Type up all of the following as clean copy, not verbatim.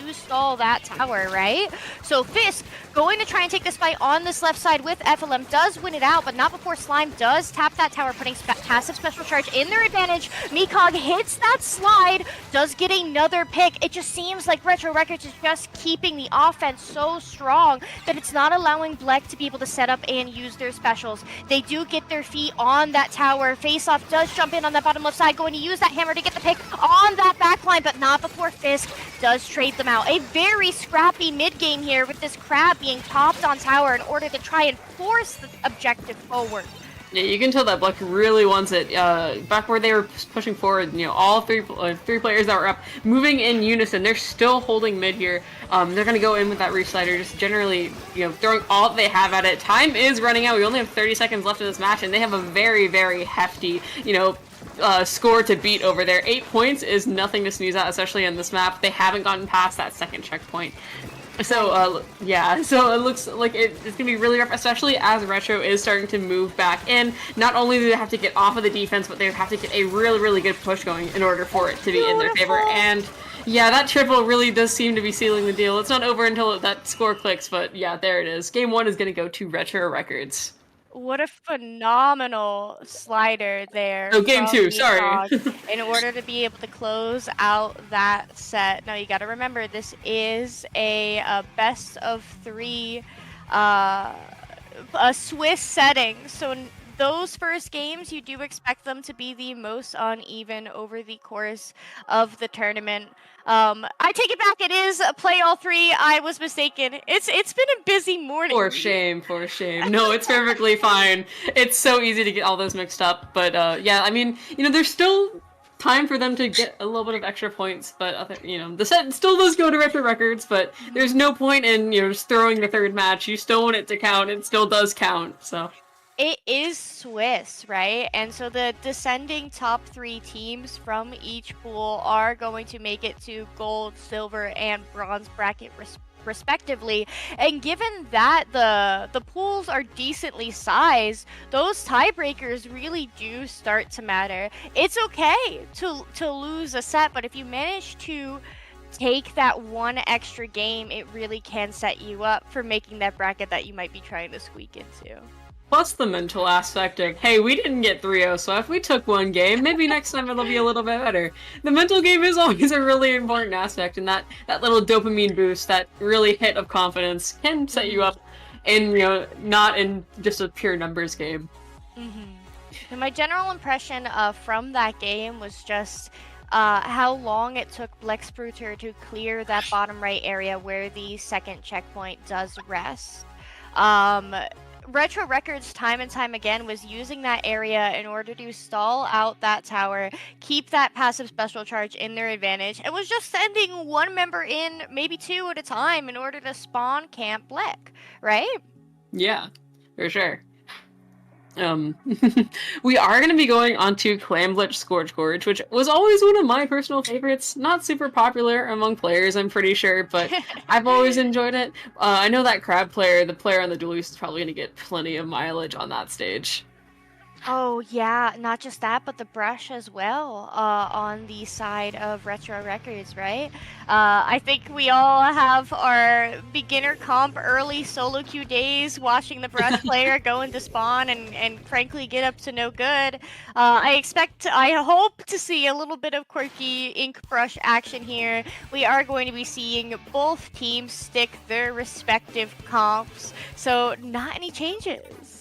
to stall that tower, right? So Fisk going to try and take this fight on this left side with FLM, does win it out, but not before Slime does tap that tower, putting passive special charge in their advantage. Mikog hits that slide, does get another pick. It just seems like Retro Records is just keeping the offense so strong that it's not allowing Black to be able to set up and use their specials. They do get their feet on that tower. Faceoff does jump in on that bottom left side, going to use that hammer to get the pick on that backline, but not before Fisk does trade them out. A very scrappy mid game here with this crab being popped on tower in order to try and force the objective forward. Yeah, you can tell that Black really wants it. Back where they were pushing forward, you know, all three players that were up, moving in unison. They're still holding mid here. They're gonna go in with that reslider, just generally, you know, throwing all they have at it. Time is running out. We only have 30 seconds left in this match, and they have a very, very hefty, you know, score to beat over there. 8 points is nothing to sneeze at, especially in this map. They haven't gotten past that second checkpoint. So, yeah, so it looks like it's going to be really rough, especially as Retro is starting to move back in. Not only do they have to get off of the defense, but they have to get a really, really good push going in order for it to be in their favor. And, yeah, that triple really does seem to be sealing the deal. It's not over until that score clicks, but, yeah, there it is. Game 1 is going to go to Retro Records. What a phenomenal slider there. Oh, game 2, sorry. In order to be able to close out that set. Now, you got to remember, this is a best of 3 a Swiss setting. So those first games, you do expect them to be the most uneven over the course of the tournament. I take it back. It is play all 3. I was mistaken. It's been a busy morning. For shame, for shame. No, it's perfectly fine. It's so easy to get all those mixed up. But yeah, I mean, you know, there's still time for them to get a little bit of extra points. But you know, the set still does go to Retro Records. But there's no point in, you know, just throwing the third match. You still want it to count. It still does count. So. It is Swiss, right? And so the descending top 3 teams from each pool are going to make it to gold, silver, and bronze bracket respectively. And given that the pools are decently sized, those tiebreakers really do start to matter. It's okay to lose a set, but if you manage to take that one extra game, it really can set you up for making that bracket that you might be trying to squeak into. Plus the mental aspect of, hey, we didn't get 3-0, so if we took one game, maybe next time it'll be a little bit better. The mental game is always a really important aspect, and that little dopamine boost, that really hit of confidence, can set you up in, you know, not in just a pure numbers game. And my general impression from that game was just how long it took Blaeksputter to clear that bottom right area where the second checkpoint does rest. Retro Records time and time again was using that area in order to stall out that tower, keep that passive special charge in their advantage, and was just sending one member in, maybe 2 at a time, in order to spawn camp Black, right? Yeah, for sure. We are going to be going on to Clamblitch Scourge Gorge, which was always one of my personal favorites. Not super popular among players, I'm pretty sure, but I've always enjoyed it. I know that crab player, the player on the Duluth, is probably going to get plenty of mileage on that stage. Oh yeah, not just that, but the brush as well on the side of Retro Records, right? I think we all have our beginner comp early solo queue days watching the brush player go into spawn and frankly get up to no good. I hope to see a little bit of quirky ink brush action here. We are going to be seeing both teams stick their respective comps, so not any changes.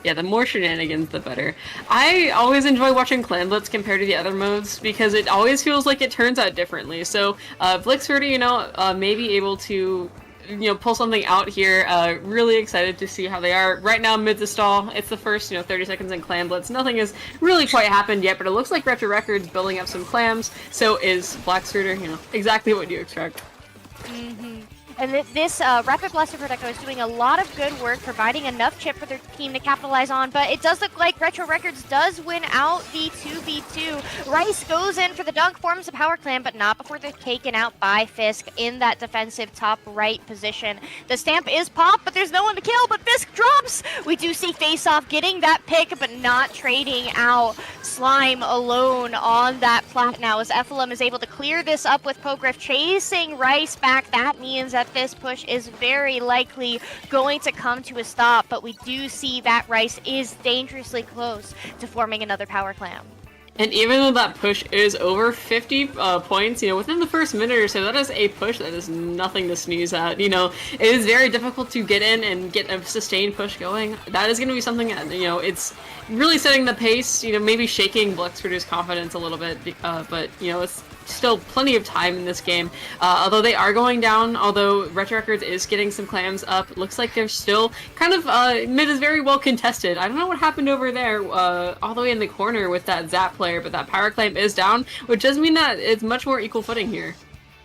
Yeah, the more shenanigans, the better. I always enjoy watching Clanblitz compared to the other modes because it always feels like it turns out differently. So, Blaeksputter, you know, may be able to, you know, pull something out here. Really excited to see how they are. Right now, mid to stall. It's the first, you know, 30 seconds in Clanblitz. Nothing has really quite happened yet, but it looks like Retro Records building up some clams. So is Blaeksputter, you know, exactly what you expect. And this Rapid Blaster Protector is doing a lot of good work, providing enough chip for their team to capitalize on, but it does look like Retro Records does win out the 2v2. Rice goes in for the dunk, forms a power clam, but not before they're taken out by Fisk in that defensive top right position. The stamp is popped, but there's no one to kill, but Fisk drops! We do see Face Off getting that pick, but not trading out. Slime alone on that plat now as FLM is able to clear this up with Pogriff chasing Rice back. That means that this push is very likely going to come to a stop, but we do see that Rice is dangerously close to forming another power clam. And even though that push is over 50 points, within the first minute or so, that is a push that is nothing to sneeze at. It is very difficult to get in and get a sustained push going. That is going to be something that, it's really setting the pace, maybe shaking Blaeksputter's confidence a little bit, but, it's still plenty of time in this game. Although they are going down, although Retro Records is getting some clams up, looks like they're still kind of, mid is very well contested. I don't know what happened over there, all the way in the corner with that Zap player, but that power clam is down, which does mean that it's much more equal footing here.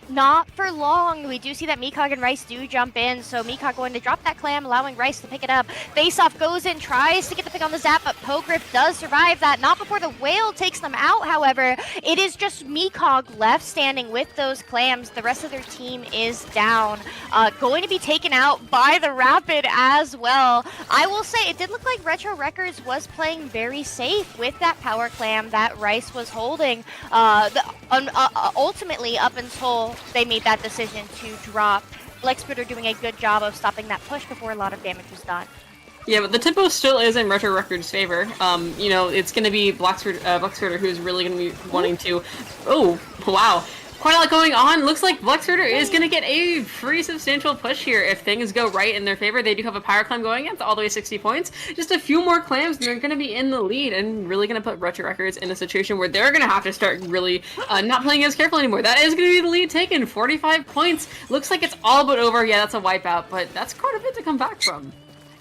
Not for long. We do see that Meekog and Rice do jump in, so Meekog going to drop that clam, allowing Rice to pick it up. Face Off goes in, tries to get the pick on the Zap, but Pogriff does survive that. Not before the Whale takes them out, however. It is just Meekog left standing with those clams. The rest of their team is down. Going to be taken out by the Rapid as well. I will say, it did look like Retro Records was playing very safe with that power clam that Rice was holding. Ultimately, up until they made that decision to drop. Blaeksputter doing a good job of stopping that push before a lot of damage was done. Yeah, but the tempo still is in Retro Records' favor. It's going to be Blaeksputter who's really going to be wanting to... Oh, wow. Quite a lot going on. Looks like Blaeksputter is going to get a pretty substantial push here if things go right in their favor. They do have a power clam going. It's all the way 60 points. Just a few more clams and they're going to be in the lead and really going to put Retro Records in a situation where they're going to have to start really not playing as careful anymore. That is going to be the lead taken. 45 points. Looks like it's all but over. Yeah, that's a wipeout, but that's quite a bit to come back from.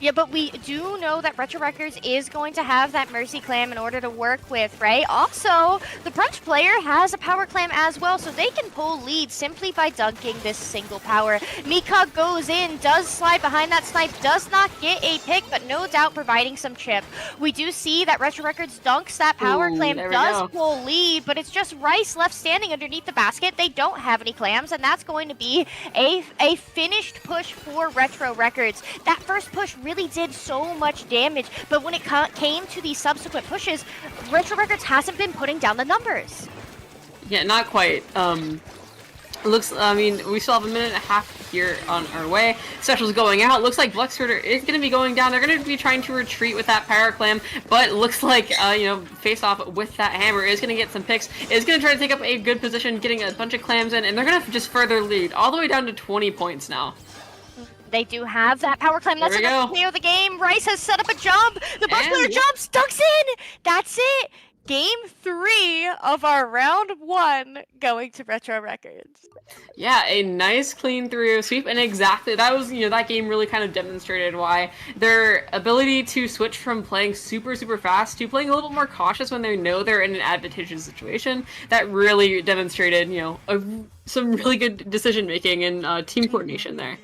Yeah, but we do know that Retro Records is going to have that Mercy Clam in order to work with, right? Also, the Brunch player has a Power Clam as well, so they can pull lead simply by dunking this single power. Meekog goes in, does slide behind that snipe, does not get a pick, but no doubt providing some chip. We do see that Retro Records dunks that Power Clam, does pull lead, but it's just Rice left standing underneath the basket. They don't have any clams, and that's going to be a finished push for Retro Records. That first push really did so much damage, but when it came to the subsequent pushes, Retro Records hasn't been putting down the numbers. Yeah, not quite. We still have a minute and a half here on our way. Special's going out. Looks like Blaeksputter is going to be going down. They're going to be trying to retreat with that power clam, but looks like, Face Off with that hammer is going to get some picks, is going to try to take up a good position, getting a bunch of clams in, and they're going to just further lead all the way down to 20 points now. They do have that power climb. That's enough to KO the game. Rice has set up a jump. The Brunch player jumps, ducks in. That's it. Game 3 of our round 1 going to Retro Records. Yeah, a nice clean through sweep, and exactly that was, that game really kind of demonstrated why their ability to switch from playing super fast to playing a little bit more cautious when they know they're in an advantageous situation. That really demonstrated, some really good decision making and team coordination there.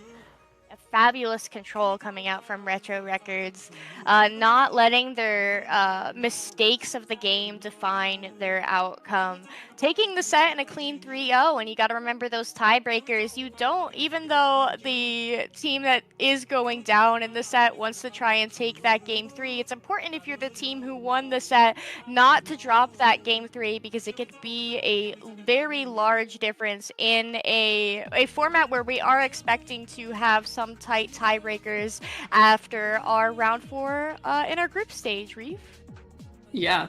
Fabulous control coming out from Retro Records, not letting their mistakes of the game define their outcome. Taking the set in a clean 3-0, and you got to remember those tiebreakers. You don't, even though the team that is going down in the set wants to try and take that game 3, it's important if you're the team who won the set not to drop that game 3, because it could be a very large difference in a format where we are expecting to have some tight tiebreakers after our round 4 in our group stage, Reef. Yeah.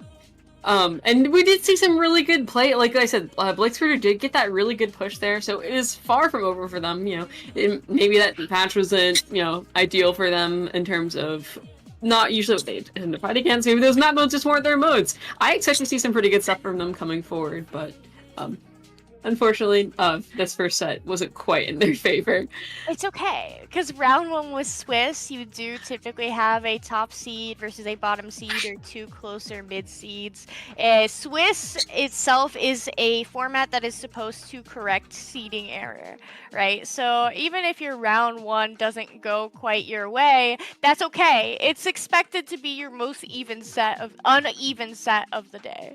And we did see some really good play. Like I said, Blaeksputter did get that really good push there, so it is far from over for them. Maybe that patch wasn't, ideal for them in terms of not usually what they tend to fight against. Maybe those map modes just weren't their modes. I expect to see some pretty good stuff from them coming forward, but Unfortunately, this first set wasn't quite in their favor. It's okay, because round 1 was Swiss. You do typically have a top seed versus a bottom seed or 2 closer mid seeds. Swiss itself is a format that is supposed to correct seeding error, right? So even if your round 1 doesn't go quite your way, that's okay. It's expected to be your most uneven set of the day.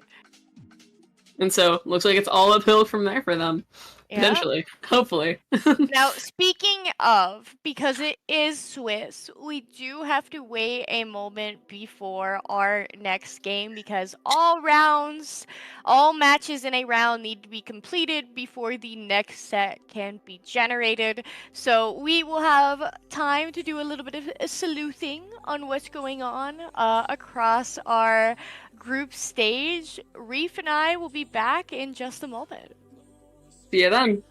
And so, looks like it's all uphill from there for them. Yeah. Potentially. Hopefully. Now, speaking of, because it is Swiss, we do have to wait a moment before our next game because all matches in a round need to be completed before the next set can be generated. So we will have time to do a little bit of sleuthing on what's going on across our group stage. Reef and I will be back in just a moment. See you then.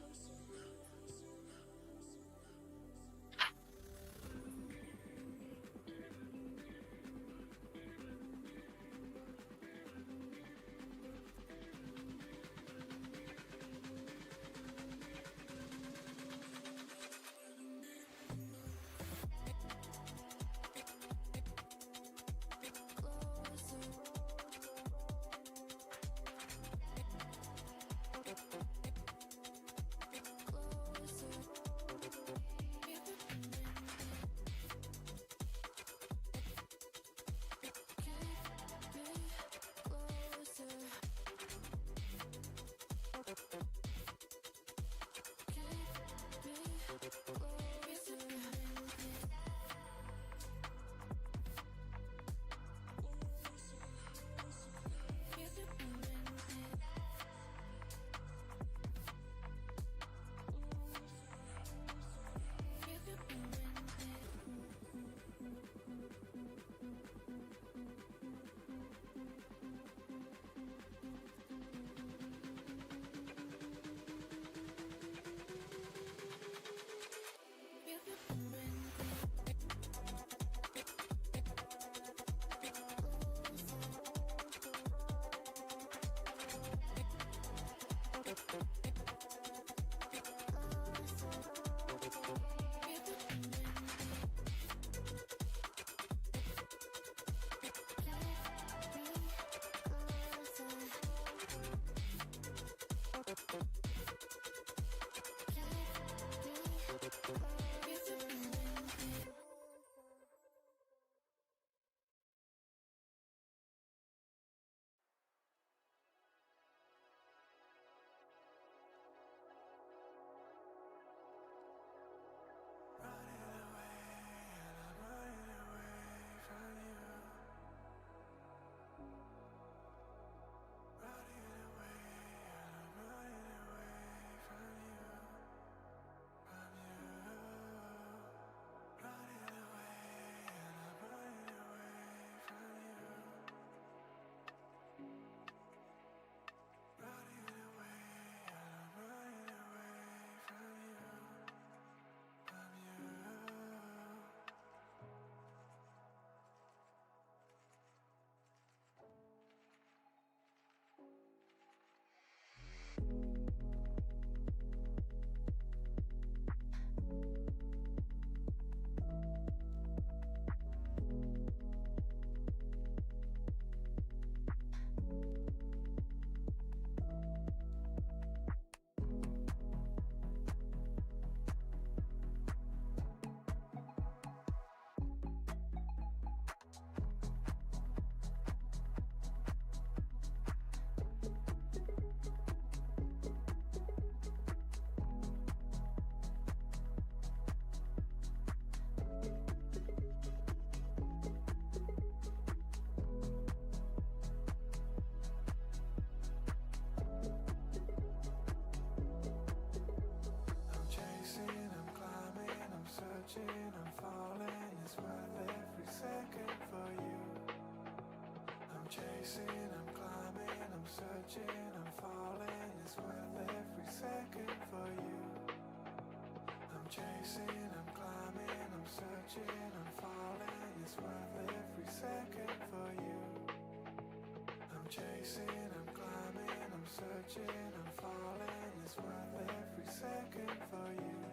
Chasing, I'm climbing, I'm searching, I'm falling. is worth every second for you.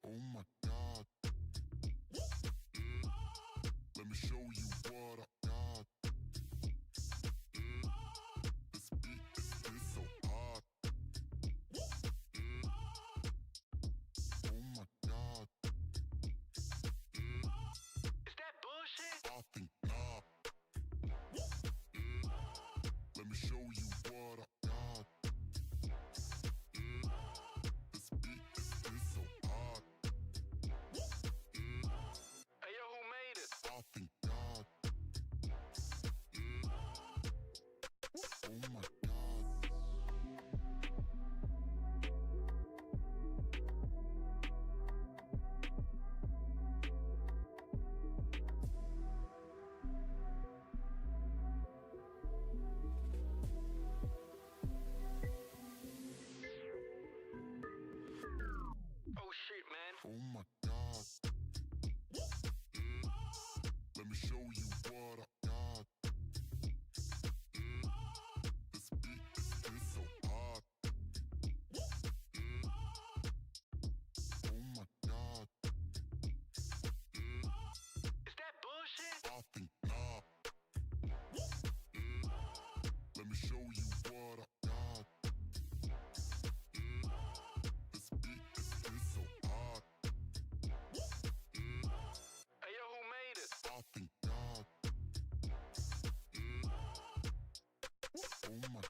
Oh my God. Oh my god. Let me show you what I got. This beat is so hot. Oh my god. Is that bullshit? I think not. Let me show you what I got. This beat is so hot. Hey yo, who made it? I think God. Oh my.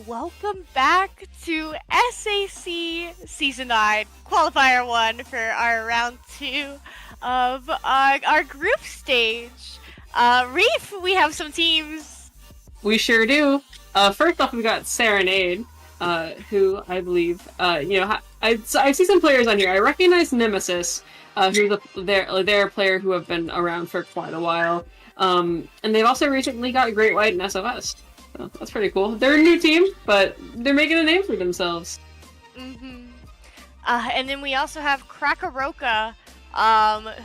Welcome back to SAC Season 9 Qualifier 1 for our round 2 of our group stage. Reef, we have some teams. We sure do. First off, we got Serenade, who I believe, I see some players on here. I recognize Nemesis, who's their player who have been around for quite a while. And they've also recently got Great White and SOS. So that's pretty cool. They're a new team, but they're making a name for themselves. Mm-hmm. And then we also have Krackoroka,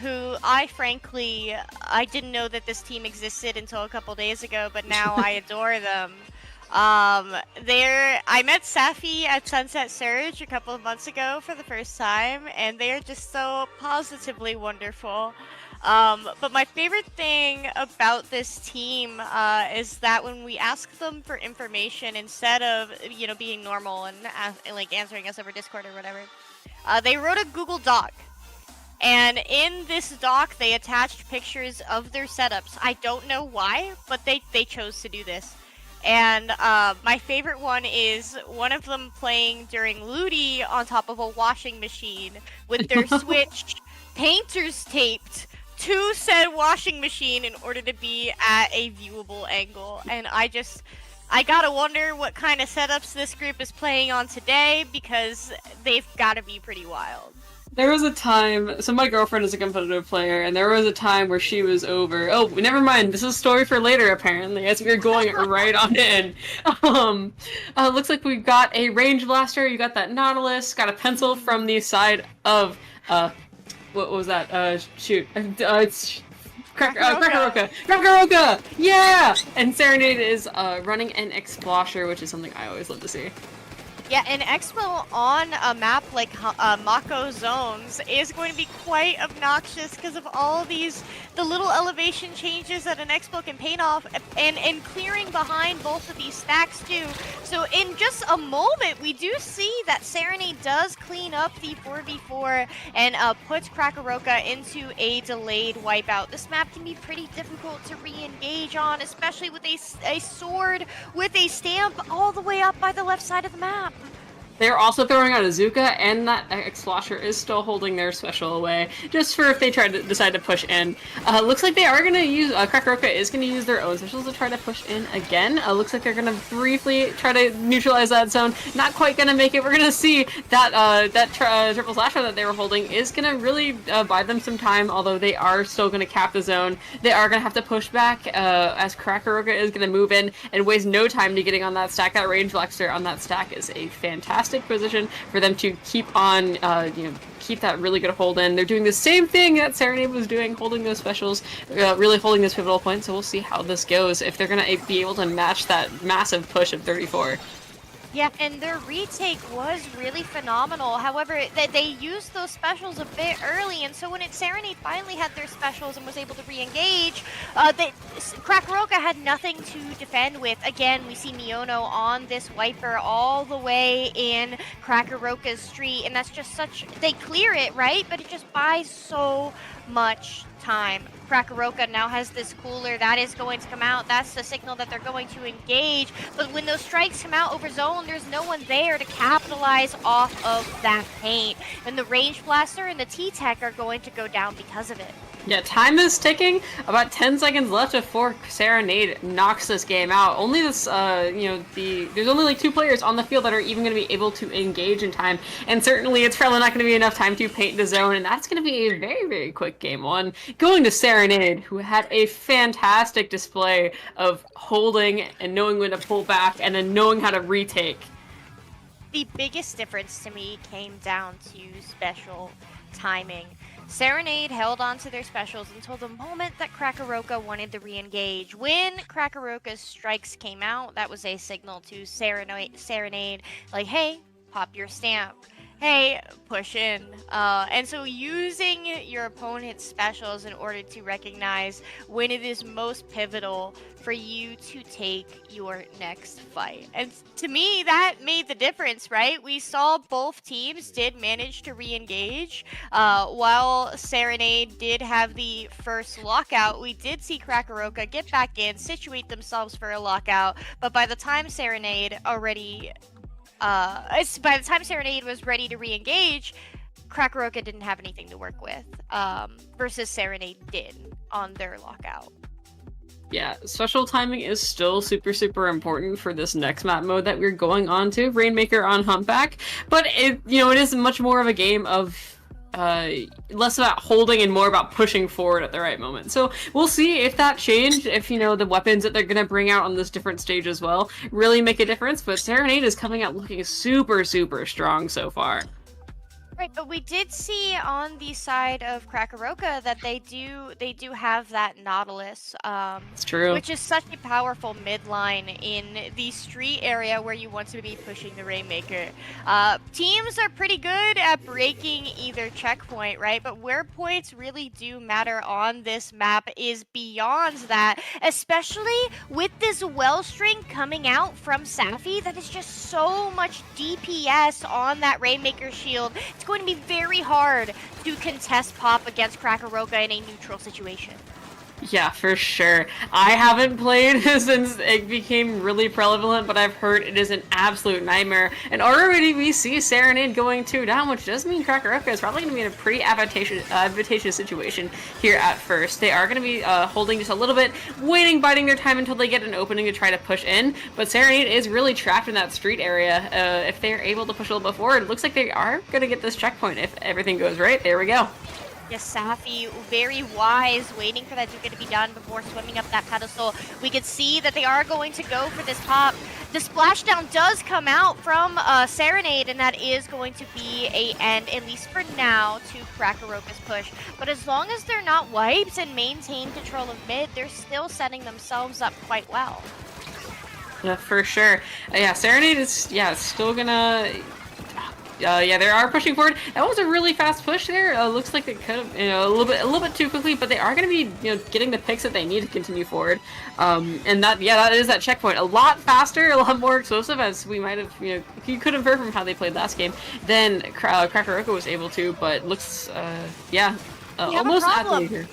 who I didn't know that this team existed until a couple days ago, but now I adore them. I met Safi at Sunset Surge a couple of months ago for the first time, and they are just so positively wonderful. But my favorite thing about this team is that when we ask them for information, instead of being normal and answering us over Discord or whatever, they wrote a Google Doc. And in this doc, they attached pictures of their setups. I don't know why, but they chose to do this. And my favorite one is one of them playing during Ludi on top of a washing machine with their Switch painters taped to said washing machine in order to be at a viewable angle. And I gotta wonder what kind of setups this group is playing on today, because they've gotta be pretty wild. There was a time, so my girlfriend is a competitive player, and there was a time where she was over. Oh, never mind. This is a story for later, apparently, as we're going right on in. Looks like we've got a range blaster. You got that Nautilus. Got a pencil from the side of what was that? Shoot. It's Krackoroka. Krackoroka! Yeah! And Serenade is running an Explosher, which is something I always love to see. Yeah, an Expo on a map like Mako Zones is going to be quite obnoxious because of all of the little elevation changes that an Expo can paint off, and clearing behind both of these stacks too. So in just a moment, we do see that Serenade does clean up the 4v4 and puts Krackoroka into a delayed wipeout. This map can be pretty difficult to re-engage on, especially with a sword with a stamp all the way up by the left side of the map. They're also throwing out Azuka, and that X-Slosher is still holding their special away, just for if they decide to push in. Looks like they are going to use, Krackoroka is going to use their own specials to try to push in again. Looks like they're going to briefly try to neutralize that zone. Not quite going to make it. We're going to see that triple slasher that they were holding is going to really buy them some time, although they are still going to cap the zone. They are going to have to push back as Krackoroka is going to move in and waste no time to getting on that stack. That range Blackster on that stack is a fantastic position for them to keep on, keep that really good hold in. They're doing the same thing that Serenade was doing, holding those specials, really holding this pivotal point, so we'll see how this goes, if they're going to be able to match that massive push of 34. Yeah, and their retake was really phenomenal. However, they used those specials a bit early, and so when Serenade finally had their specials and was able to re-engage, Krackoroka had nothing to defend with. Again, we see Miono on this wiper all the way in Krackoroka's street, and that's just they clear it, right? But it just buys so much time. Krackoroka now has this cooler that is going to come out. That's the signal that they're going to engage. But when those strikes come out over zone, there's no one there to capitalize off of that paint. And the range blaster and the T-Tech are going to go down because of it. Yeah, time is ticking. About 10 seconds left before Serenade knocks this game out. Only this, there's only like 2 players on the field that are even going to be able to engage in time. And certainly it's probably not going to be enough time to paint the zone. And that's going to be a very, very quick game 1. Going to Serenade, who had a fantastic display of holding and knowing when to pull back and then knowing how to retake. The biggest difference to me came down to special timing. Serenade held on to their specials until the moment that Krackoroka wanted to re-engage. When Krackoroka's strikes came out, that was a signal to Serenade, like, hey, pop your stamp. Hey, push in. And so using your opponent's specials in order to recognize when it is most pivotal for you to take your next fight. And to me, that made the difference, right? We saw both teams did manage to re-engage. While Serenade did have the first lockout, we did see Krackoroka get back in, situate themselves for a lockout. But by the time Serenade was ready to re-engage, Krackoroka didn't have anything to work with, versus Serenade did on their lockout. Yeah, special timing is still super, super important for this next map mode that we're going on to, Rainmaker on Humpback, but it is much more of a game of less about holding and more about pushing forward at the right moment. So we'll see if that changed, if the weapons that they're going to bring out on this different stage as well really make a difference, but Serenade is coming out looking super, super strong so far. Right, but we did see on the side of Krackoroka that they do have that Nautilus. It's true. Which is such a powerful midline in the street area where you want to be pushing the Rainmaker. Teams are pretty good at breaking either checkpoint, right? But where points really do matter on this map is beyond that, especially with this well string coming out from Safi that is just so much DPS on that Rainmaker shield. It's going to be very hard to contest Pop against Krackoroka in a neutral situation. Yeah, for sure. I haven't played since it became really prevalent, but I've heard it is an absolute nightmare. And already we see Serenade going 2 down, which does mean Krackoroka is probably going to be in a pretty advantageous situation here at first. They are going to be holding just a little bit, biding their time until they get an opening to try to push in. But Serenade is really trapped in that street area. If they're able to push a little bit forward, it looks like they are going to get this checkpoint if everything goes right. There we go. Yes, Safi, very wise, waiting for that Zuka to be done before swimming up that pedestal. We could see that they are going to go for this pop. The splashdown does come out from Serenade, and that is going to be a end, at least for now, to Krackoroka's push. But as long as they're not wiped and maintain control of mid, they're still setting themselves up quite well. Yeah, for sure. Yeah, Serenade is still gonna. They are pushing forward. That was a really fast push there. Looks like they could have, a little bit too quickly, but they are going to be, getting the picks that they need to continue forward. And that is that checkpoint. A lot faster, a lot more explosive, as we might have, you could infer from how they played last game than Krackoroka was able to. But looks, almost at the here.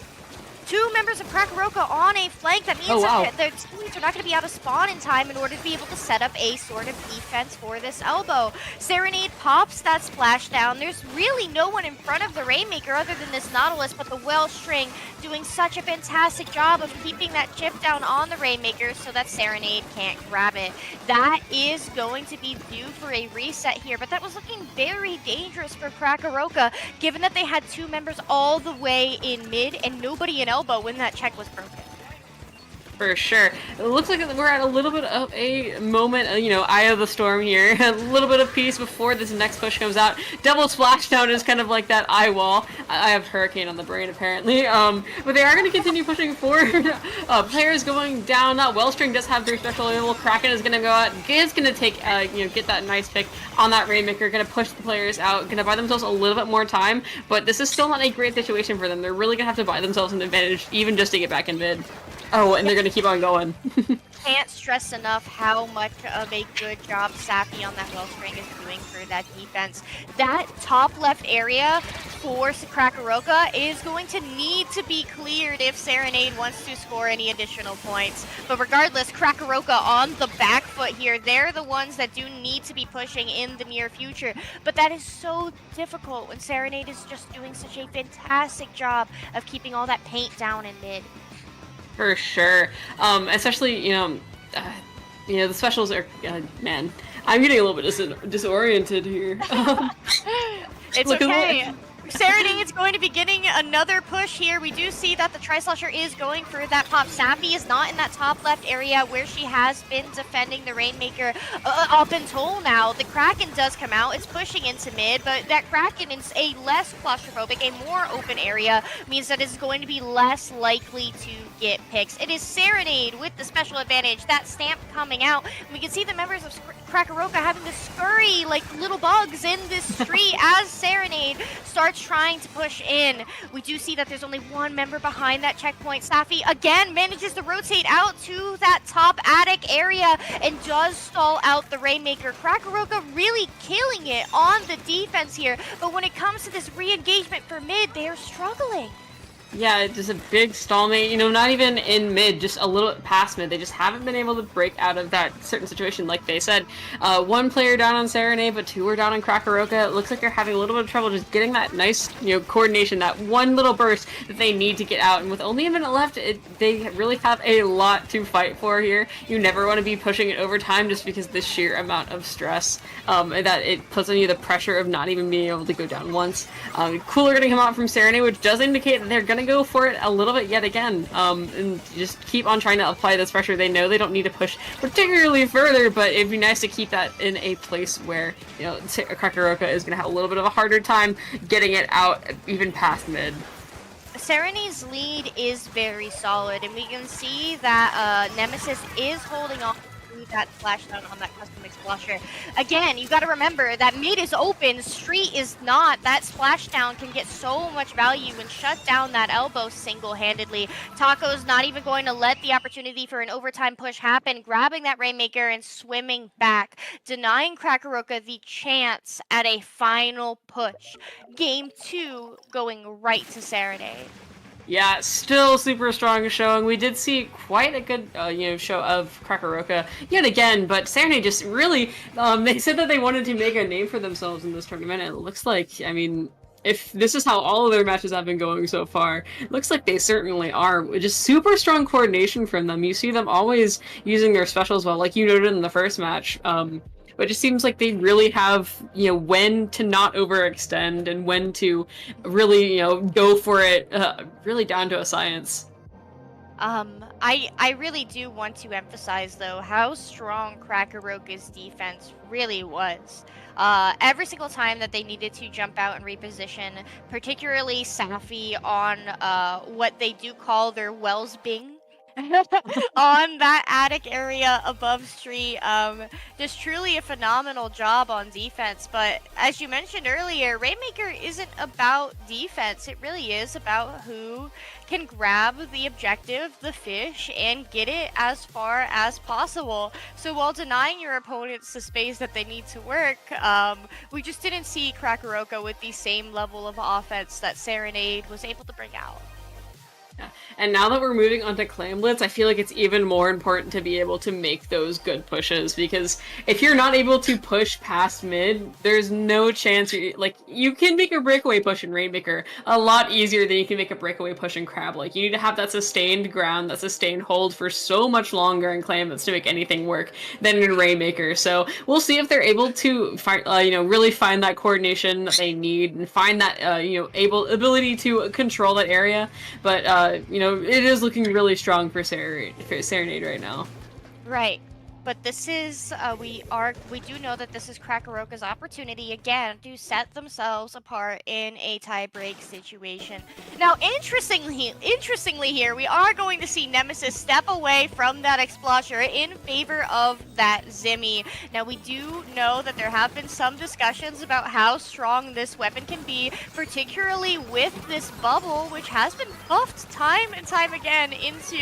2 members of Krackoroka on a flank. That means Oh, wow. that their teammates are not going to be able to spawn in time in order to be able to set up a sort of defense for this elbow. Serenade pops that splashdown. There's really no one in front of the Rainmaker other than this Nautilus, but the Wellstring doing such a fantastic job of keeping that chip down on the Rainmaker so that Serenade can't grab it. That is going to be due for a reset here, but that was looking very dangerous for Krackoroka, given that they had 2 members all the way in mid and nobody in elbow when that check was broken. For sure. It looks like we're at a little bit of a moment, eye of the storm here. A little bit of peace before this next push comes out. Double splashdown is kind of like that eye wall. I have Hurricane on the brain, apparently. But they are going to continue pushing forward. Players going down. That Wellstring does have their special level. Kraken is going to go out. Is going to take, get that nice pick on that Rainmaker. Going to push the players out. Going to buy themselves a little bit more time. But this is still not a great situation for them. They're really going to have to buy themselves an advantage, even just to get back in mid. Oh, and they're going to keep on going. Can't stress enough how much of a good job Sappy on that Wellspring is doing for that defense. That top left area for Krackoroka is going to need to be cleared if Serenade wants to score any additional points. But regardless, Krackoroka on the back foot here. They're the ones that do need to be pushing in the near future. But that is so difficult when Serenade is just doing such a fantastic job of keeping all that paint down in mid. For sure. Especially, the specials are, man, I'm getting a little bit disoriented here. It's okay. Serenade's going to be getting another push here. We do see that the Tri-Slasher is going for that pop. Sappy is not in that top left area where she has been defending the Rainmaker up until now. The Kraken does come out. It's pushing into mid, but that Kraken is a less claustrophobic, a more open area, means that it's going to be less likely to get picks. It is Serenade with the special advantage. That stamp coming out. We can see the members of Krackoroka having to scurry like little bugs in this street as Serenade starts trying to push in. We do see that there's only 1 member behind that checkpoint. Safi again manages to rotate out to that top attic area and does stall out the Rainmaker. Krackoroka really killing it on the defense here, but when it comes to this re-engagement for mid, they're struggling. Yeah, it's just a big stalemate, not even in mid, just a little past mid. They just haven't been able to break out of that certain situation, like they said. 1 player down on Serenade, but 2 are down on Krackoroka. It looks like they're having a little bit of trouble just getting that nice, coordination, that one little burst that they need to get out. And with only a minute left, they really have a lot to fight for here. You never want to be pushing it over time just because the sheer amount of stress that it puts on you, the pressure of not even being able to go down once. Cooler going to come out from Serenade, which does indicate that they're going to go for it a little bit yet again, and just keep on trying to apply this pressure. They know they don't need to push particularly further, but it'd be nice to keep that in a place where, Krackoroka is going to have a little bit of a harder time getting it out even past mid. Serenade's lead is very solid, and we can see that Nemesis is holding on to that splashdown on that custom explosion. Again, you got to remember that mid is open, street is not. That splashdown can get so much value and shut down that elbow single-handedly. Taco's not even going to let the opportunity for an overtime push happen, grabbing that Rainmaker and swimming back, denying Krackoroka the chance at a final push. Game 2 going right to Serenade. Yeah, still super strong showing. We did see quite a good, show of Krackoroka yet again, but Serenade just really, they said that they wanted to make a name for themselves in this tournament, and it looks like, if this is how all of their matches have been going so far, it looks like they certainly are. Just super strong coordination from them. You see them always using their specials well, like you noted in the first match. But it just seems like they really have, when to not overextend and when to really, go for it, really down to a science. I really do want to emphasize, though, how strong Krackoroka's defense really was. Every single time that they needed to jump out and reposition, particularly Safi on what they do call their Wells Bing, on that attic area above street. Just truly a phenomenal job on defense. But as you mentioned earlier, Rainmaker isn't about defense. It really is about who can grab the objective, the fish, and get it as far as possible. So while denying your opponents the space that they need to work, we just didn't see Krackoroka with the same level of offense that Serenade was able to bring out. Yeah. And now that we're moving on to Clam Blitz, I feel like it's even more important to be able to make those good pushes, because if you're not able to push past mid, there's no chance you can make a breakaway push in Rainmaker a lot easier than you can make a breakaway push in Crab. Like, you need to have that sustained ground, that sustained hold for so much longer in Clam Blitz to make anything work than in Rainmaker. So we'll see if they're able to find, really find that coordination that they need and find that, ability to control that area. But it is looking really strong for Serenade right now. Right. But this is, we do know that this is Krackoroka's opportunity again to set themselves apart in a tie-break situation. Now, interestingly here, we are going to see Nemesis step away from that Explosion in favor of that Zimmy. Now, we do know that there have been some discussions about how strong this weapon can be, particularly with this bubble, which has been buffed time and time again into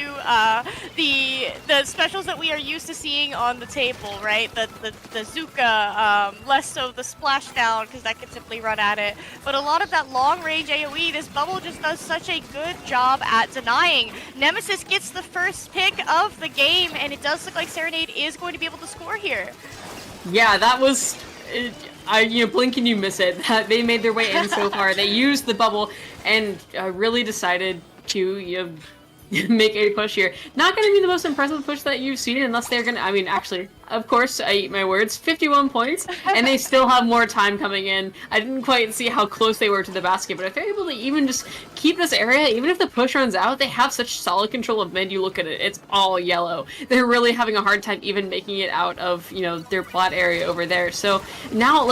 the specials that we are used to seeing on the table, right? The Zuka, less so the splashdown, because that can simply run at it. But a lot of that long-range AoE, this bubble just does such a good job at denying. Nemesis gets the first pick of the game, and it does look like Serenade is going to be able to score here. Yeah, that was... blink and you miss it. They made their way in so far. They used the bubble and really decided to, make a push here. Not going to be the most impressive push that you've seen unless they're going to... actually, of course, I eat my words. 51 points, and they still have more time coming in. I didn't quite see how close they were to the basket, but if they're able to even just keep this area, even if the push runs out, they have such solid control of mid. You look at it, it's all yellow. They're really having a hard time even making it out of, their plot area over there. So now,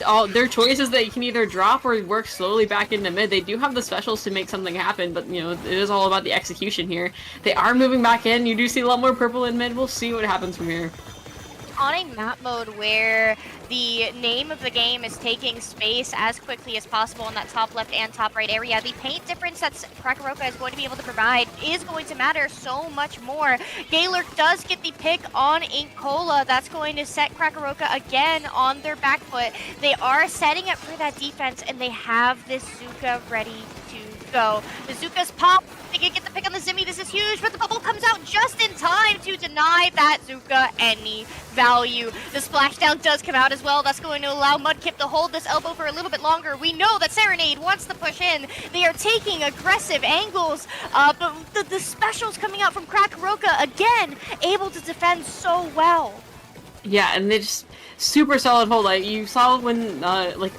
all their choices, they can either drop or work slowly back into mid. They do have the specials to make something happen, but it is all about the execution here. They are moving back in. You do see a lot more purple in mid. We'll see what happens from here. On a map mode where the name of the game is taking space as quickly as possible in that top left and top right area, the paint difference that Krackoroka is going to be able to provide is going to matter so much more. Gaylord does get the pick on Inkling. That's going to set Krackoroka again on their back foot. They are setting up for that defense, and they have this Zuka ready to go. The Zuka's pop. They can get the pick on the Zimmy. This is huge, but the bubble comes out just in time to deny that Zuka any value. The splashdown does come out as well. That's going to allow Mudkip to hold this elbow for a little bit longer. We know that Serenade wants to push in. They are taking aggressive angles, but the specials coming out from Krackoroka, again, able to defend so well. Yeah, and they just super solid hold. You saw when,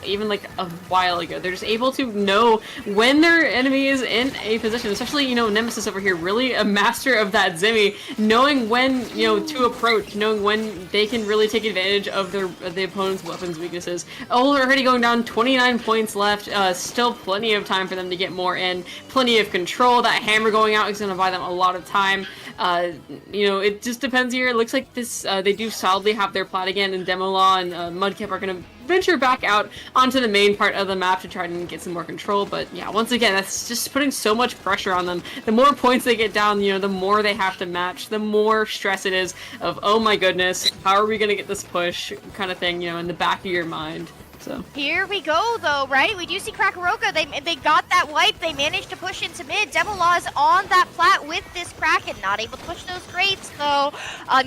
even a while ago, they're just able to know when their enemy is in a position, especially, Nemesis over here, really a master of that Zimmy, knowing when, to approach, knowing when they can really take advantage of the opponent's weapons weaknesses. Oh, they're already going down, 29 points left, still plenty of time for them to get more in, plenty of control. That hammer going out is going to buy them a lot of time. It just depends here. It looks like this, they do solidly have their plot again, and Demolaw and Mudkip are going to venture back out onto the main part of the map to try and get some more control. But yeah, once again, that's just putting so much pressure on them. The more points they get down, the more they have to match, the more stress it is of, oh my goodness, how are we going to get this push kind of thing, in the back of your mind. So here we go, though, right? We do see Krackoroka. They got that wipe. They managed to push into mid. Demolaw is on that plat with this Kraken. Not able to push those grates, though.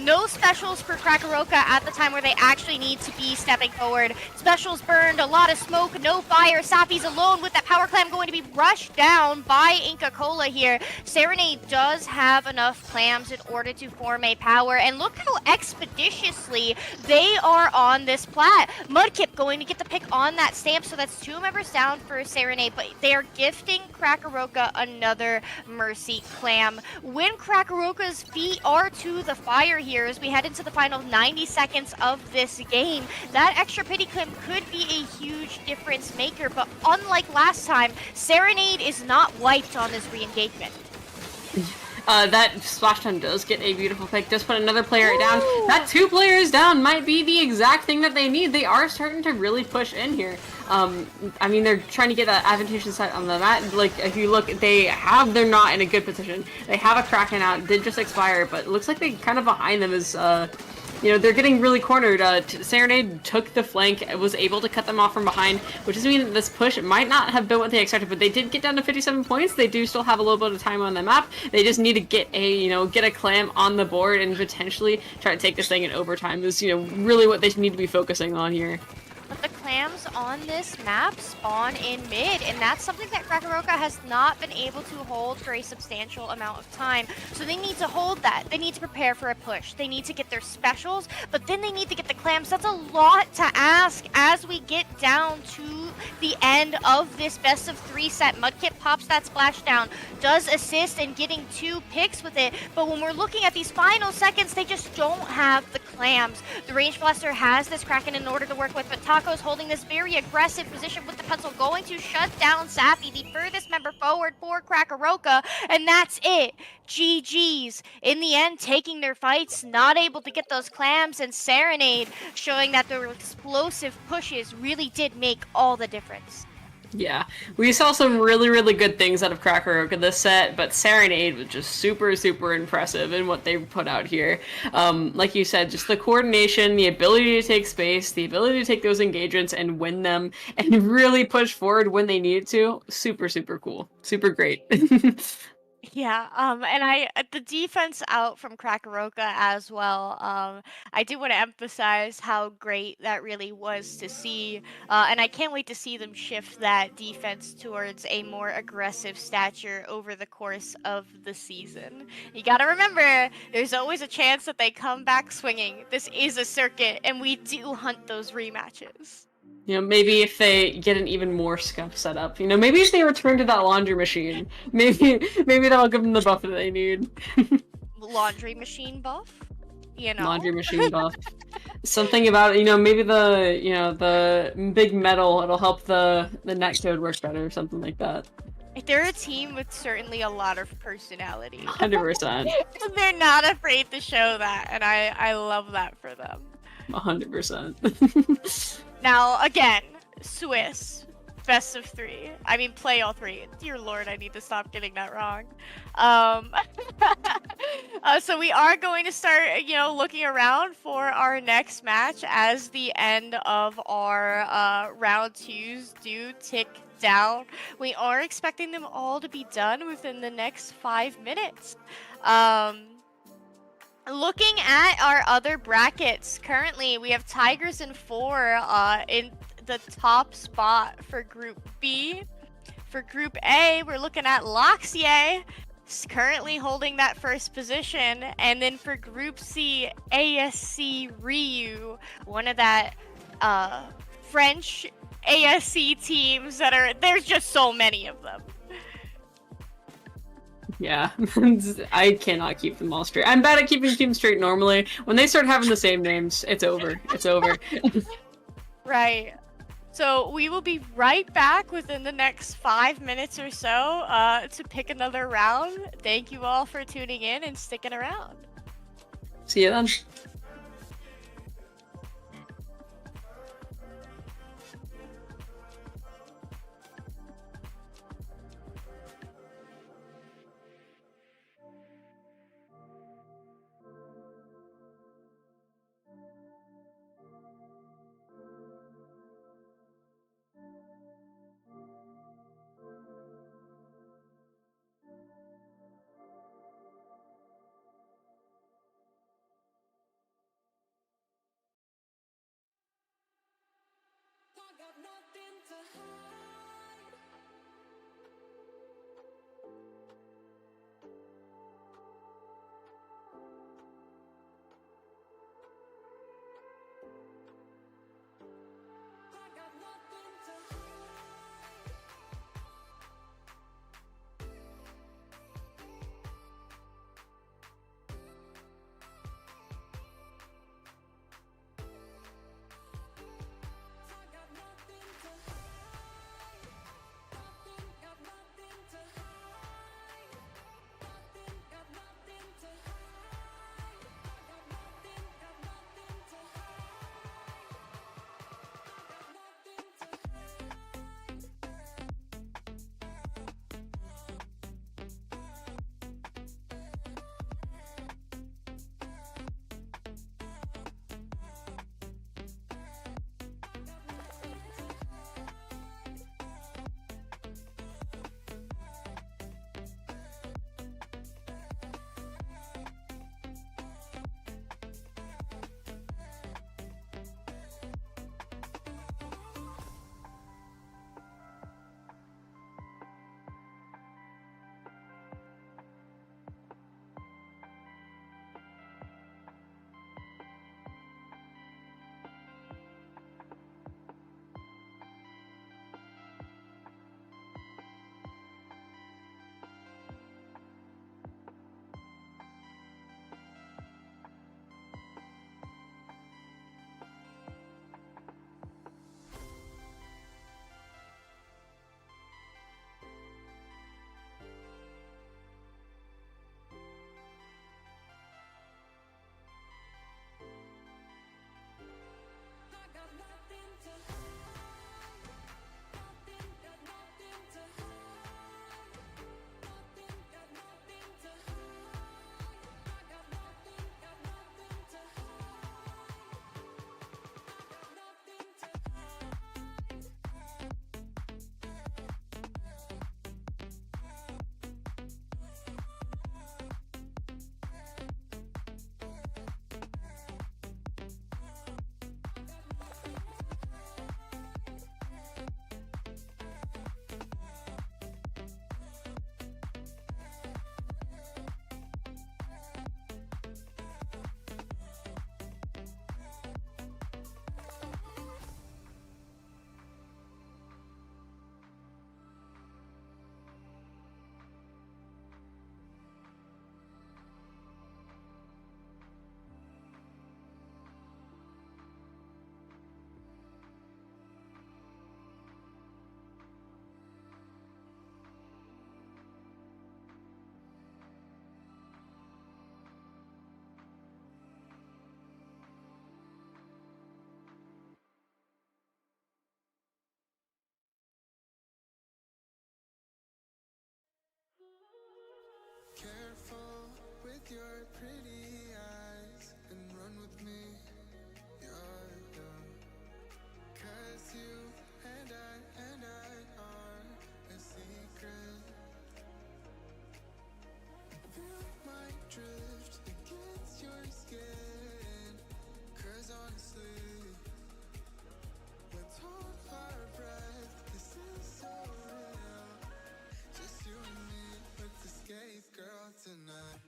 No specials for Krackoroka at the time where they actually need to be stepping forward. Specials burned, a lot of smoke, no fire. Safi's alone with that power clam going to be rushed down by Inca-Cola here. Serenade does have enough clams in order to form a power. And look how expeditiously they are on this plat. Mudkip going to get the pick on that stamp, so that's 2 members down for Serenade, but they are gifting Krackoroka another Mercy Clam. When Krackoroka's feet are to the fire here as we head into the final 90 seconds of this game, that extra pity clam could be a huge difference maker, but unlike last time, Serenade is not wiped on this re-engagement. That splashdown does get a beautiful pick. Just put another player down. That 2 players down might be the exact thing that they need. They are starting to really push in here. They're trying to get that advantageous side on the mat. If you look, they're not in a good position. They have a Kraken out, did just expire, but it looks like they kind of behind them is, you know, they're getting really cornered. Serenade took the flank, was able to cut them off from behind, which doesn't mean that this push might not have been what they expected, but they did get down to 57 points. They do still have a little bit of time on the map. They just need to get a clam on the board and potentially try to take this thing in overtime is, really what they need to be focusing on here. But the clams on this map spawn in mid, and that's something that Krackoroka has not been able to hold for a substantial amount of time. So they need to hold that. They need to prepare for a push. They need to get their specials, but then they need to get the clams. That's a lot to ask as we get down to the end of this best of 3 set. Mudkip pops that splashdown, does assist in getting 2 picks with it, but when we're looking at these final seconds, they just don't have the clams. The Range Blaster has this Kraken in order to work with, but Taco's holding this very aggressive position with the pencil, going to shut down Sappy, the furthest member forward for Krackoroka, and that's it. GG's. In the end, taking their fights, not able to get those clams, and Serenade showing that their explosive pushes really did make all the difference. Yeah, we saw some really, really good things out of Krackoroka this set, but Serenade was just super, super impressive in what they put out here. Like you said, just the coordination, the ability to take space, the ability to take those engagements and win them, and really push forward when they needed to. Super, super cool. Super great. Yeah, and the defense out from Krackoroka as well. I do want to emphasize how great that really was to see, and I can't wait to see them shift that defense towards a more aggressive stature over the course of the season. You gotta remember, there's always a chance that they come back swinging. This is a circuit, and we do hunt those rematches. Maybe if they get an even more scuff set up. Maybe if they return to that laundry machine. Maybe that'll give them the buff that they need. Laundry machine buff? Laundry machine buff. Something about it, maybe the big metal, it'll help the netcode work better or something like that. They're a team with certainly a lot of personality. 100%. They're not afraid to show that, and I love that for them. 100%. Now, again, Swiss, best of 3. I mean, play all 3. Dear Lord, I need to stop getting that wrong. So we are going to start, looking around for our next match as the end of our round 2s do tick down. We are expecting them all to be done within the next 5 minutes. Looking at our other brackets, currently we have Tigers in 4 in the top spot for Group B. For Group A, we're looking at LOXYAY, currently holding that first position. And then for Group C, ASC Ryu, one of that French ASC teams there's just so many of them. Yeah, I cannot keep them all straight. I'm bad at keeping teams straight normally. When they start having the same names, it's over. It's over. Right. So we will be right back within the next 5 minutes or so to pick another round. Thank you all for tuning in and sticking around. See you then. your pretty eyes and run with me. Yeah. Cause you and I are a secret. Feel my drift against your skin. Cause honestly, let's hold our breath. This is so real. Just you and me, let's escape, girl, tonight.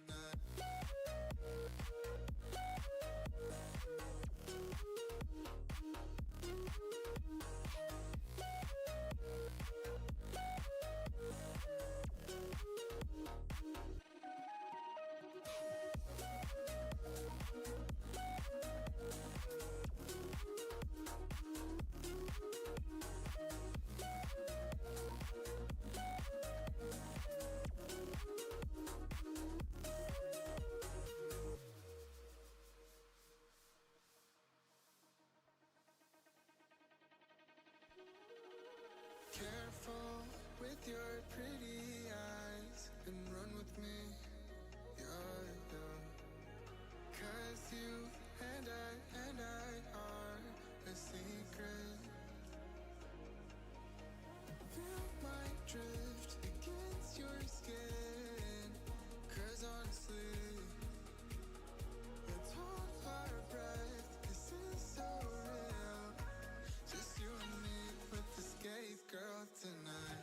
Careful with your pretty eyes and run with me. Yeah. Cause you and I are a secret. Feel my drift against your skin. Cause honestly, let's hold our breath. This is so real. Just you and me, let's escape, girl, tonight.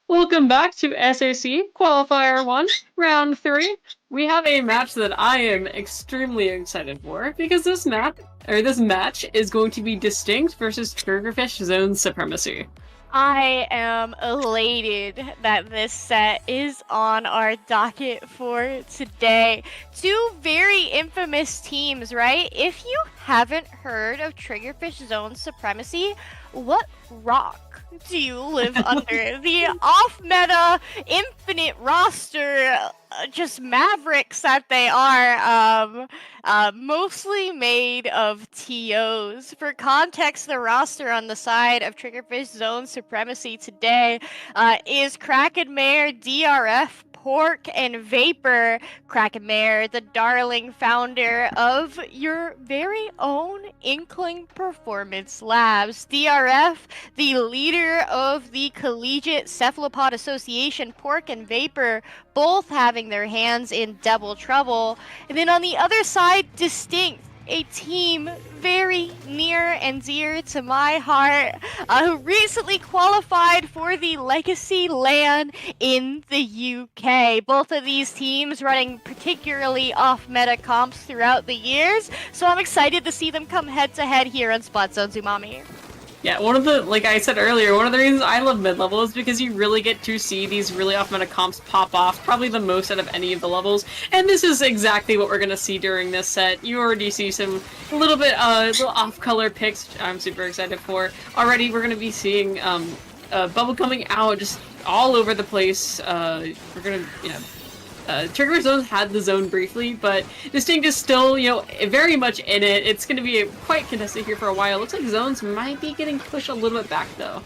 Welcome back to SAC Qualifier 1, Round 3. We have a match that I am extremely excited for because this match is going to be DistInkt versus Triggerfish Zone Supremacy. I am elated that this set is on our docket for today. Two very infamous teams, right? If you haven't heard of Triggerfish Zone Supremacy, what rock do you live under? The off-meta, infinite roster, just mavericks that they are, mostly made of TOs. For context, the roster on the side of Triggerfish Zone Supremacy today is Krackoroka, DRF, Pork, and Vapor. Krackoroka, the darling founder of your very own Inkling Performance Labs. DRF, the leader of the Collegiate Cephalopod Association. Pork and Vapor both having their hands in double trouble. And then on the other side, DistInkt, a team very near and dear to my heart, who recently qualified for the Legacy LAN in the UK. Both of these teams running particularly off-meta comps throughout the years, so I'm excited to see them come head-to-head here on Splatoon Zumami. Yeah, like I said earlier, one of the reasons I love mid-level is because you really get to see these really off-meta comps pop off, probably the most out of any of the levels, and this is exactly what we're gonna see during this set. You already see some little off-color picks, which I'm super excited for. Already we're gonna be seeing bubble coming out just all over the place. We're gonna, Triggerfish Zone had the zone briefly, but DistInkt is still, very much in it. It's going to be quite contested here for a while. Looks like Zones might be getting pushed a little bit back, though.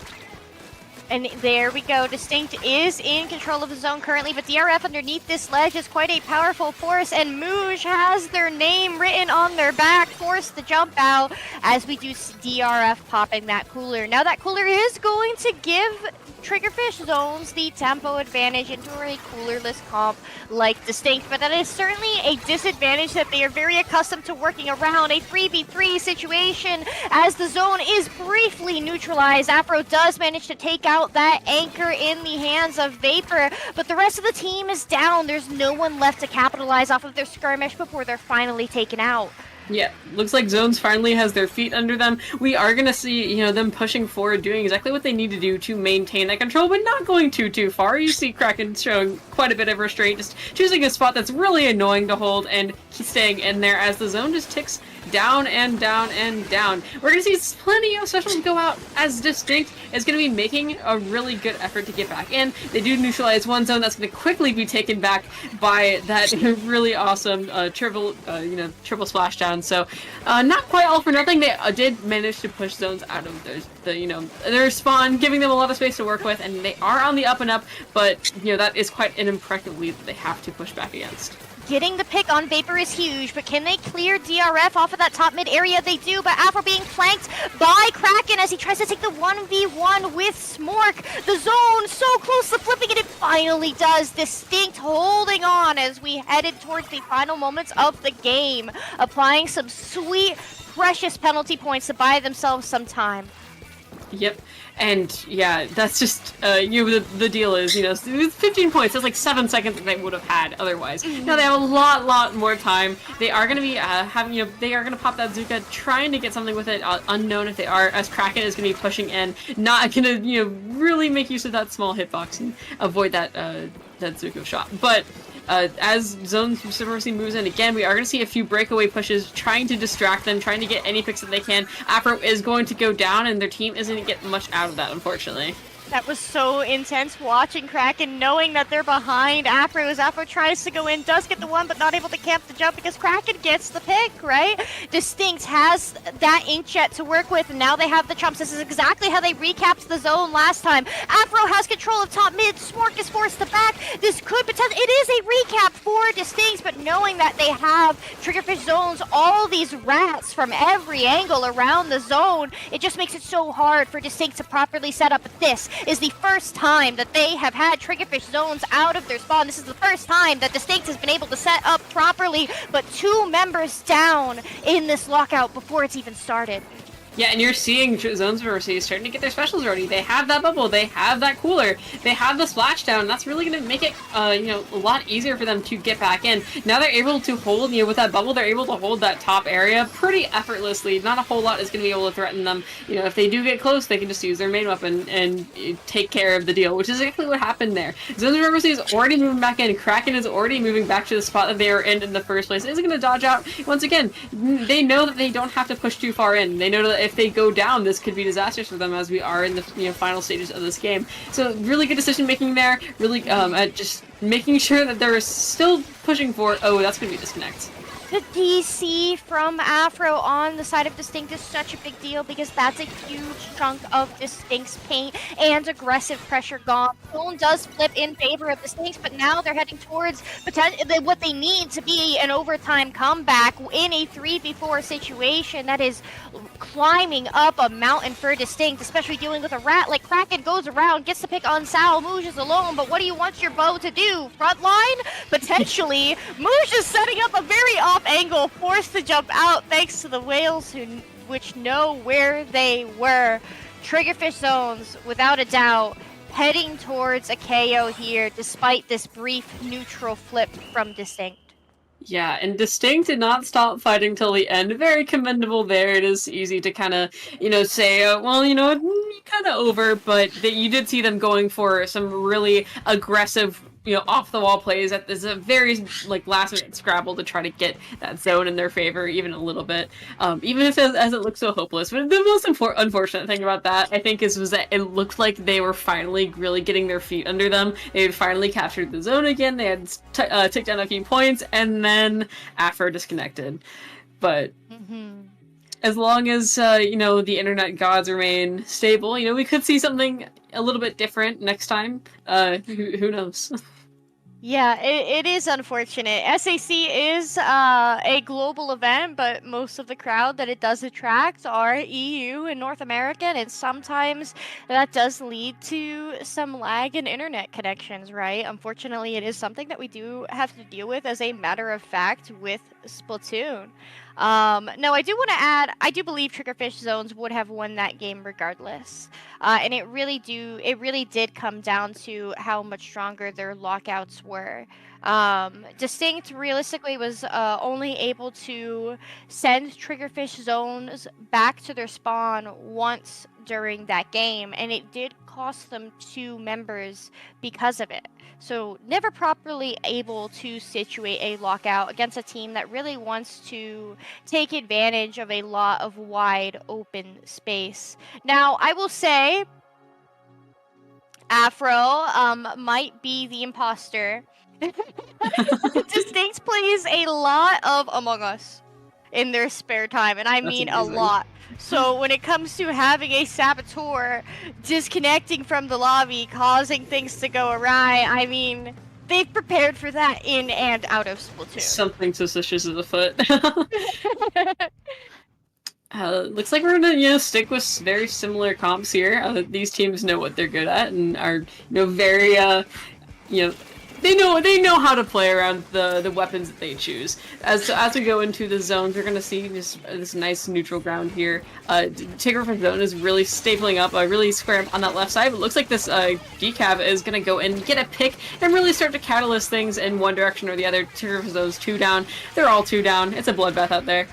And there we go. DistInkt is in control of the zone currently, but DRF underneath this ledge is quite a powerful force, and Mooj has their name written on their back, forced to jump out as we do see DRF popping that cooler. Now that cooler is going to give Triggerfish Zones the tempo advantage into a coolerless comp like DistInkt, but that is certainly a disadvantage that they are very accustomed to working around. A 3v3 situation as the zone is briefly neutralized. Afro does manage to take out that anchor in the hands of Vapor, but the rest of the team is down. There's no one left to capitalize off of their skirmish before they're finally taken out. Yeah, looks like Zones finally has their feet under them. We are going to see, them pushing forward, doing exactly what they need to do to maintain that control, but not going too far. You see Kraken showing quite a bit of restraint, just choosing a spot that's really annoying to hold and staying in there as the zone just ticks down and down and down. We're going to see plenty of specials go out as DistInkt is going to be making a really good effort to get back in. They do neutralize one zone that's going to quickly be taken back by that really awesome triple splashdown. So not quite all for nothing. They did manage to push Zones out of their spawn, giving them a lot of space to work with, and they are on the up and up, but that is quite an impressive lead that they have to push back against. Getting the pick on Vapor is huge, but can they clear DRF off of that top mid area? They do, but Afro being flanked by Kraken as he tries to take the 1v1 with Smork. The zone so close to flipping it, it finally does. DistInkt holding on as we headed towards the final moments of the game, applying some sweet, precious penalty points to buy themselves some time. Yep. And yeah, that's just the deal is 15 points. That's like 7 seconds that they would have had otherwise. Now they have a lot more time. They are going to be they are going to pop that Zuka, trying to get something with it. Unknown if they are, as Kraken is going to be pushing in, not going to really make use of that small hitbox and avoid that Zuko shot. But as Zone Supremacy moves in again, we are going to see a few breakaway pushes, trying to distract them, trying to get any picks that they can. Afro is going to go down, and their team isn't going to get much out of that, unfortunately. That was so intense watching Kraken, knowing that they're behind Afro as Afro tries to go in, does get the one, but not able to camp the jump because Kraken gets the pick, right? DistInkt has that inkjet to work with, and now they have the chumps. This is exactly how they recapped the zone last time. Afro has control of top mid, Smork is forced to back. This could potentially, it is a recap for DistInkt, but knowing that they have Triggerfish Zones, all these rats from every angle around the zone, it just makes it so hard for DistInkt to properly set up. But this is the first time that they have had Triggerfish Zones out of their spawn. This is the first time that DistInkt has been able to set up properly, but 2 members down in this lockout before it's even started. Yeah, and you're seeing Zones Supremacy starting to get their specials ready. They have that bubble, they have that cooler, they have the splashdown. That's really going to make it, you know, a lot easier for them to get back in. Now they're able to hold, you know, with that bubble, they're able to hold that top area pretty effortlessly. Not a whole lot is going to be able to threaten them. You know, if they do get close, they can just use their main weapon and take care of the deal, which is exactly what happened there. Zones Supremacy is already moving back in. Kraken is already moving back to the spot that they were in the first place. Isn't going to dodge out. Once again, they know that they don't have to push too far in. They know that if they go down, this could be disastrous for them, as we are in the final stages of this game. So really good decision making there. Really at just making sure that they're still pushing for. Oh, that's gonna be disconnect. The DC from Afro on the side of DistInkt is such a big deal because that's a huge chunk of DistInkt's paint and aggressive pressure gone. Zone does flip in favor of DistInkt, but now they're heading towards what they need to be an overtime comeback in a 3v4 situation that is climbing up a mountain for DistInkt, especially dealing with a rat like Kraken. Goes around, gets to pick on Sal. Moosh is alone, but what do you want your bow to do? Frontline? Potentially. Moosh is setting up a very off angle, forced to jump out thanks to the whales which know where they were. Triggerfish Zones, without a doubt, heading towards a KO here despite this brief neutral flip from DistInkt. Yeah, and DistInkt did not stop fighting till the end. Very commendable there. It is easy to kind of, you know, say, well, you know, kind of over, but you did see them going for some really aggressive, you know, off-the-wall plays. That is a very, like, last-minute scrabble to try to get that zone in their favor, even a little bit. Even if as it looks so hopeless. But the most unfortunate thing about that, I think, was that it looked like they were finally really getting their feet under them. They had finally captured the zone again. They had ticked down a few points, and then Afro disconnected. But as long as, you know, the internet gods remain stable, you know, we could see something a little bit different next time. Who knows? Yeah, it is unfortunate. SAC is a global event, but most of the crowd that it does attract are EU and North American, and sometimes that does lead to some lag in internet connections, right? Unfortunately, it is something that we do have to deal with as a matter of fact with Splatoon. No, I do want to add, I do believe Triggerfish Zones would have won that game regardless. And it really did come down to how much stronger their lockouts were. DistInkt realistically was only able to send Triggerfish Zones back to their spawn once during that game, and it did cost them 2 members because of it. So never properly able to situate a lockout against a team that really wants to take advantage of a lot of wide open space. Now, I will say Afro might be the imposter. DistInkt plays a lot of Among Us in their spare time, and I mean a lot. So when it comes to having a saboteur disconnecting from the lobby, causing things to go awry, I mean, they've prepared for that in and out of Splatoon. Something suspicious is afoot. Looks like we're gonna, you know, stick with very similar comps here. These teams know what they're good at and are, you know, very, you know, they know how to play around the weapons that they choose. As we go into the zones, we're gonna see this nice neutral ground here. Triggerfish Zone is really stapling up, really square on that left side. But it looks like this decaf is gonna go and get a pick and really start to catalyst things in one direction or the other. Triggerfish Zone's 2 down. They're all 2 down. It's a bloodbath out there.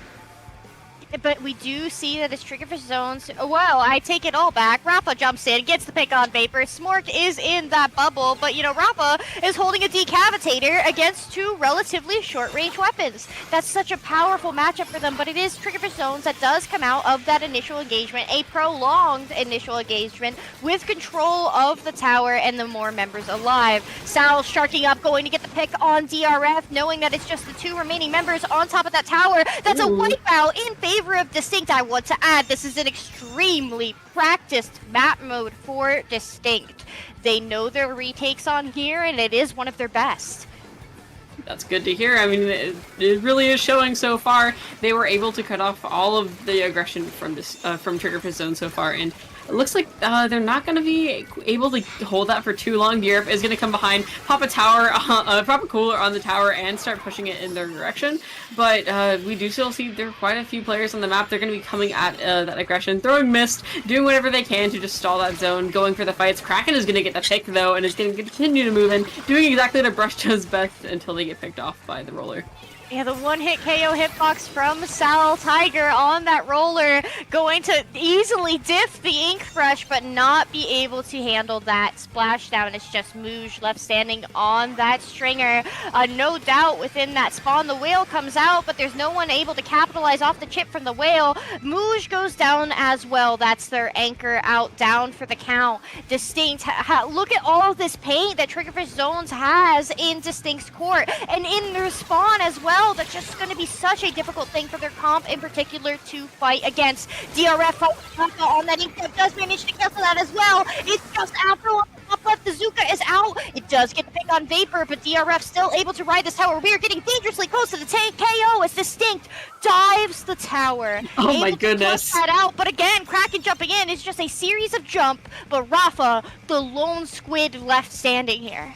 But we do see that it's Triggerfish Zones. Well, I take it all back. Rafa jumps in, gets the pick on Vapor. Smork is in that bubble, but you know, Rafa is holding a decavitator against 2 relatively short-range weapons. That's such a powerful matchup for them, but it is Triggerfish Zones that does come out of that initial engagement, a prolonged initial engagement with control of the tower and the more members alive. Sal sharking up, going to get the pick on DRF, knowing that it's just the 2 remaining members on top of that tower. That's a wipeout in favor of DistInkt. I want to add, this is an extremely practiced map mode for DistInkt. They know their retakes on here, and it is one of their best. That's good to hear. I mean, it really is showing so far. They were able to cut off all of the aggression from this from Triggerfish zone so far, and it looks like they're not going to be able to hold that for too long. Europe is going to come behind, pop a tower, pop a cooler on the tower, and start pushing it in their direction. But we do still see there are quite a few players on the map. They're going to be coming at that aggression, throwing mist, doing whatever they can to just stall that zone, going for the fights. Kraken is going to get the pick though, and is going to continue to move in, doing exactly what Brush does best until they get picked off by the roller. Yeah, the one-hit KO hitbox from Sal Tiger on that roller, going to easily diff the Ink Crush, but not be able to handle that splashdown. It's just Mooj left standing on that stringer. No doubt within that spawn, the whale comes out, but there's no one able to capitalize off the chip from the whale. Mooj goes down as well. That's their anchor out, down for the count. DistInkt, look at all of this paint that Triggerfish Zones has in DistInkt's court, and in their spawn as well. That's just going to be such a difficult thing for their comp in particular to fight against. DRF on that Inkling does manage to cancel that as well. It's just Afro on the top left. The Zuka is out. It does get the pick on Vapor, but DRF still able to ride this tower. We are getting dangerously close to the KO as DistInkt dives the tower. Oh my goodness. That out, but again, Kraken jumping in is just a series of jump, but Rafa, the lone squid left standing here.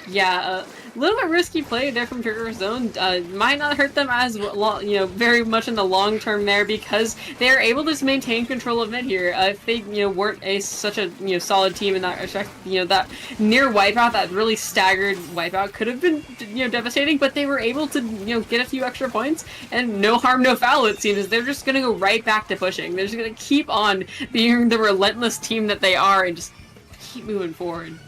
Yeah, a little bit risky play there from Triggerfish Zone. Might not hurt them as very much in the long term there, because they are able to just maintain control of mid here. If they weren't such a solid team in that respect, that near wipeout, that really staggered wipeout could have been devastating. But they were able to get a few extra points, and no harm, no foul. It seems they're just gonna go right back to pushing. They're just gonna keep on being the relentless team that they are, and just keep moving forward.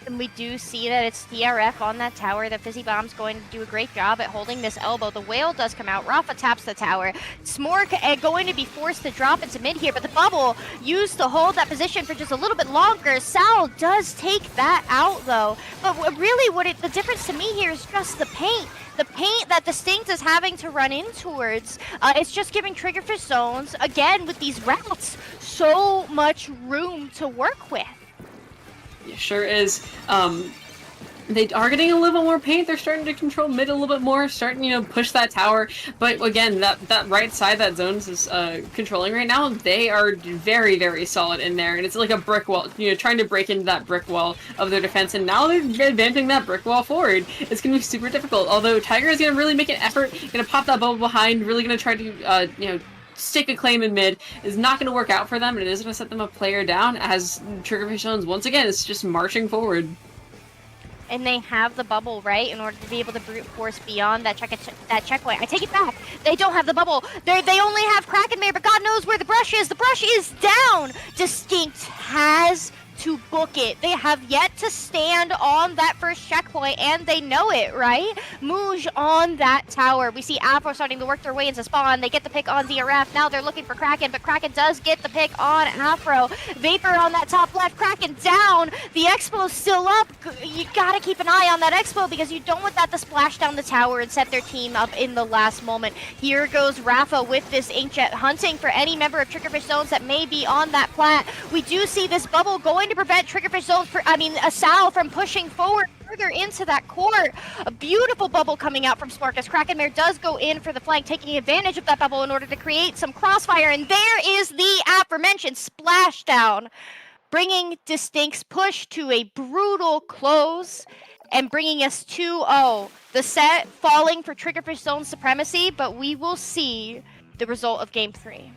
And we do see that it's DRF on that tower. The Fizzy Bomb's going to do a great job at holding this elbow. The whale does come out. Rafa taps the tower. Smork going to be forced to drop into mid here, but the bubble used to hold that position for just a little bit longer. Sal does take that out though. But really the difference to me here is just the paint. The paint that DistInkt is having to run in towards, it's just giving Triggerfish Zones, again with these routes, so much room to work with. It sure is. They are getting a little bit more paint. They're starting to control mid a little bit more, starting push that tower. But again, that right side that Zones is controlling right now, they are very, very solid in there, and it's like a brick wall. Trying to break into that brick wall of their defense, and now they're advancing that brick wall forward. It's going to be super difficult. Although Tiger is going to really make an effort, going to pop that bubble behind, really going to try to stick a claim in mid. Is not going to work out for them, and it is going to set them a player down as Triggerfish Zones once again is just marching forward. And they have the bubble, right, in order to be able to brute force beyond that checkpoint. I take it back. They don't have the bubble. They only have Kraken Mayor, but God knows where the brush is. The brush is down. DistInkt has to book it. They have yet to stand on that first checkpoint, and they know it, right? Mooj on that tower. We see Afro starting to work their way into spawn. They get the pick on DRF. Now they're looking for Kraken, but Kraken does get the pick on Afro. Vapor on that top left. Kraken down. The Expo's still up. You gotta keep an eye on that Expo, because you don't want that to splash down the tower and set their team up in the last moment. Here goes Rafa with this Inkjet, hunting for any member of Triggerfish Zones that may be on that plat. We do see this bubble going to prevent Triggerfish Zones, Sal from pushing forward further into that court. A beautiful bubble coming out from Smork as Krakenmare does go in for the flank, taking advantage of that bubble in order to create some crossfire, and there is the aforementioned splashdown, bringing DistInkt's push to a brutal close and bringing us 2-0. The set falling for Triggerfish Zone's Supremacy, but we will see the result of Game 3.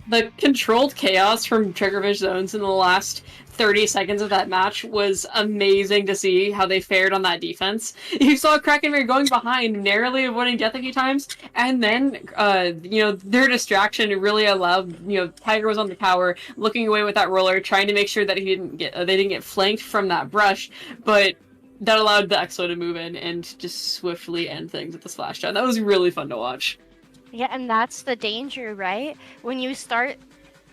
The controlled chaos from Triggerfish Zones in the last 30 seconds of that match was amazing to see how they fared on that defense. You saw Krakenmare going behind, narrowly avoiding death a few times, and then, their distraction really allowed, Tiger was on the tower, looking away with that roller, trying to make sure that they didn't get flanked from that brush, but that allowed the Exo to move in and just swiftly end things with the splashdown. That was really fun to watch. Yeah, and that's the danger, right? When you start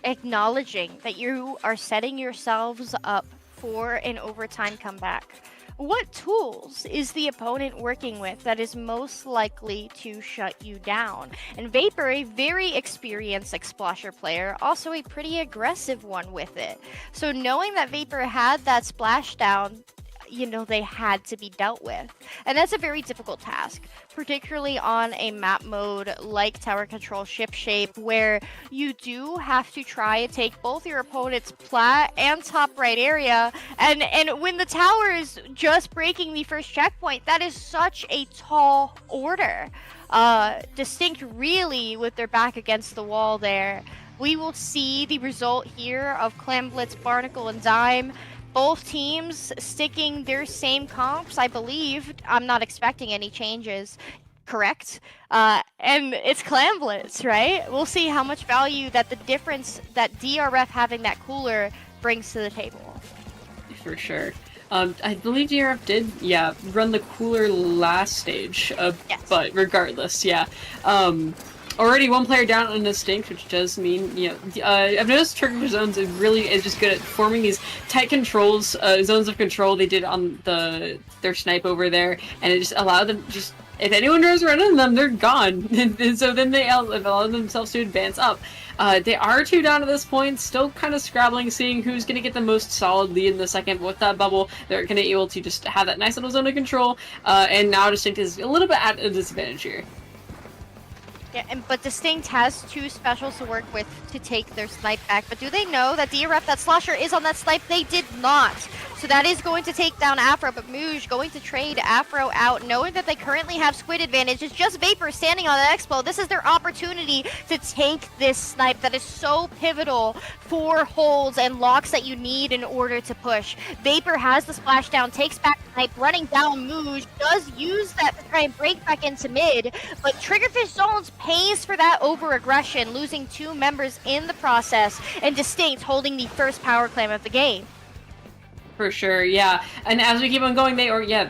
acknowledging that you are setting yourselves up for an overtime comeback. What tools is the opponent working with that is most likely to shut you down? And Vapor, a very experienced Explasher player, also a pretty aggressive one with it. So knowing that Vapor had that splashdown, you know, they had to be dealt with. And that's a very difficult task, particularly on a map mode like Tower Control Ship Shape, where you do have to try and take both your opponent's plat and top right area. And when the tower is just breaking the first checkpoint, that is such a tall order. DistInkt really with their back against the wall there. We will see the result here of Clam Blitz, Barnacle, and Dime. Both teams sticking their same comps, I believe. I'm not expecting any changes. Correct? And it's Clam Blitz, right? We'll see how much value that the difference that DRF having that cooler brings to the table. For sure. I believe DRF did, run the cooler last stage, Yes. but regardless, already one player down on DistInkt, which does mean, I've noticed Triggerfish Zones is just good at forming these tight controls, zones of control they did on their snipe over there, and it just allowed them if anyone tries running them, they're gone. And so then they allow themselves to advance up. They are 2 down at this point, still kind of scrabbling, seeing who's going to get the most solid lead in the second. With that bubble, they're going to be able to just have that nice little zone of control, and now DistInkt is a little bit at a disadvantage here. Yeah, but DistInkt has 2 specials to work with to take their snipe back. But do they know that DRF, that Slosher, is on that snipe? They did not. So that is going to take down Afro, but Mooj going to trade Afro out, knowing that they currently have Squid Advantage. It's just Vapor standing on the Expo. This is their opportunity to take this snipe that is so pivotal for holds and locks that you need in order to push. Vapor has the splashdown, takes back the snipe, running down Mooj, does use that to try and break back into mid, but Triggerfish Zones pays for that over-aggression, losing 2 members in the process, and DistInkt holding the first power clam of the game. For sure, yeah. And as we keep on going,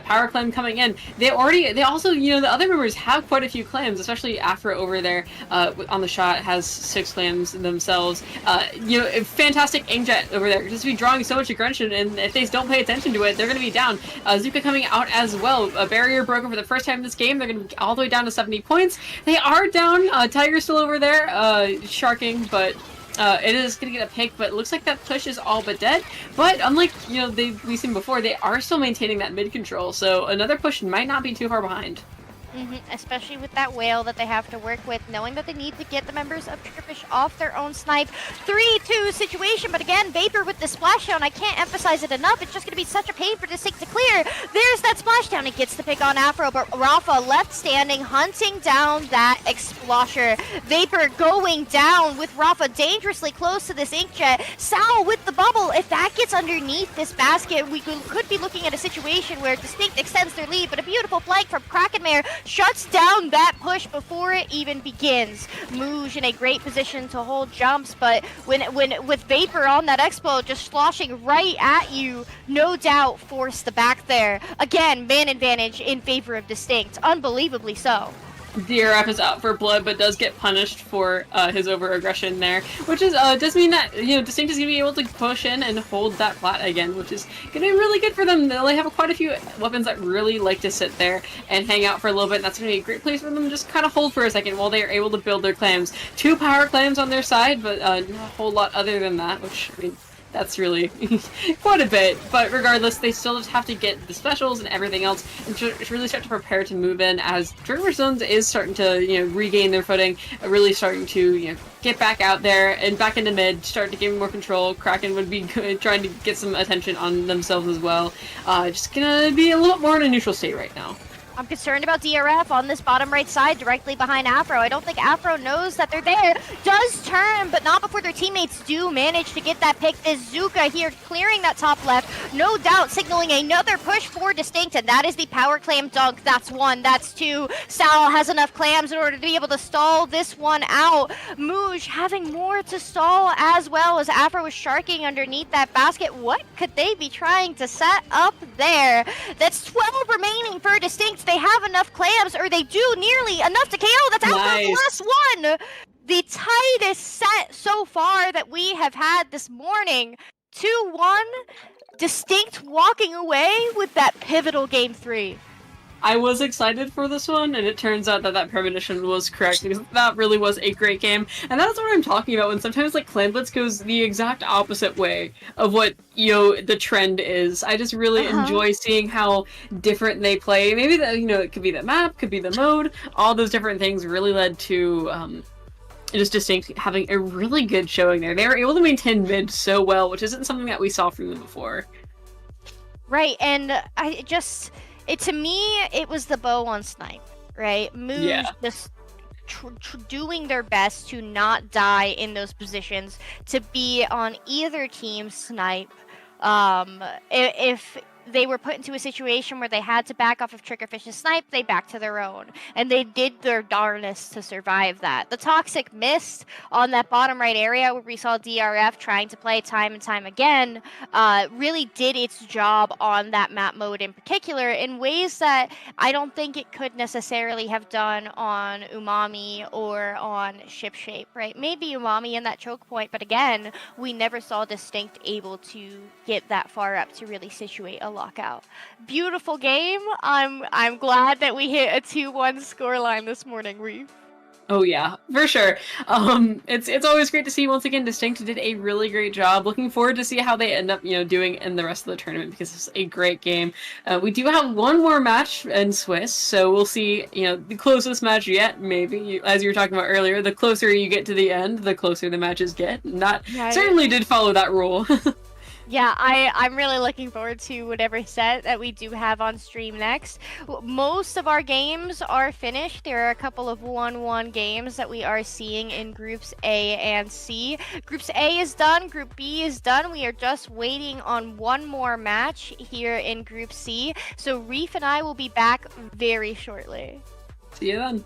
power clam coming in. They also, the other members have quite a few clams, especially Afro over there on the shot has 6 clams themselves. Fantastic Inkjet over there, just be drawing so much aggression, and if they don't pay attention to it, they're going to be down. Zuka coming out as well. A barrier broken for the first time in this game. They're going to be all the way down to 70 points. They are down. Tiger's still over there, sharking, but it is going to get a pick, but it looks like that push is all but dead. But unlike, we've seen before, they are still maintaining that mid control, so another push might not be too far behind. Especially with that whale that they have to work with, knowing that they need to get the members of Triggerfish off their own snipe. 3-2 situation, but again, Vapor with the splashdown. I can't emphasize it enough. It's just going to be such a pain for DistInkt to clear. There's that splashdown. He gets the pick on Afro, but Rafa left standing, hunting down that Explosher. Vapor going down with Rafa dangerously close to this Inkjet. Sal with the bubble. If that gets underneath this basket, we could be looking at a situation where DistInkt extends their lead, but a beautiful flank from Krackoroka shuts down that push before it even begins. Mooj in a great position to hold jumps, but when with Vapor on that Expo just sloshing right at you, no doubt force the back there. Again, man advantage in favor of DistInkt, unbelievably so. DRF is out for blood, but does get punished for his over-aggression there, which is does mean that DistInkt is going to be able to push in and hold that plat again, which is going to be really good for them. They have quite a few weapons that really like to sit there and hang out for a little bit, and that's going to be a great place for them to just kind of hold for a second while they are able to build their clams. 2 power clams on their side, but not a whole lot other than that, which, I mean, that's really quite a bit, but regardless, they still just have to get the specials and everything else and really start to prepare to move in, as Triggerfish Zones is starting to, regain their footing, really starting to, get back out there and back into mid, start to gain more control. Kraken would be good, trying to get some attention on themselves as well. Just gonna be a little bit more in a neutral state right now. I'm concerned about DRF on this bottom right side, directly behind Afro. I don't think Afro knows that they're there. Does turn, but not before their teammates do manage to get that pick. This Zuka here clearing that top left. No doubt signaling another push for DistInkt, and that is the power clam dunk. That's 1, that's 2. Sal has enough clams in order to be able to stall this one out. Mooj having more to stall as well, as Afro is sharking underneath that basket. What could they be trying to set up there? That's 12 remaining for DistInkt. They have enough clams, or they do nearly enough to KO. That's out for the last one. The tightest set so far that we have had this morning. 2-1. DistInkt walking away with that pivotal game 3. I was excited for this one, and it turns out that that premonition was correct, because that really was a great game. And that's what I'm talking about, when sometimes, like, Clan Blitz goes the exact opposite way of what, you know, the trend is. I just really enjoy seeing how different they play. Maybe, that, you know, it could be the map, could be the mode, all those different things really led to, just DistInkt having a really good showing there. They were able to maintain mid so well, which isn't something that we saw from them before. Right, and to me, it was the bow on Snipe, right? Moves just doing their best to not die in those positions, to be on either team's Snipe. If they were put into a situation where they had to back off of Triggerfish's snipe, they backed to their own. And they did their darnest to survive that. The Toxic missed on that bottom right area where we saw DRF trying to play time and time again, really did its job on that map mode in particular in ways that I don't think it could necessarily have done on Umami or on Shipshape, right? Maybe Umami in that choke point, but again, we never saw DistInkt able to get that far up to really situate a lockout. Beautiful game. I'm glad that we hit a 2-1 scoreline this morning, Reef. Oh yeah, for sure. It's always great to see once again DistInkt did a really great job. Looking forward to see how they end up, you know, doing in the rest of the tournament because it's a great game. We do have one more match in Swiss, so we'll see, you know, the closest match yet, maybe. As you were talking about earlier, the closer you get to the end, the closer the matches get. And that certainly did follow that rule. Yeah, I'm really looking forward to whatever set that we do have on stream next. Most of our games are finished. There are a couple of 1-1 games that we are seeing in Groups A and C. Groups A is done. Group B is done. We are just waiting on one more match here in Group C. So Reef and I will be back very shortly. See you then.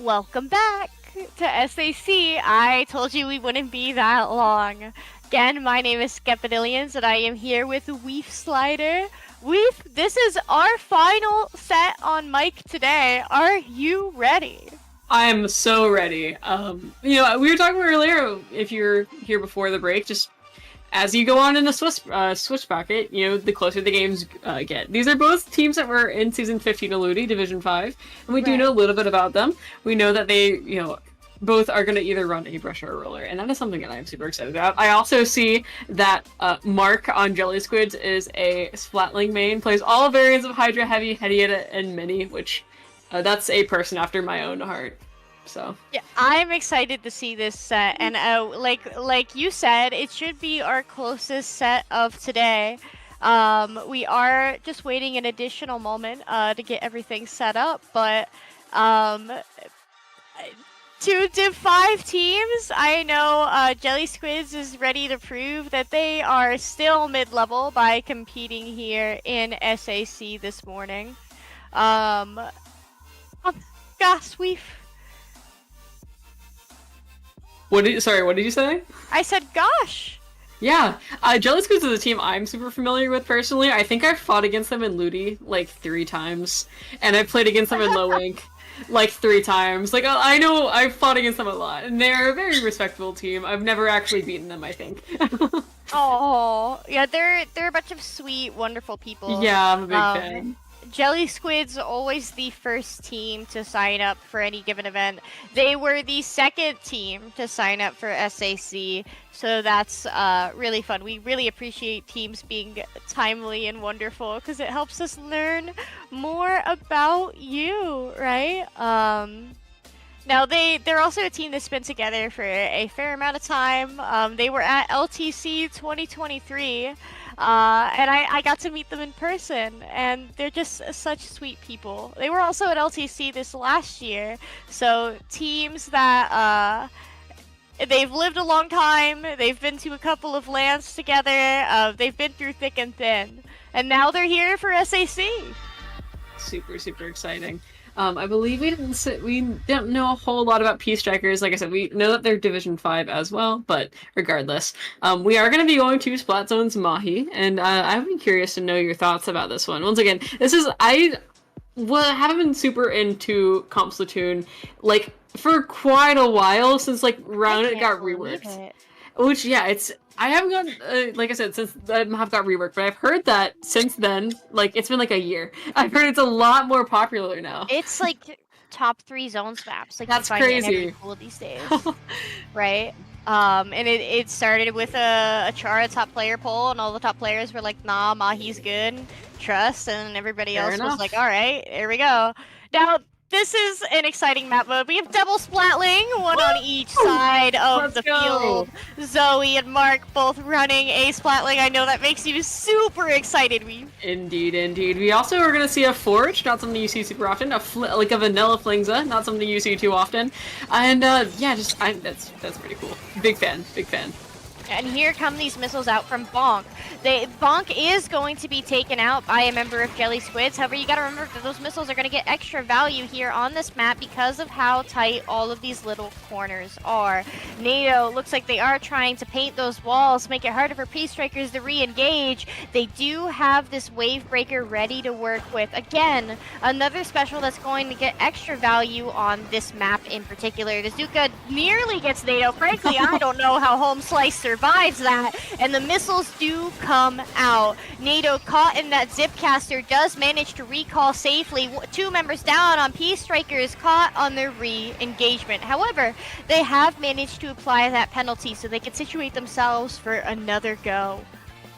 Welcome back to SAC. I told you we wouldn't be that long. Again, my name is Skepidillions, and I am here with Weef Slider. Weef, this is our final set on mic today. Are you ready? I'm so ready. We were talking earlier, if you're here before the break, just as you go on in the Switch bracket, the closer the games get. These are both teams that were in Season 15 of Ludi, Division 5, and we do know a little bit about them. We know that they, both are going to either run a brush or a roller, and that is something that I'm super excited about. I also see that Mark on Jelly Squids is a Splatling main, plays all variants of Hydra, Heavy, Hediata, and Mini, which that's a person after my own heart. So yeah, I'm excited to see this set, and like you said, it should be our closest set of today. We are just waiting an additional moment to get everything set up, but to Div 5 teams, I know Jelly Squids is ready to prove that they are still mid-level by competing here in SAC this morning. Oh, gosh, Weef. What did you say? I said, gosh. Yeah, Jelly Squids is a team I'm super familiar with personally. I think I've fought against them in Ludi like 3 times, and I've played against them in Low Ink like 3 times. Like, I know I've fought against them a lot, and they're a very respectable team. I've never actually beaten them, I think. Oh, yeah, they're a bunch of sweet, wonderful people. Yeah, I'm a big fan. Jelly Squids always the first team to sign up for any given event. They were the second team to sign up for SAC, so that's really fun. We really appreciate teams being timely and wonderful because it helps us learn more about you, right? Now they're also a team that's been together for a fair amount of time. They were at LTC 2023. And I got to meet them in person, and they're just such sweet people. They were also at LTC this last year, so teams that they've lived a long time, they've been to a couple of lands together, they've been through thick and thin, and now they're here for SAC. Super, super exciting. I believe we didn't know a whole lot about Peace Strikers. Like I said, we know that they're Division 5 as well, but regardless, we are going to be going to Splat Zone's Mahi, and I'd be curious to know your thoughts about this one. Once again, I haven't been super into Comp Splatoon, like, for quite a while, since, like, around it got reworked. Which, yeah, I haven't gotten, like I said, since I have got reworked, but I've heard that since then, like, it's been like a year. I've heard it's a lot more popular now. It's like top 3 zones maps. Like, that's you find crazy. It in every pool these days, right? And it started with a Chara top player poll, and all the top players were like, nah, Mahi's good, trust, and everybody else was like, all right, here we go. Now, this is an exciting map mode. We have double Splatling, one on each side of the field. Zoe and Mark both running a Splatling. I know that makes you super excited, Weef. Indeed, indeed. We also are going to see a Forge, not something you see super often. Like a Vanilla Flingza, not something you see too often. And yeah, that's pretty cool. Big fan, big fan. And here come these missiles out from Bonk. Bonk is going to be taken out by a member of Jelly Squids. However, you gotta remember that those missiles are gonna get extra value here on this map because of how tight all of these little corners are. NATO looks like they are trying to paint those walls, make it harder for Peace Strikers to re-engage. They do have this Wave Breaker ready to work with. Again, another special that's going to get extra value on this map in particular. The Zuka nearly gets NATO. Frankly, I don't know how Home Slice survives that, and the missiles do come out. NATO caught in that Zipcaster does manage to recall safely. 2 members down on Peace Strikers caught on their re-engagement. However, they have managed to apply that penalty so they can situate themselves for another go.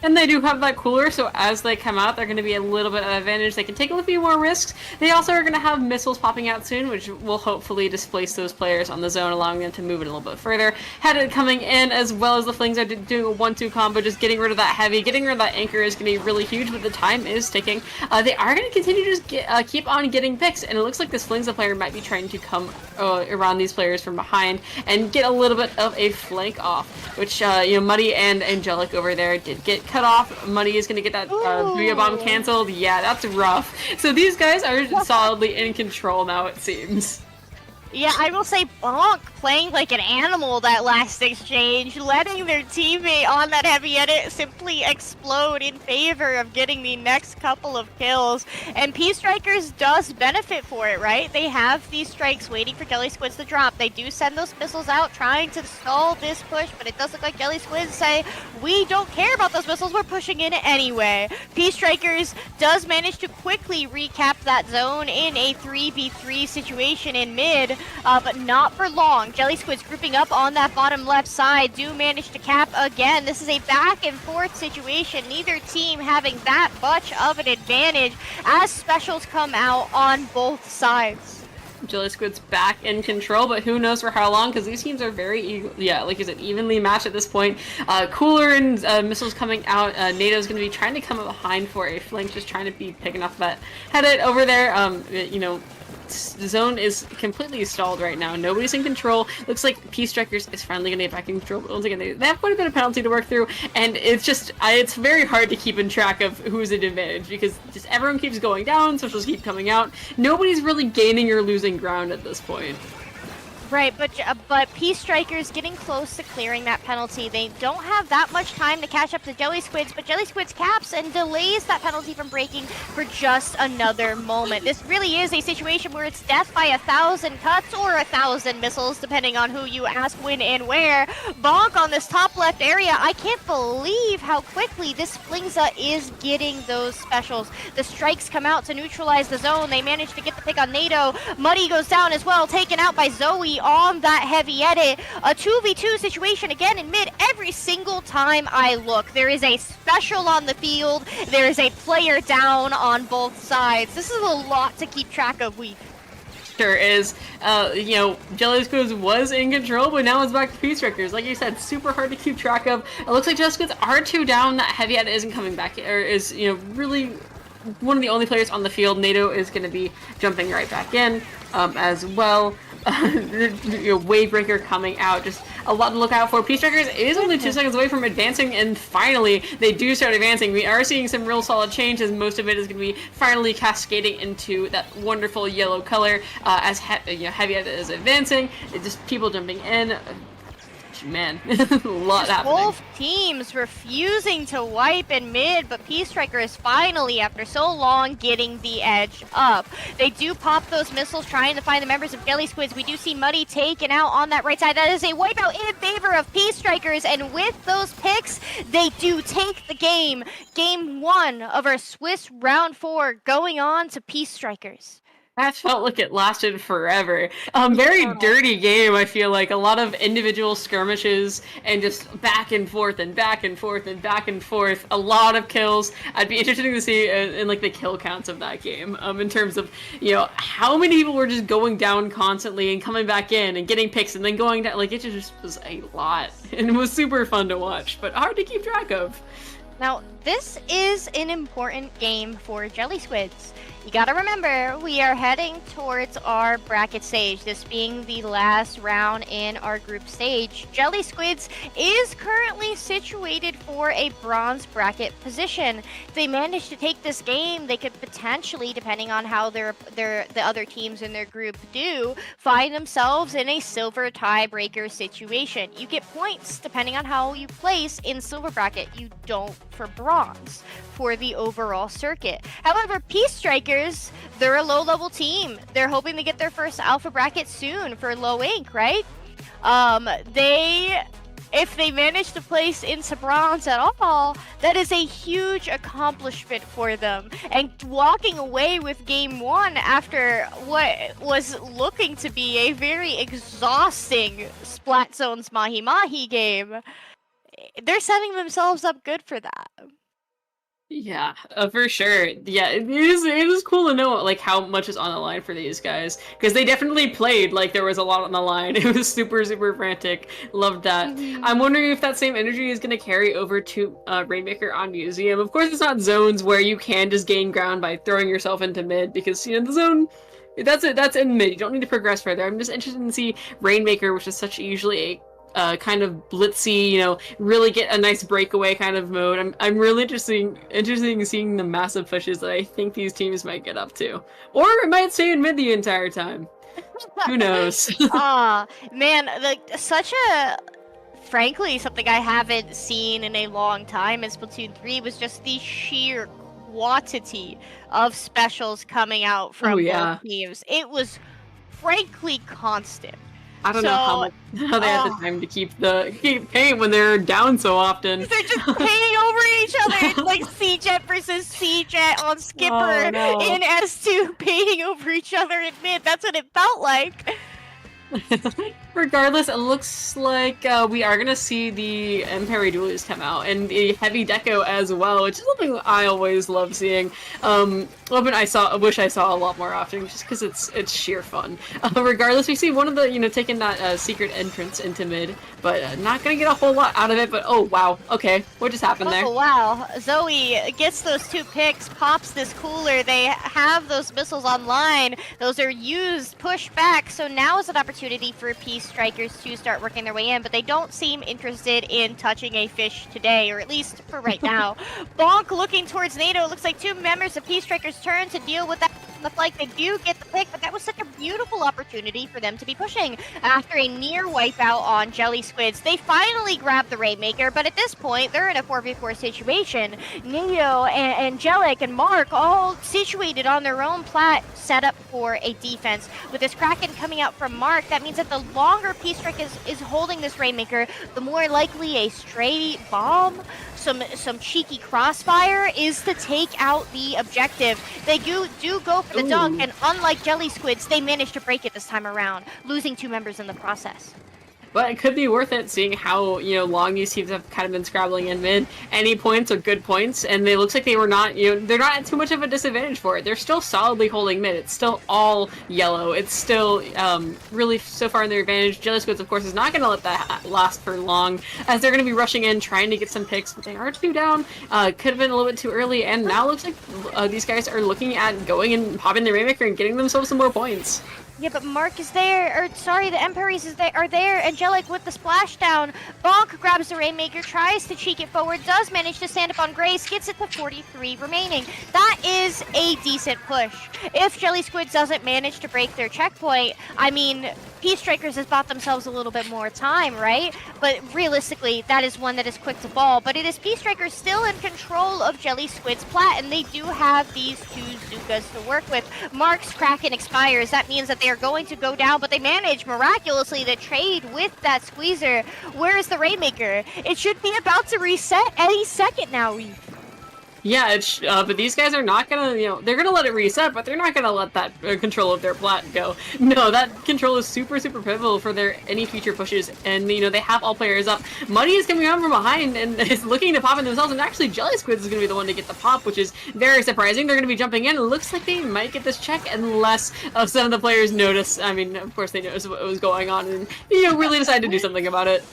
And they do have that cooler, so as they come out, they're going to be a little bit of an advantage. They can take a few more risks. They also are going to have missiles popping out soon, which will hopefully displace those players on the zone, allowing them to move it a little bit further. Headed coming in, as well as the Flings are doing a 1-2 combo, just getting rid of that heavy. Getting rid of that anchor is going to be really huge, but the time is ticking. They are going to continue to just keep on getting picks, and it looks like this Flingza player might be trying to come around these players from behind and get a little bit of a flank off, which, Muddy and Angelic over there did get cut off. Muddy is going to get that Booyah Bomb canceled. Yeah, that's rough. So these guys are solidly in control now, it seems. Yeah, I will say Bonk playing like an animal that last exchange, letting their teammate on that heavy edit simply explode in favor of getting the next couple of kills. And P-Strikers does benefit for it, right? They have these strikes waiting for Jelly Squids to drop. They do send those missiles out trying to stall this push, but it does look like Jelly Squids say, we don't care about those missiles, we're pushing in anyway. P-Strikers does manage to quickly recap that zone in a 3v3 situation in mid. But not for long. Jelly Squids grouping up on that bottom left side do manage to cap again. This is a back and forth situation. Neither team having that much of an advantage as specials come out on both sides. Jelly Squid's back in control, but who knows for how long, because these teams are very, like you said, evenly matched at this point. Cooler and missiles coming out. NATO's going to be trying to come up behind for a flank, just trying to be picking off that headed over there. The zone is completely stalled right now. Nobody's in control. Looks like P-Strikers is finally going to get back in control. But once again, they have quite a bit of penalty to work through, and it's very hard to keep in track of who's at advantage because just everyone keeps going down, socials keep coming out. Nobody's really gaining or losing ground at this point. Right, but P-Strikers getting close to clearing that penalty. They don't have that much time to catch up to Jelly Squids, but Jelly Squids caps and delays that penalty from breaking for just another moment. This really is a situation where it's death by 1,000 cuts or 1,000 missiles, depending on who you ask, when, and where. Bonk on this top left area. I can't believe how quickly this Flingza is getting those specials. The strikes come out to neutralize the zone. They manage to get the pick on NATO. Muddy goes down as well, taken out by Zoe on that heavy edit. A 2v2 situation again in mid. Every single time I look, there is a special on the field. There is a player down on both sides. This is a lot to keep track of, Week. Sure is. Jelly Squids was in control, but now it's back to P-Strikers. Like you said, super hard to keep track of. It looks like Jelly Squids are 2 down. That heavy edit isn't coming back, or is, really one of the only players on the field. NATO is going to be jumping right back in as well. Wavebreaker coming out, just a lot to look out for. P-Strikers is only 2 seconds away from advancing, and finally they do start advancing. We are seeing some real solid changes. Most of it is going to be finally cascading into that wonderful yellow color as heavy edit is advancing. It's just people jumping in. Man, a lot happening. Both teams refusing to wipe in mid, but P-Striker is finally, after so long, getting the edge up. They do pop those missiles, trying to find the members of Jelly Squids. We do see Muddy taken out on that right side. That is a wipeout in favor of P-Strikers, and with those picks, they do take the game. Game 1 of our Swiss round 4 going on to P-Strikers. That felt like it lasted forever. Very dirty game, I feel like. A lot of individual skirmishes and just back and forth and back and forth and back and forth. A lot of kills. I'd be interested to see in like the kill counts of that game. In terms of, how many people were just going down constantly and coming back in and getting picks and then going down. Like, it just was a lot. And it was super fun to watch, but hard to keep track of. Now, this is an important game for Jelly Squids. You gotta remember, we are heading towards our bracket stage, this being the last round in our group stage. Jelly Squids is currently situated for a bronze bracket position. If they manage to take this game, they could potentially, depending on how the other teams in their group do, find themselves in a silver tiebreaker situation. You get points depending on how you place in silver bracket. You don't for bronze for the overall circuit. However, P-Strikers, they're a low-level team. They're hoping to get their first alpha bracket soon for low ink, right? If they manage to place into bronze at all, that is a huge accomplishment for them. And walking away with game 1 after what was looking to be a very exhausting Splat Zones Mahi Mahi game, they're setting themselves up good for that. Yeah, for sure. Yeah, it is cool to know like how much is on the line for these guys, because they definitely played like there was a lot on the line. It was super frantic. Loved that. I'm wondering if that same energy is going to carry over to Rainmaker on Museum. Of course, it's not zones where you can just gain ground by throwing yourself into mid, because the zone, that's it. That's in mid. You don't need to progress further. I'm just interested to see Rainmaker, which is such usually a kind of blitzy, really get a nice breakaway kind of mode. I'm really interested in seeing the massive pushes that I think these teams might get up to. Or it might stay in mid the entire time. Who knows? Man, like such a frankly something I haven't seen in a long time in Splatoon 3 was just the sheer quantity of specials coming out from both teams. It was frankly constant. I don't know how they had the time to keep paint when they're down so often. They're just painting over each other. It's like C-Jet versus C-Jet on Skipper in S2 painting over each other in mid. That's what it felt like. Regardless, it looks like we are gonna see the Empire Duelies come out and the heavy deco as well, which is something I always love seeing. Weapon I wish I saw a lot more often, just because it's sheer fun. Regardless, we see one of the taking that secret entrance into mid, but not gonna get a whole lot out of it. But oh wow, okay, what just happened there? Oh wow, Zoe gets those 2 picks, pops this cooler. They have those missiles online. Those are used, pushed back. So now is an opportunity for Peace Strikers to start working their way in, but they don't seem interested in touching a fish today, or at least for right now. Bonk looking towards NATO. It looks like 2 members of Peace Strikers turn to deal with that. Look like they do get the pick, but that was such a beautiful opportunity for them to be pushing. After a near wipeout on Jelly Squids, they finally grab the Rainmaker, but at this point, they're in a 4v4 situation. NATO and Angelic and Mark all situated on their own plat, set up for a defense. With this Kraken coming out from Mark, that means that the longer Peace Strike is holding this Rainmaker, the more likely a stray bomb, some cheeky crossfire is to take out the objective. They do go for the dunk, and unlike Jelly Squids, they managed to break it this time around, losing 2 members in the process. But it could be worth it, seeing how long these teams have kind of been scrabbling in mid. Any points are good points, and it looks like they were not they're not at too much of a disadvantage for it. They're still solidly holding mid. It's still all yellow. It's still really so far in their advantage. Jelly Squids, of course, is not going to let that last for long, as they're going to be rushing in, trying to get some picks, but they are 2 down. Could have been a little bit too early, and now looks like these guys are looking at going and popping the Rainmaker and getting themselves some more points. Yeah, but Mark is there, or sorry, the Emperors are there. Angelic with the splashdown. Bonk grabs the Rainmaker, tries to cheek it forward, does manage to stand up on Grace, gets it to 43 remaining. That is a decent push. If Jelly Squids doesn't manage to break their checkpoint, I mean, Peace Strikers has bought themselves a little bit more time, right? But realistically, that is one that is quick to fall. But it is Peace Strikers still in control of Jelly Squid's plat, and they do have these 2 Zukas to work with. Mark's Kraken expires. That means that they are going to go down, but they manage miraculously to trade with that squeezer. Where is the Rainmaker? It should be about to reset any second now, Reef. Yeah, but these guys are not gonna, they're gonna let it reset, but they're not gonna let that control of their plat go. No, that control is super, super pivotal for their any future pushes, and they have all players up. Muddy is coming out from behind and is looking to pop in themselves, and actually Jelly Squids is gonna be the one to get the pop, which is very surprising. They're gonna be jumping in. It looks like they might get this check unless some of the players notice. I mean, of course they noticed what was going on, and really decide to do something about it.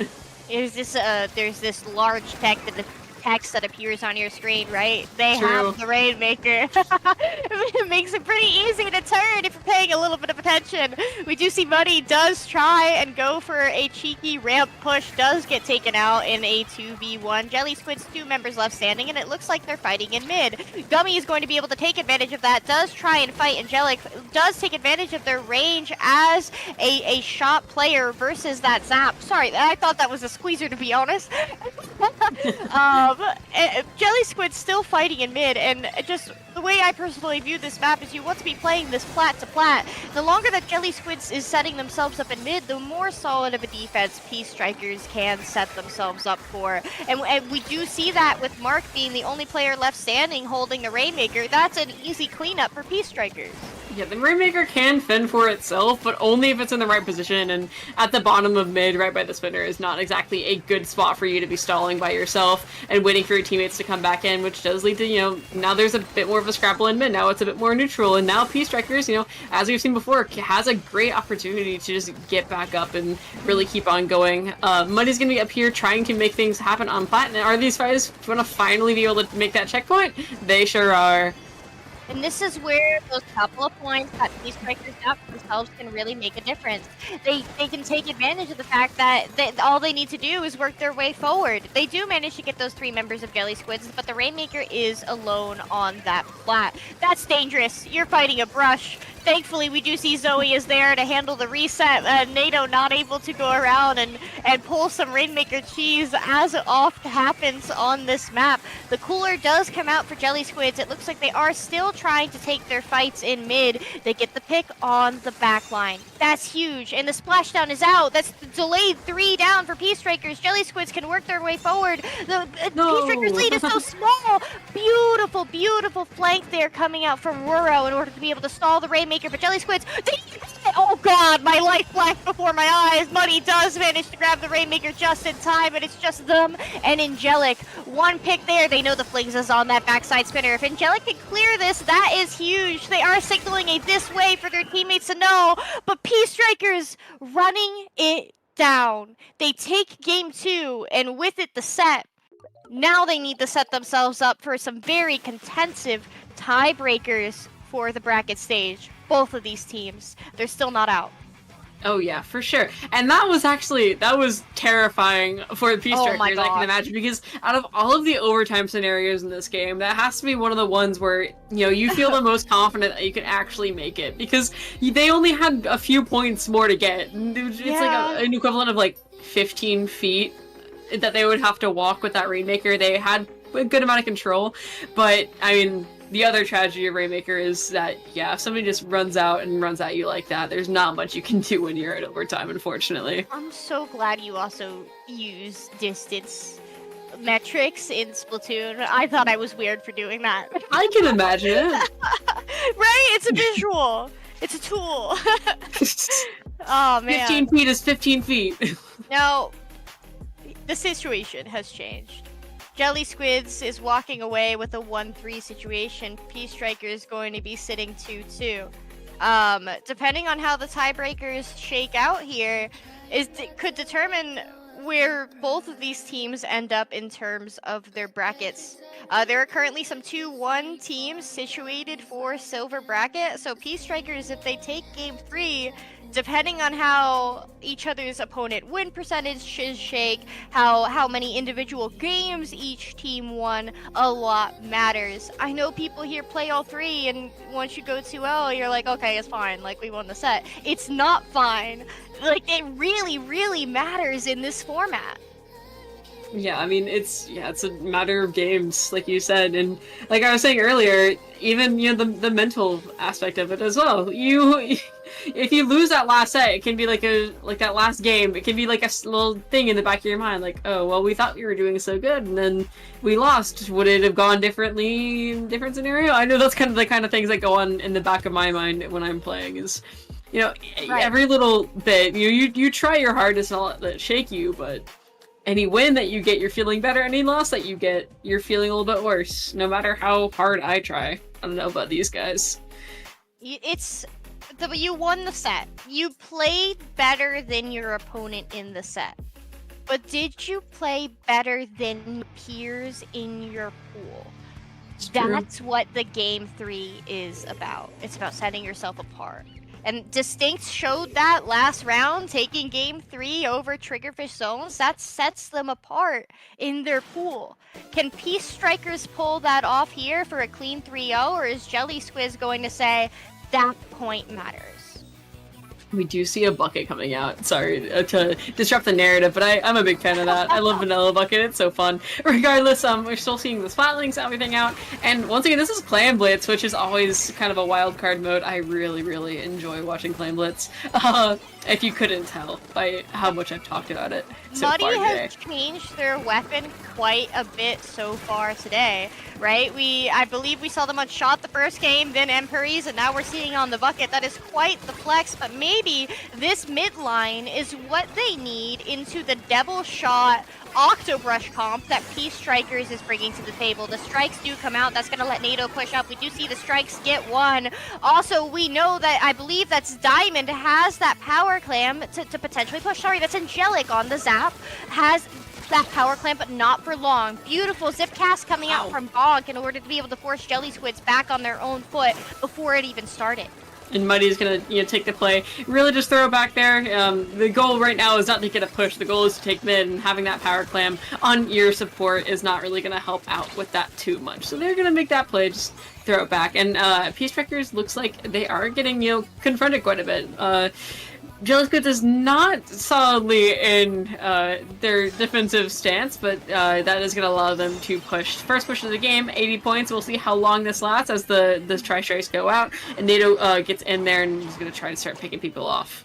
There's this large text that appears on your screen, right? They True. have the Rainmaker. It makes it pretty easy to turn if you're paying a little bit of attention. We do see Muddy does try and go for a cheeky ramp push, does get taken out in a 2v1. Jelly Squid's 2 members left standing, and it looks like they're fighting in mid. Gummy is going to be able to take advantage of that, does try and fight Angelic, does take advantage of their range as a shot player versus that zap. Sorry, I thought that was a squeezer, to be honest. Jelly Squid's still fighting in mid, and just the way I personally view this map is you want to be playing this plat to plat. The longer that Jelly Squids is setting themselves up in mid, the more solid of a defense Peace Strikers can set themselves up for. And we do see that with Mark being the only player left standing holding the Rainmaker. That's an easy cleanup for Peace Strikers. Yeah, the Rainmaker can fend for itself, but only if it's in the right position, and at the bottom of mid, right by the spinner, is not exactly a good spot for you to be stalling by yourself and waiting for your teammates to come back in, which does lead to, now there's a bit more of a scrapple in mid. Now it's a bit more neutral, and now Peace Strikers, as we've seen before, has a great opportunity to just get back up and really keep on going. Muddy's gonna be up here trying to make things happen on plat, and are these guys gonna finally be able to make that checkpoint? They sure are. And this is where those couple of points that these strikers have for themselves can really make a difference. They can take advantage of the fact that all they need to do is work their way forward. They do manage to get those 3 members of Jelly Squids, but the Rainmaker is alone on that plat. That's dangerous. You're fighting a brush. Thankfully, we do see Zoe is there to handle the reset. NATO not able to go around and pull some Rainmaker cheese as it often happens on this map. The cooler does come out for Jelly Squids. It looks like they are still trying to take their fights in mid. They get the pick on the back line. That's huge. And the splashdown is out. That's the delayed 3 down for Peace Strikers. Jelly Squids can work their way forward. The Peace Strikers lead is so small. Beautiful, beautiful flank there coming out from Ruro in order to be able to stall the Rainmaker. But Jelly Squids, oh god, my life flashed before my eyes. Muddy does manage to grab the Rainmaker just in time, but it's just them and Angelic. 1 pick there. They know the Flings is on that backside spinner. If Angelic can clear this, that is huge. They are signaling a this way for their teammates to know, but Peace Strikers running it down. They take game 2, and with it the set. Now they need to set themselves up for some very contentive tiebreakers for the bracket stage. Both of these teams, they're still not out. Oh yeah, for sure. And that was terrifying for the Peace Oh my Strikers, I can God. imagine, because out of all of the overtime scenarios in this game, that has to be one of the ones where, you know, you feel the most confident that you can actually make it, because they only had a few points more to get. It's like an equivalent of like 15 feet that they would have to walk with that Rainmaker. They had a good amount of control, but I mean, the other tragedy of Rainmaker is that, yeah, if somebody just runs out and runs at you like that, there's not much you can do when you're at overtime, unfortunately. I'm so glad you also use distance metrics in Splatoon. I thought I was weird for doing that. I can imagine it. Right? It's a visual. It's a tool. Oh man. 15 feet is 15 feet. Now, the situation has changed. Jelly Squids is walking away with a 1-3 situation. Peace Striker is going to be sitting 2-2. Depending on how the tiebreakers shake out here, could determine where both of these teams end up in terms of their brackets. There are currently some 2-1 teams situated for silver bracket, so Peace Strikers, if they take game 3, depending on how each other's opponent win percentages shake, how many individual games each team won, a lot matters. I know people here play all 3, and once you go 2-0, you're like, okay, it's fine, like, we won the set. It's not fine. Like, it really, really matters in this format. Yeah, I mean, it's a matter of games, like you said, and like I was saying earlier, even, you know, the mental aspect of it as well. If you lose that last set, it can be like that last game. It can be like a little thing in the back of your mind, like, oh, well, we thought we were doing so good, and then we lost. Would it have gone differently in a different scenario? I know that's kind of the kind of things that go on in the back of my mind when I'm playing. Is, you know, Right. Every little bit, you try your hardest to not let it shake you, but any win that you get, you're feeling better. Any loss that you get, you're feeling a little bit worse. No matter how hard I try. I don't know about these guys. You won the set. You played better than your opponent in the set. But did you play better than your peers in your pool? True. That's what the game 3 is about. It's about setting yourself apart. And DistInkt showed that last round, taking game 3 over Triggerfish zones. That sets them apart in their pool. Can Peace Strikers pull that off here for a clean 3-0, or is Jelly Squids going to say, that point matters? We do see a bucket coming out. Sorry to disrupt the narrative, but I'm a big fan of that. I love Vanilla Bucket. It's so fun. Regardless, we're still seeing the spot links, everything out. And once again, this is Clan Blitz, which is always kind of a wild card mode. I really, really enjoy watching Clan Blitz. If you couldn't tell by how much I've talked about it so Muddy far today. has changed their weapon quite a bit so far today, right? I believe we saw them on Shot the first game, then Emperies, and now we're seeing on the Bucket. That is quite the flex, but maybe this mid line is what they need into the Devil Shot Octobrush comp that Peace Strikers is bringing to the table. The strikes do come out. That's going to let NATO push up. We do see the strikes get one. Also, we know that, I believe that's Diamond has that power clam to potentially push. Sorry, that's Angelic on the Zap. Has that power clamp, but not for long. Beautiful zip cast coming out from Bonk in order to be able to force Jelly Squids back on their own foot before it even started. And Muddy's gonna, take the play. Really just throw it back there. The goal right now is not to get a push. The goal is to take mid, and having that power clam on your support is not really gonna help out with that too much. So they're gonna make that play, just throw it back. And Peace Trekkers looks like they are getting, confronted quite a bit. Jelly Squids is not solidly in their defensive stance, but that is going to allow them to push. First push of the game, 80 points. We'll see how long this lasts as the tri-strikes go out. And NATO gets in there and is going to try to start picking people off.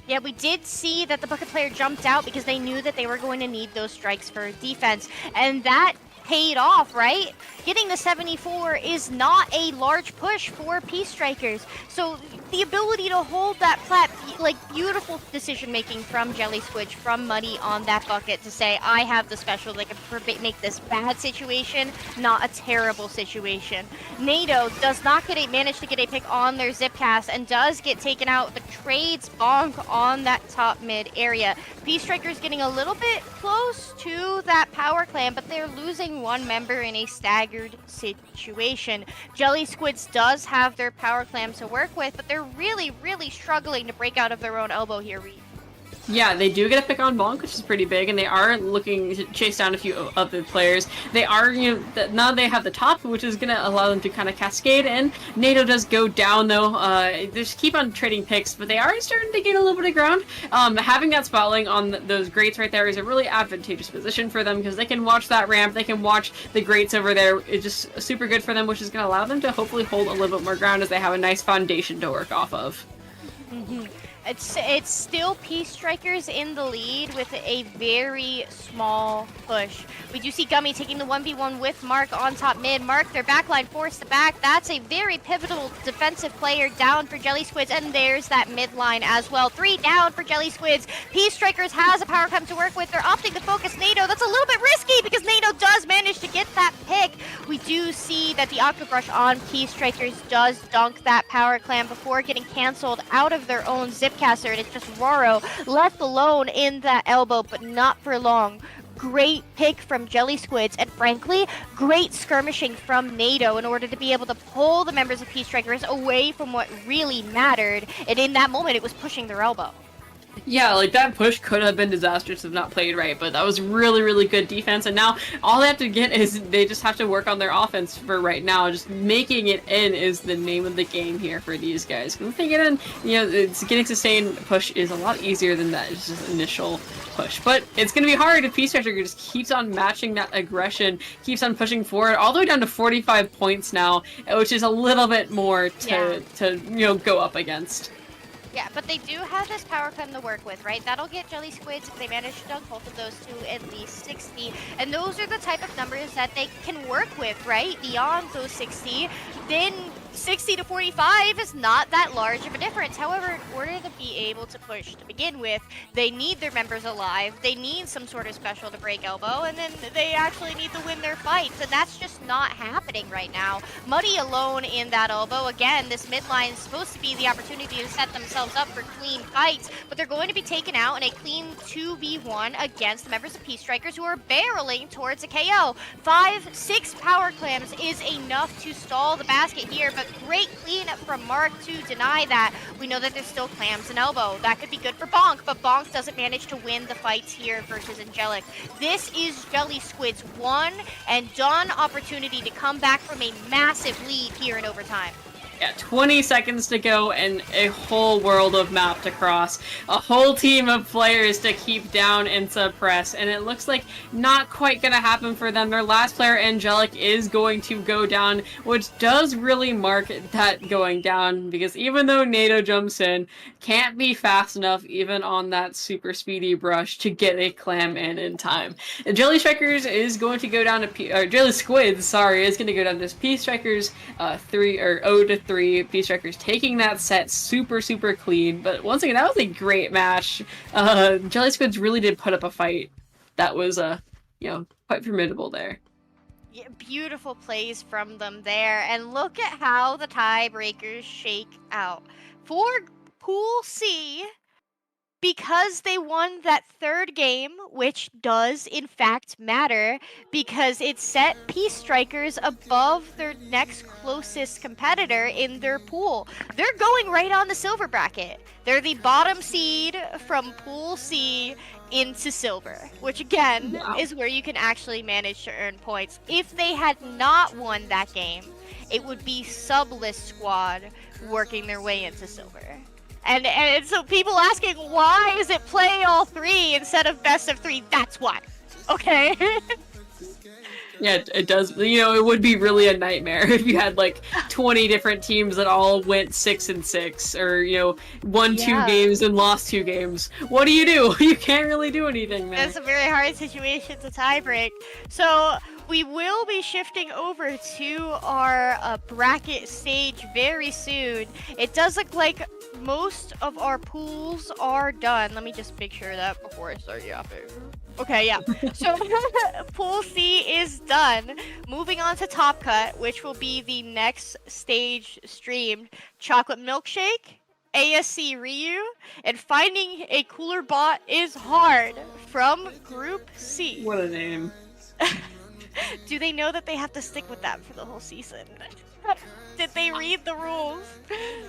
Yeah, we did see that the Bucket player jumped out because they knew that they were going to need those strikes for defense. And that paid off, right? Getting the 74 is not a large push for Peace Strikers. So the ability to hold that plat, like beautiful decision making from Jelly Squid, from Muddy on that bucket to say, I have the special that can make this bad situation not a terrible situation. NATO does not manage to get a pick on their zip cast and does get taken out. The trades Bonk on that top mid area. Peace Strikers getting a little bit close to that power clam, but they're losing one member in a staggered situation. Jelly Squids does have their power clam to work with, but they're really, really struggling to break out of their own elbow here, Reed. Yeah, they do get a pick on Bonk, which is pretty big, and they are looking to chase down a few other players. They are, now they have the top, which is going to allow them to kind of cascade in. NATO does go down, though. They just keep on trading picks, but they are starting to gain a little bit of ground. Having that spotlight on those grates right there is a really advantageous position for them, because they can watch that ramp, they can watch the grates over there. It's just super good for them, which is going to allow them to hopefully hold a little bit more ground as they have a nice foundation to work off of. Mm-hmm. It's still Peace Strikers in the lead with a very small push. We do see Gummy taking the 1v1 with Mark on top mid. Mark, their backline forced to back. That's a very pivotal defensive player down for Jelly Squids, and there's that midline as well. 3 down for Jelly Squids. Peace Strikers has a power clamp to work with. They're opting to focus NATO. That's a little bit risky because NATO does manage to get that pick. We do see that the Octobrush on Peace Strikers does dunk that power clamp before getting canceled out of their own zip caster, and it's just Roro left alone in that elbow, but not for long. Great pick from Jelly Squids, and frankly, great skirmishing from NATO in order to be able to pull the members of Peace Strikers away from what really mattered, and in that moment, it was pushing their elbow. Yeah, like that push could have been disastrous if not played right, but that was really, really good defense, and now all they have to get is they just have to work on their offense for right now. Just making it in is the name of the game here for these guys. If they get in, it's getting sustained push is a lot easier than that. It's just initial push, but it's going to be hard if Peace Striker just keeps on matching that aggression, keeps on pushing forward, all the way down to 45 points now, which is a little bit more to go up against. Yeah, but they do have this power clam to work with, right? That'll get Jelly Squids, if they manage to dunk both of those two, at least 60. And those are the type of numbers that they can work with, right? Beyond those 60, then 60 to 45 is not that large of a difference. However, in order to be able to push to begin with, they need their members alive, they need some sort of special to break elbow, and then they actually need to win their fights, and that's just not happening right now. Muddy alone in that elbow. Again, this midline is supposed to be the opportunity to set themselves up for clean fights, but they're going to be taken out in a clean 2v1 against the members of Peace Strikers who are barreling towards a KO. 5-6 power clams is enough to stall the basket here, but great cleanup from Mark to deny that. We know that there's still clams and elbow. That could be good for Bonk, but Bonk doesn't manage to win the fights here versus Angelic. This is Jelly Squid's one and done opportunity to come back from a massive lead here in overtime. Yeah, 20 seconds to go and a whole world of map to cross. A whole team of players to keep down and suppress, and it looks like not quite gonna happen for them. Their last player, Angelic, is going to go down, which does really mark that going down, because even though NATO jumps in, can't be fast enough even on that super speedy brush to get a clam in time. The Jelly Strikers is going to go down to Jelly Squids, sorry, is going to go down to Peace Strikers 0 to 3. Peace Strikers taking that set super clean, but once again, that was a great match. Jelly Squids really did put up a fight that was quite formidable there. Yeah, beautiful plays from them there, and look at how the tiebreakers shake out. For Pool C, because they won that third game, which does in fact matter, because it set Peace Strikers above their next closest competitor in their pool. They're going right on the silver bracket. They're the bottom seed from Pool C into silver, which again Wow. is where you can actually manage to earn points. If they had not won that game, it would be subless squad working their way into silver. And so people asking, why is it play all three instead of best of three? That's why. Okay? Yeah, it does. You know, it would be really a nightmare if you had like 20 different teams that all went 6-6, or you know, won Yeah. 2 games and lost 2 games. What do? You can't really do anything, man. That's a very hard situation to tiebreak. So we will be shifting over to our bracket stage very soon. It does look like most of our pools are done. Let me just make sure of that before I start yapping. Okay, yeah. So Pool C is done. Moving on to Top Cut, which will be the next stage streamed. Chocolate Milkshake, ASC Ryu, and finding a cooler bot is hard from Group C. What a name. Do they know that they have to stick with that for the whole season? Did they read the rules?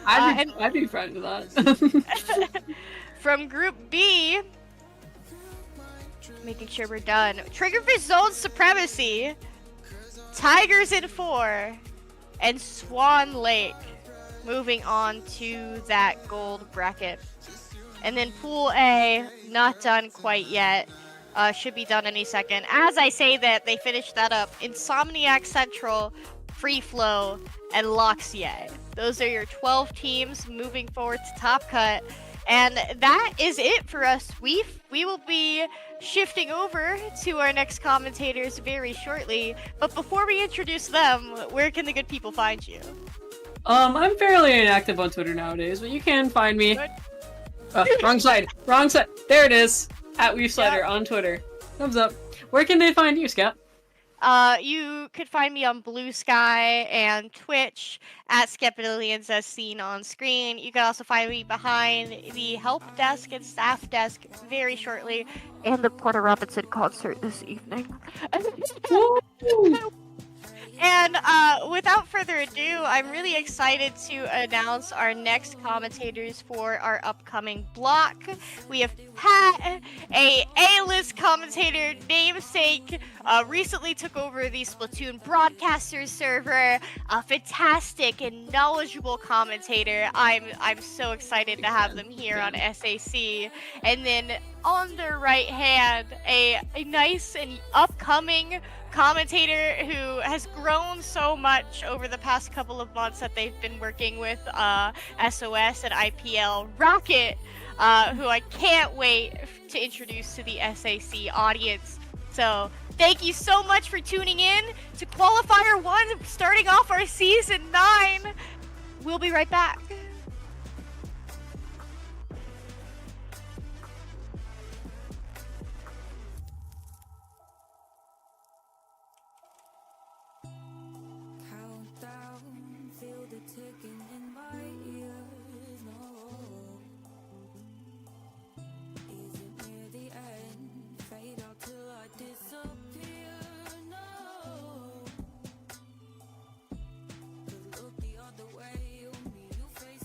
I'd be friends with that. From Group B, making sure we're done. Triggerfish Zone Supremacy, Tigers in 4, and Swan Lake. Moving on to that gold bracket. And then Pool A, not done quite yet. Should be done any second. As I say that, they finished that up. Insomniac Central, FreeFlow, and LOXYAY. Those are your 12 teams moving forward to Top Cut. And that is it for us. We will be shifting over to our next commentators very shortly. But before we introduce them, where can the good people find you? I'm fairly inactive on Twitter nowadays, but you can find me. Wrong side. Wrong side. There it is. At WeaveSlider on Twitter. Thumbs up. Where can they find you, Scout? You could find me on Blue Sky and Twitch at Skepidalians as seen on screen. You can also find me behind the help desk and staff desk very shortly, and the Porter Robinson concert this evening. And without further ado, I'm really excited to announce our next commentators for our upcoming block. We have Pat, a A-list commentator namesake, recently took over the Splatoon broadcasters server, a fantastic and knowledgeable commentator. I'm so excited to have them here on SAC. And then on their right hand, a nice and upcoming commentator who has grown so much over the past couple of months that they've been working with SOS and IPL, Rocket, who I can't wait to introduce to the SAC audience. So thank you so much for tuning in to Qualifier 1, starting off our Season 9. We'll be right back. Countdown, feel the ticking in my ears. No, is it near the end? Fade out till I disappear. No, 'cause look the other way. You face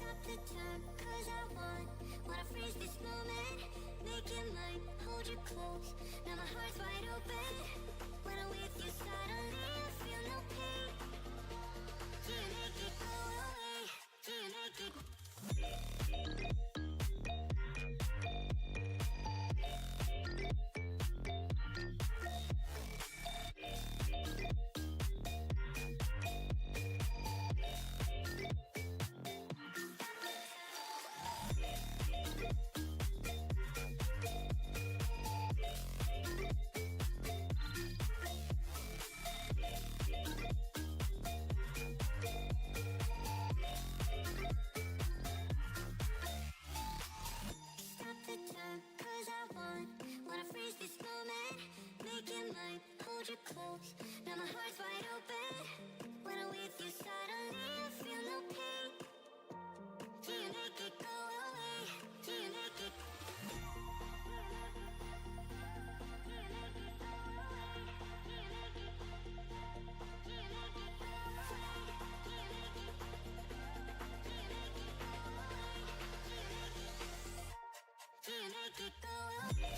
Stop the time, 'cause I wanna freeze this moment. Make it mine, hold you close. Now my heart's wide open. When I'm with you, suddenly I feel no pain. Do you make it go away? Do you make it? Stop the time, 'cause I wanna freeze this moment. Make it mine, hold you close. Now my heart's wide open. When I'm with you, suddenly I feel no pain. Do you make it go away? Do you make it? Do you make it go away?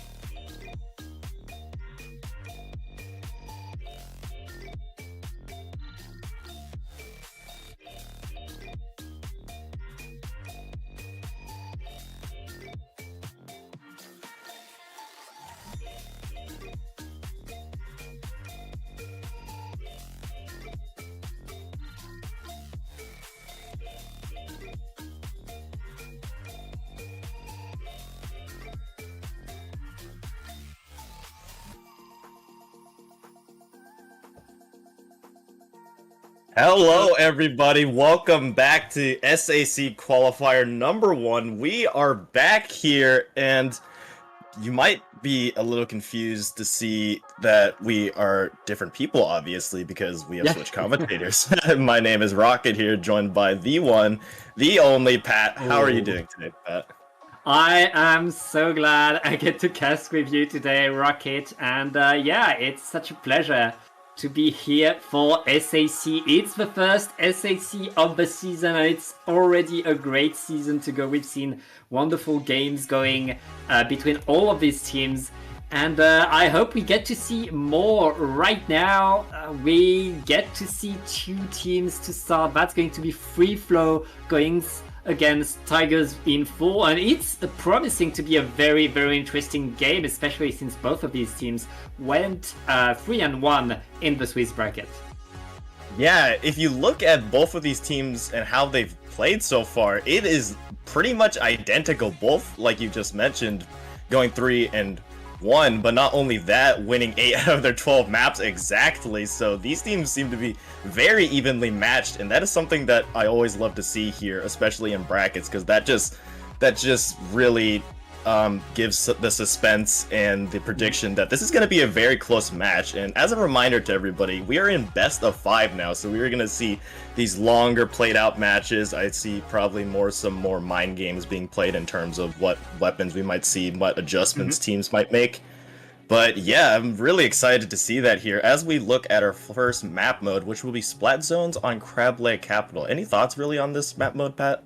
Hello, everybody. Welcome back to SAC Qualifier number 1. We are back here, and you might be a little confused to see that we are different people, obviously, because we have switched commentators. My name is Rocket here, joined by the one, the only Pat. How are you doing today, Pat? I am so glad I get to cast with you today, Rocket, and yeah, it's such a pleasure to be here for SAC. It's the first SAC of the season, and it's already a great season to go. We've seen wonderful games going between all of these teams, and I hope we get to see more. Right now, we get to see 2 teams to start. That's going to be FreeFlow going against Tigers in 4, and it's promising to be a very, very interesting game, especially since both of these teams went 3-1 in the Swiss bracket. Yeah, if you look at both of these teams and how they've played so far, it is pretty much identical. Both, like you just mentioned, going 3-1, but not only that, winning 8 out of their 12 maps exactly. So these teams seem to be very evenly matched, and that is something that I always love to see here, especially in brackets, because that just really gives the suspense and the prediction that this is going to be a very close match. And as a reminder to everybody, we are in best of 5 now, so we're going to see these longer played out matches. I see probably some more mind games being played in terms of what weapons we might see, what adjustments teams might make. But yeah, I'm really excited to see that here as we look at our first map mode, which will be Splat Zones on Krackoroka Capital. Any thoughts really on this map mode, Pat?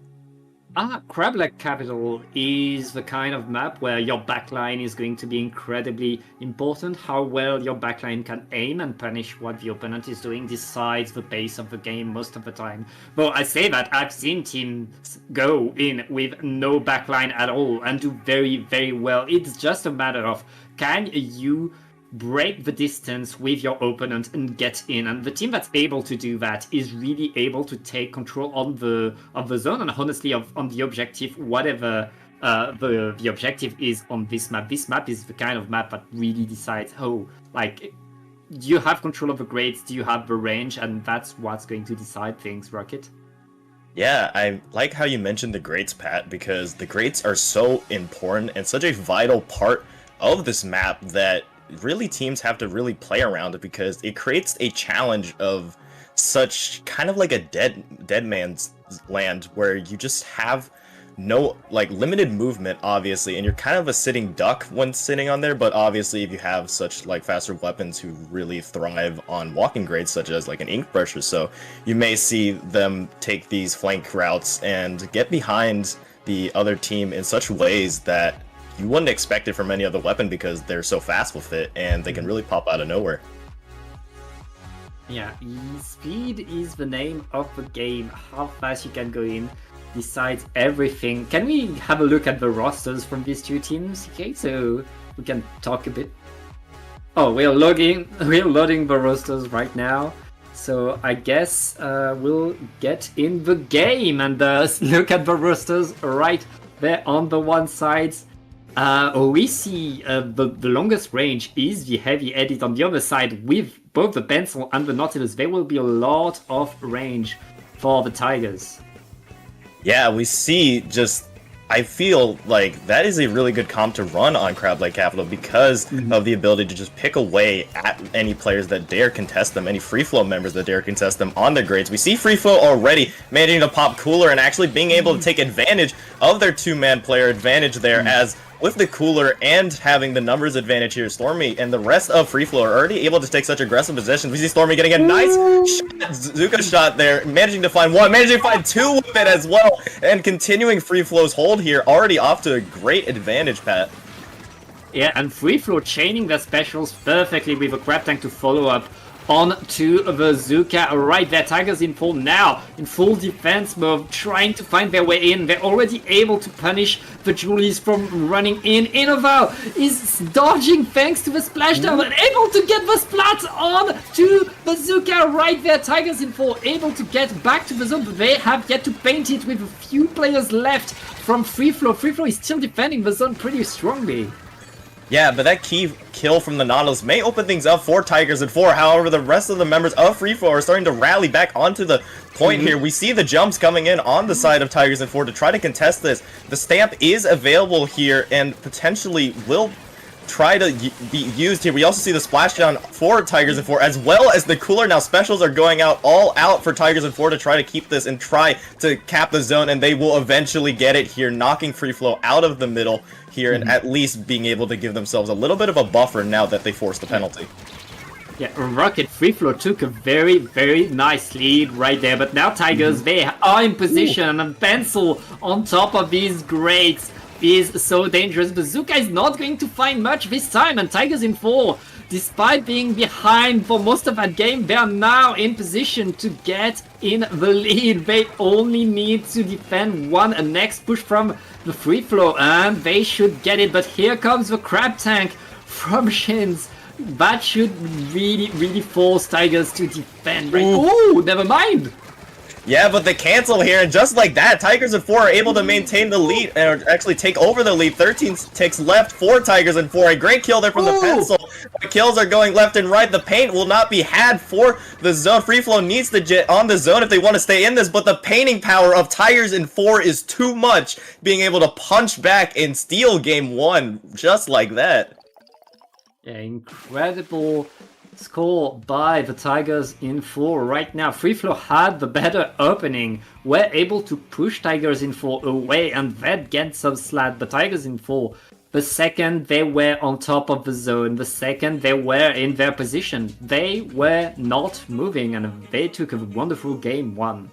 Krackoroka Capital is the kind of map where your backline is going to be incredibly important. How well your backline can aim and punish what the opponent is doing decides the pace of the game most of the time. Though I say that, I've seen teams go in with no backline at all and do very, very well. It's just a matter of, can you break the distance with your opponent and get in, and the team that's able to do that is really able to take control of the zone and honestly on the objective, whatever the objective is on this map. This map is the kind of map that really decides, do you have control of the grades, do you have the range, and that's what's going to decide things, Rocket. Yeah, I like how you mentioned the grades, Pat, because the grades are so important and such a vital part of this map that really teams have to really play around it, because it creates a challenge of such kind of like a dead man's land where you just have no, like, limited movement, obviously, and you're kind of a sitting duck when sitting on there, but obviously if you have such, like, faster weapons who really thrive on walking grades, such as, like, an ink brush or so, you may see them take these flank routes and get behind the other team in such ways that you wouldn't expect it from any other weapon because they're so fast with it, and they can really pop out of nowhere. Yeah, speed is the name of the game. How fast you can go in decides everything. Can we have a look at the rosters from these two teams? Okay, so we can talk a bit. Oh, we're loading the rosters right now. So I guess we'll get in the game and look at the rosters right there on the one side. We see the longest range is the heavy edit. On the other side, with both the pencil and the Nautilus, there will be a lot of range for the Tigers. Yeah, we see just, I feel like that is a really good comp to run on Crab Capital because of the ability to just pick away at any players that dare contest them, any FreeFlow members that dare contest them on their grades. We see FreeFlow already managing to pop Cooler and actually being able to take advantage of their two-man player advantage there as with the Cooler and having the numbers advantage here, Stormy and the rest of FreeFlow are already able to take such aggressive positions. We see Stormy getting a nice shot, Zuka shot there, managing to find one, managing to find two with it as well, and continuing FreeFlow's hold here, already off to a great advantage, Pat. Yeah, and FreeFlow chaining their specials perfectly with a Crab Tank to follow up on to the Zuka right there. Tigers in full now, in full defense mode, trying to find their way in. They're already able to punish the Julies from running in. Innoval is dodging thanks to the splashdown and able to get the splat on to the Zuka right there. Tigers in full, able to get back to the zone, but they have yet to paint it with a few players left from FreeFlow. FreeFlow is still defending the zone pretty strongly. Yeah, but that key kill from the Nautilus may open things up for Tigers in 4. However, the rest of the members of FreeFlow are starting to rally back onto the point here. We see the jumps coming in on the side of Tigers in 4 to try to contest this. The stamp is available here and potentially will try to be used here. We also see the splashdown for Tigers in 4 as well as the Cooler. Now specials are going out all out for Tigers in 4 to try to keep this and try to cap the zone, and they will eventually get it here, knocking FreeFlow out of the middle here and at least being able to give themselves a little bit of a buffer now that they forced the penalty. Yeah, Rocket FreeFlow took a very, very nice lead right there, but now Tigers, they are in position, and Pencil on top of these grades is so dangerous. Bazooka is not going to find much this time, and Tigers in 4, despite being behind for most of that game, they are now in position to get in the lead. They only need to defend one, a next push from the FreeFlow, and they should get it. But here comes the Crab Tank from Shins. That should really, really force Tigers to defend. Right? Ooh, never mind. Yeah, but they cancel here, and just like that, Tigers in 4 are able to maintain the lead, and actually take over the lead. 13 ticks left for Tigers in 4. A great kill there from the Pencil. The kills are going left and right. The paint will not be had for the zone. FreeFlow needs to get on the zone if they want to stay in this, but the painting power of Tigers in 4 is too much, being able to punch back and steal game 1 just like that. Yeah, incredible score by the Tigers in 4 right now. FreeFlow had the better opening, were able to push Tigers in 4 away and then get some slat. But Tigers in 4, the second they were on top of the zone, the second they were in their position, they were not moving, and they took a wonderful game 1.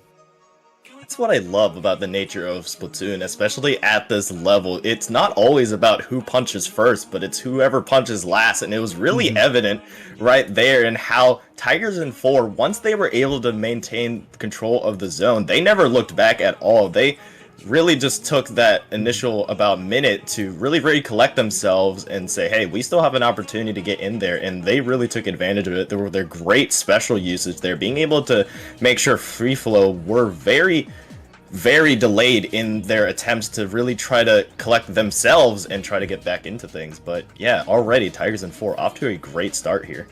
That's what I love about the nature of Splatoon, especially at this level. It's not always about who punches first, but it's whoever punches last, and it was really evident right there in how Tigers in 4, once they were able to maintain control of the zone, they never looked back at all. They really just took that initial about minute to really recollect themselves and say, hey, we still have an opportunity to get in there, and they really took advantage of it. There were their great special usage there, being able to make sure FreeFlow were very, very delayed in their attempts to really try to collect themselves and try to get back into things. But yeah, already Tigers in 4 off to a great start here.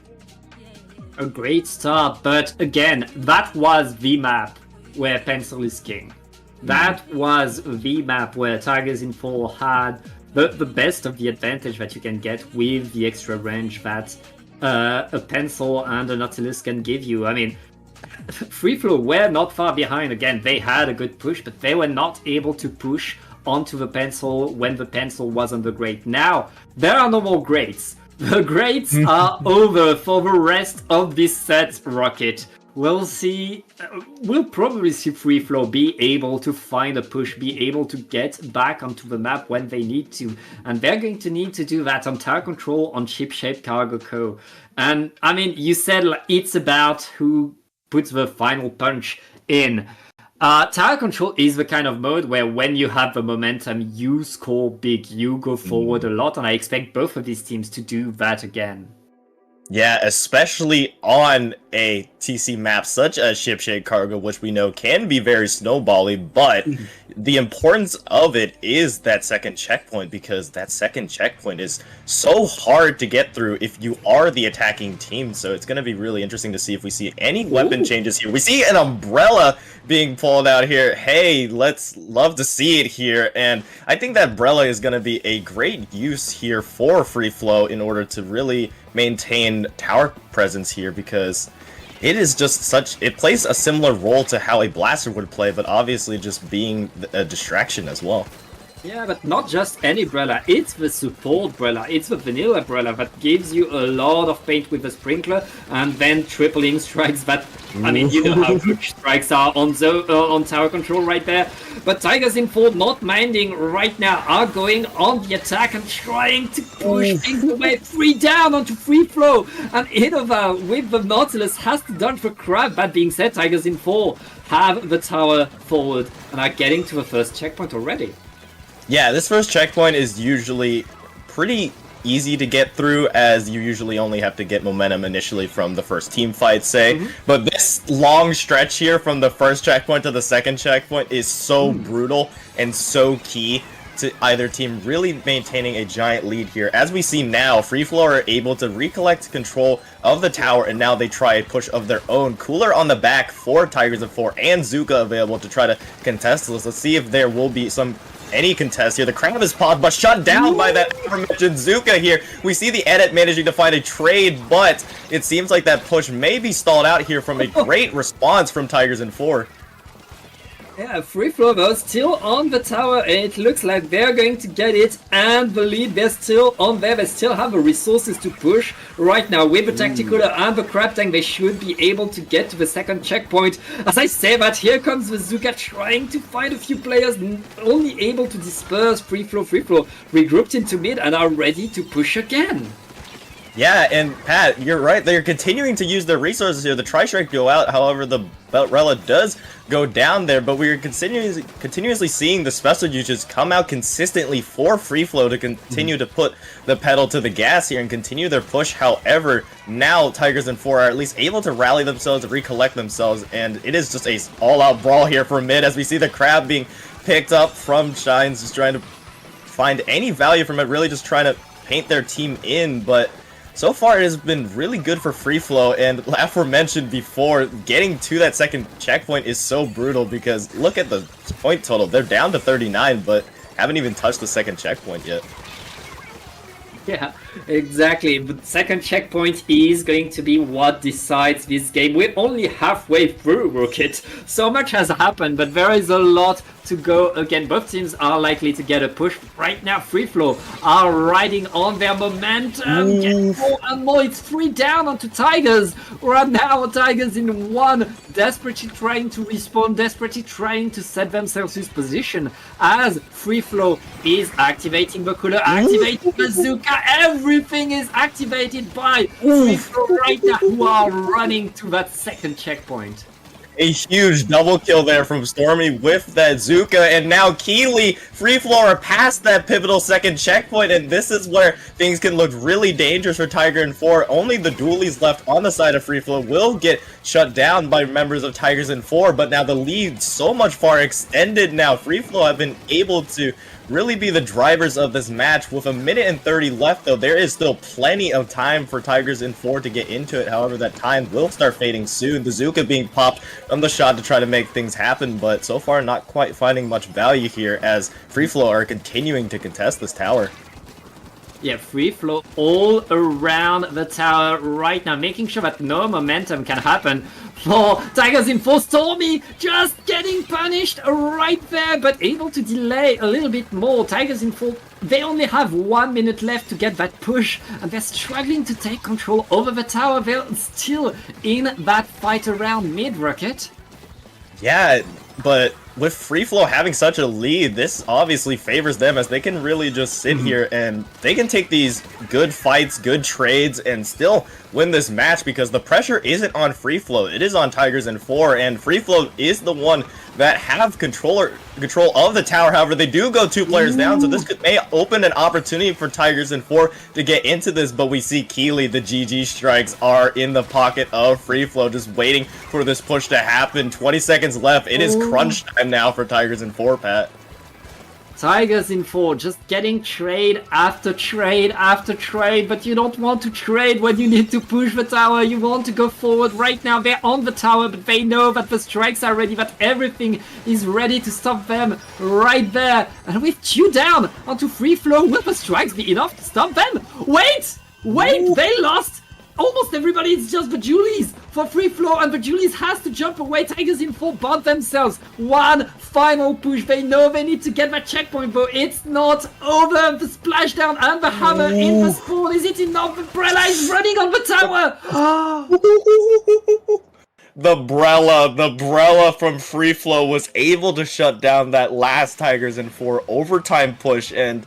A great start, but again, that was the map where Pencil is king. That was the map where Tigers in 4 had the best of the advantage that you can get with the extra range that a Pencil and a Nautilus can give you. I mean, FreeFlow were not far behind. Again, they had a good push, but they were not able to push onto the pencil when the pencil wasn't the grade. Now, there are no more grades. The grades are over for the rest of this set, Rocket. We'll see. We'll probably see FreeFlow be able to find a push, be able to get back onto the map when they need to, and they're going to need to do that on tower control, on chip-shaped Krackoroka. And I mean, you said it's about who puts the final punch in. Tower control is the kind of mode where when you have the momentum, you score big, you go forward a lot, and I expect both of these teams to do that again. Yeah, especially on a TC map such as Shipshape Cargo, which we know can be very snowbally, but the importance of it is that second checkpoint, because that second checkpoint is so hard to get through if you are the attacking team. So it's going to be really interesting to see if we see any weapon changes here. We see an umbrella being pulled out here. Hey, let's love to see it here. And I think that umbrella is going to be a great use here for FreeFlow in order to really maintain tower presence here, because it is just such, it plays a similar role to how a blaster would play, but obviously just being a distraction as well. Yeah, but not just any umbrella, it's the support umbrella, it's the vanilla umbrella that gives you a lot of paint with the sprinkler, and then tripling strikes that, I mean, you know how good strikes are on on tower control right there. But Tigers in 4 not minding right now, are going on the attack and trying to push things away. 3 down onto FreeFlow, and Innova with the Nautilus has to dodge the crab. That being said, Tigers in 4 have the tower forward and are getting to the first checkpoint already. Yeah, this first checkpoint is usually pretty easy to get through, as you usually only have to get momentum initially from the first team fight, say. But this long stretch here from the first checkpoint to the second checkpoint is so brutal and so key to either team really maintaining a giant lead here. As we see now, FreeFlow are able to recollect control of the tower, and now they try a push of their own. Cooler on the back for Tigers in 4 and Zuka available to try to contest this. Let's see if there will be any contest here. The crab is popped, but shut down by that aforementioned Zuka here. We see the edit managing to find a trade, but it seems like that push may be stalled out here from a great response from Tigers in 4. Yeah, FreeFlow though still on the tower, and it looks like they're going to get it, and the lead, they're still on there. They still have the resources to push right now with the tactical and the crab tank. They should be able to get to the second checkpoint. As I say that, here comes the Zuka trying to find a few players, only able to disperse. FreeFlow regrouped into mid and are ready to push again. Yeah, and Pat, you're right. They're continuing to use their resources here. The Tri-Strike go out, however, the Beltrella does go down there, but we're continuously seeing the special uses come out consistently for FreeFlow to continue to put the pedal to the gas here and continue their push. However, now Tigers in 4 are at least able to rally themselves, recollect themselves, and it is just a all-out brawl here for mid, as we see the crab being picked up from Shines, just trying to find any value from it, really just trying to paint their team in, but so far, it has been really good for FreeFlow, and aforementioned before, getting to that second checkpoint is so brutal, because look at the point total. They're down to 39, but haven't even touched the second checkpoint yet. Yeah, exactly. The second checkpoint is going to be what decides this game. We're only halfway through, Rocket. So much has happened, but there is a lot to go. Again, both teams are likely to get a push. Right now, FreeFlow are riding on their momentum. Get more and more. It's 3 down onto Tigers. Right now, Tigers in 1, desperately trying to respawn, desperately trying to set themselves in position, as FreeFlow is activating the cooler, activating the Zuka. Everything is activated by FreeFlow right now, who are running to that second checkpoint. A huge double kill there from Stormy with that Zuka, and now Keeley, FreeFlow are past that pivotal second checkpoint, and this is where things can look really dangerous for Tiger in 4. Only the dualies left on the side of FreeFlow will get shut down by members of Tigers in 4, but now the lead so much far extended now. FreeFlow have been able to really be the drivers of this match. With 1 minute and 30 left, though, there is still plenty of time for Tigers in 4 to get into it. However, that time will start fading soon. The Zuka being popped on the shot to try to make things happen, but so far not quite finding much value here, as FreeFlow are continuing to contest this tower. Yeah, FreeFlow all around the tower right now, making sure that no momentum can happen for Tigers in 4. Stormy just getting punished right there, but able to delay a little bit more. Tigers in 4, they only have 1 minute left to get that push, and they're struggling to take control over the tower. They're still in that fight around mid, Rocket. Yeah, but with FreeFlow having such a lead, this obviously favors them as they can really just sit here and they can take these good fights, good trades, and still win this match because the pressure isn't on FreeFlow. It is on Tigers in 4, and FreeFlow is the one that have control of the tower. However, they do go 2 players down, so this may open an opportunity for Tigers in 4 to get into this, but we see Keely, the GG strikes, are in the pocket of FreeFlow, just waiting for this push to happen. 20 seconds left. It is crunch time now for Tigers in 4, Pat. Tigers in 4 just getting trade after trade after trade, but you don't want to trade when you need to push the tower. You want to go forward. Right now they're on the tower, but they know that the strikes are ready, that everything is ready to stop them right there. And with 2 down onto FreeFlow, will the strikes be enough to stop them? Wait! They lost! Almost everybody is just the Julies for FreeFlow, and the Julies has to jump away. Tigers in 4 bought themselves one final push. They know they need to get that checkpoint, but it's not over. The splashdown and the hammer in the spawn. Is it enough? The Brella is running on the tower. The Brella from FreeFlow was able to shut down that last Tigers in 4 overtime push, and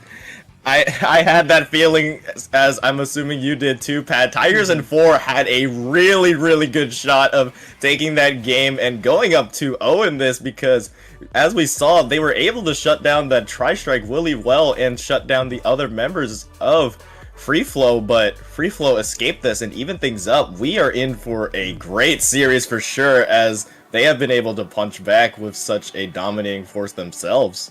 I had that feeling, as I'm assuming you did too, Pat. Tigers in 4 had a really good shot of taking that game and going up 2-0 in this, because as we saw, they were able to shut down that tri-strike really well and shut down the other members of FreeFlow, but FreeFlow escaped this and even things up. We are in for a great series for sure, as they have been able to punch back with such a dominating force themselves.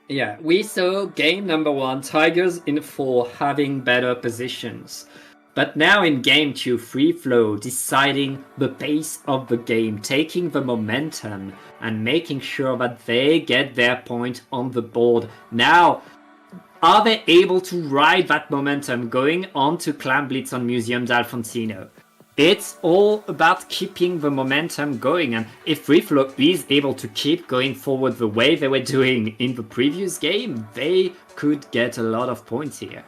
Yeah, we saw game number 1, Tigers in 4 having better positions. But now in game 2, FreeFlow deciding the pace of the game, taking the momentum and making sure that they get their point on the board. Now, are they able to ride that momentum going on to Clam Blitz on Museum d'Alfonsino? It's all about keeping the momentum going, and if FreeFlow is able to keep going forward the way they were doing in the previous game, they could get a lot of points here.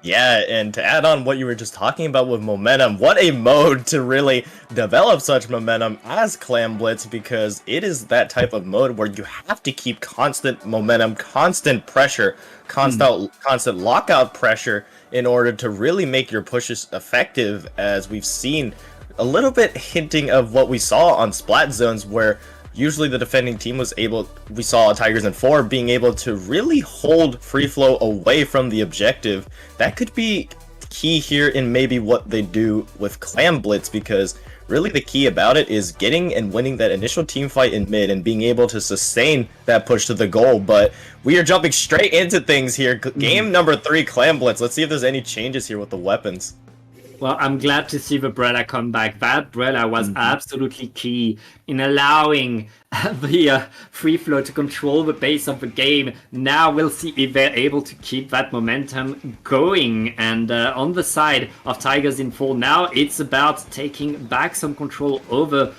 Yeah, and to add on what you were just talking about with momentum, what a mode to really develop such momentum as Clam Blitz, because it is that type of mode where you have to keep constant momentum, constant pressure, constant lockout pressure in order to really make your pushes effective, as we've seen a little bit hinting of what we saw on Splat Zones, where usually the defending team was able, we saw Tigers in 4 being able to really hold FreeFlow away from the objective. That could be key here in maybe what they do with Clam Blitz, because really the key about it is getting and winning that initial team fight in mid and being able to sustain that push to the goal. But we are jumping straight into things here. Game number 3, Clam Blitz. Let's see if there's any changes here with the weapons. Well, I'm glad to see the Brella come back. That Brella was absolutely key in allowing the FreeFlow to control the pace of the game. Now we'll see if they're able to keep that momentum going. And on the side of Tigers in 4, now it's about taking back some control over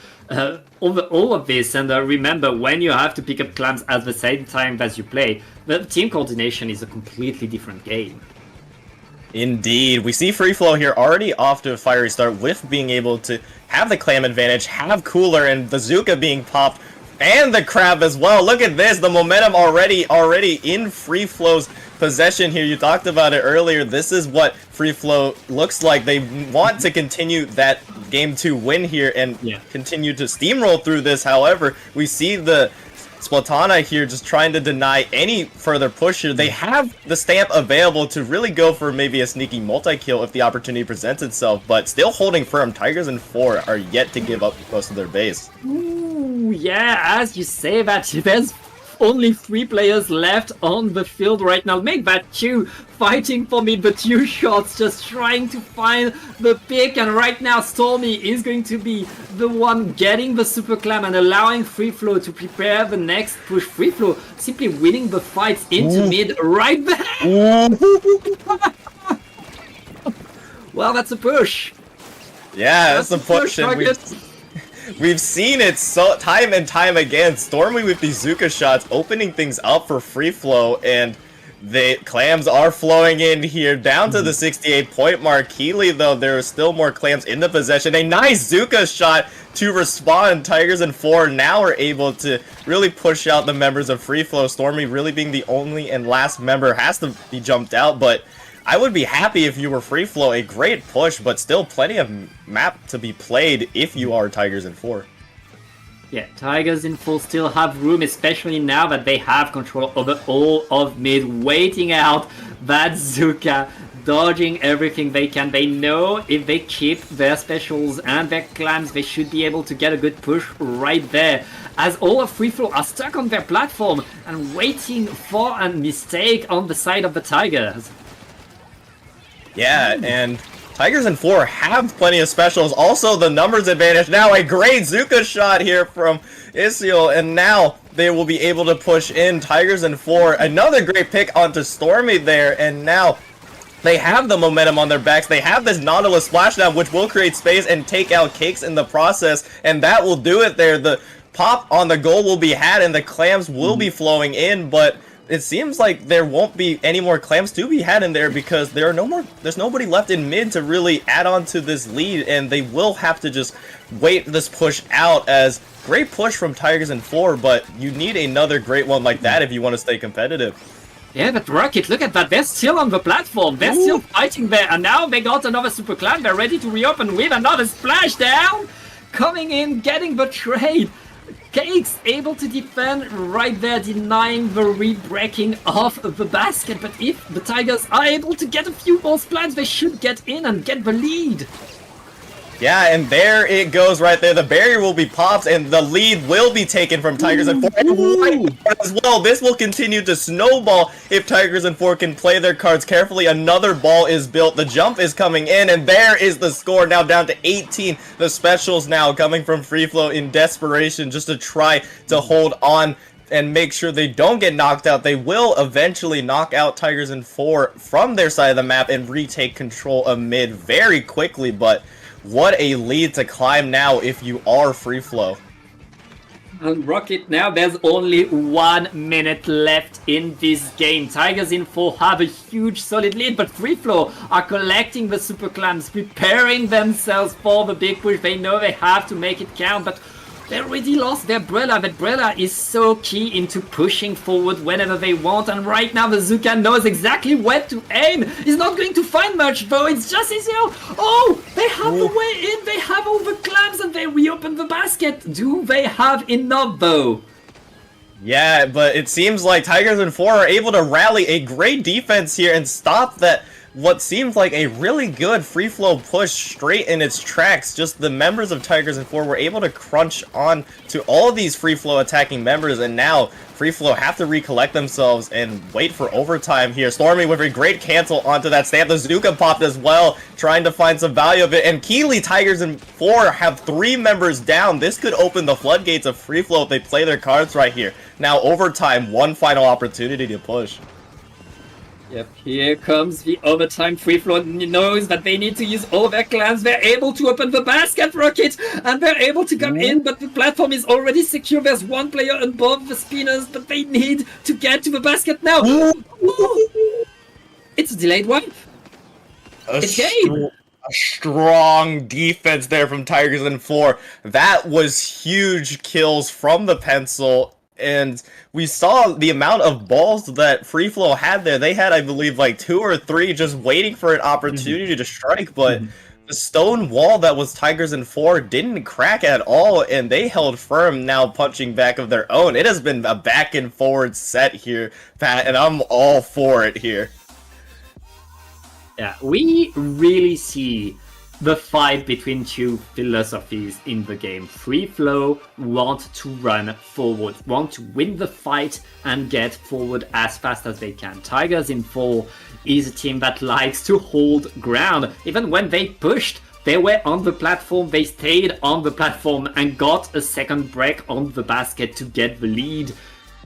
all of this. And remember, when you have to pick up clams at the same time as you play, the team coordination is a completely different game. Indeed. We see FreeFlow here already off to a fiery start with being able to have the Clam advantage, have Cooler and Bazooka being popped, and the Crab as well. Look at this, the momentum already in FreeFlow's possession here. You talked about it earlier. This is what FreeFlow looks like. They want to continue that game 2 win here and continue to steamroll through this. However, we see the Splatana here just trying to deny any further push here. They have the stamp available to really go for maybe a sneaky multi-kill if the opportunity presents itself, but still holding firm. Tigers in 4 are yet to give up most of their base. Ooh, yeah, as you say that, there's only 3 players left on the field right now. Make that 2 fighting for mid, but 2 shots just trying to find the pick. And right now, Stormy is going to be the one getting the Super Clam and allowing FreeFlow to prepare the next push. FreeFlow simply winning the fights into mid right there. Well, that's a push. Yeah, that's a push, and we've seen it so time and time again. Stormy with these Zuka shots, opening things up for FreeFlow, and the clams are flowing in here down to the 68-point mark. Keely, though, there are still more clams in the possession. A nice Zuka shot to respond. Tigers and 4 now are able to really push out the members of FreeFlow. Stormy really being the only and last member has to be jumped out, but I would be happy if you were FreeFlow. A great push, but still plenty of map to be played if you are Tigers in 4. Yeah, Tigers in 4 still have room, especially now that they have control over all of mid, waiting out that Zuka, dodging everything they can. They know if they keep their specials and their clams, they should be able to get a good push right there. As all of FreeFlow are stuck on their platform and waiting for a mistake on the side of the Tigers. Yeah, and Tigers in 4 have plenty of specials. Also, the numbers advantage. Now, a great Zuka shot here from Isiel, and now they will be able to push in. Tigers in 4. Another great pick onto Stormy there, and now they have the momentum on their backs. They have this Nautilus splashdown, which will create space and take out Cakes in the process, and that will do it there. The pop on the goal will be had, and the clams will be flowing in, but it seems like there won't be any more clams to be had in there because there's nobody left in mid to really add on to this lead, and they will have to just wait this push out. As great push from Tigers in 4, but you need another great one like that if you want to stay competitive. Yeah, but Rocket, look at that. They're still on the platform. They're still fighting there, and now they got another Super Clan. They're ready to reopen with another splashdown. Coming in, getting the trade. Cakes able to defend right there, denying the re-breaking of the basket. But if the Tigers are able to get a few more splats, they should get in and get the lead. Yeah, and there it goes right there. The barrier will be popped, and the lead will be taken from Tigers in 4. And as well, this will continue to snowball if Tigers in 4 can play their cards carefully. Another ball is built. The jump is coming in, and there is the score, now down to 18. The specials now coming from FreeFlow in desperation just to try to hold on and make sure they don't get knocked out. They will eventually knock out Tigers in 4 from their side of the map and retake control of mid very quickly, but what a lead to climb now if you are FreeFlow. And Rocket, now there's only 1 minute left in this game. Tigers in 4 have a huge solid lead, but FreeFlow are collecting the Super Clams, preparing themselves for the big push. They know they have to make it count, but they already lost their Brella. But Brella is so key into pushing forward whenever they want, and right now the Zuka knows exactly where to aim. He's not going to find much though, it's just easier. Oh, they have the way in, they have all the clams, and they reopen the basket. Do they have enough though? Yeah, but it seems like Tigers in 4 are able to rally a great defense here and stop that what seems like a really good FreeFlow push straight in its tracks. Just the members of Tigers in 4 were able to crunch on to all of these FreeFlow attacking members, and now FreeFlow have to recollect themselves and wait for overtime here. Stormy with a great cancel onto that stamp. The Zuka popped as well, trying to find some value of it, and Keely, Tigers in 4 have 3 members down. This could open the floodgates of FreeFlow if they play their cards right here. Now overtime, one final opportunity to push. Yep, here comes the overtime. FreeFlow knows that they need to use all their clans. They're able to open the basket, Rocket, and they're able to come in, but the platform is already secure. There's 1 player above the spinners, but they need to get to the basket now. It's a delayed wipe. It's game. A strong defense there from Tigers in 4. That was huge kills from the pencil. And we saw the amount of balls that FreeFlow had there. They had, I believe, like 2 or 3 just waiting for an opportunity to strike, but the stone wall that was Tigers in 4 didn't crack at all, and they held firm, now punching back of their own. It has been a back and forward set here, Pat, and I'm all for it here. Yeah, we really see the fight between two philosophies in the game. FreeFlow want to run forward, want to win the fight and get forward as fast as they can. Tigers in 4 is a team that likes to hold ground. Even when they pushed, they were on the platform, they stayed on the platform and got a second break on the basket to get the lead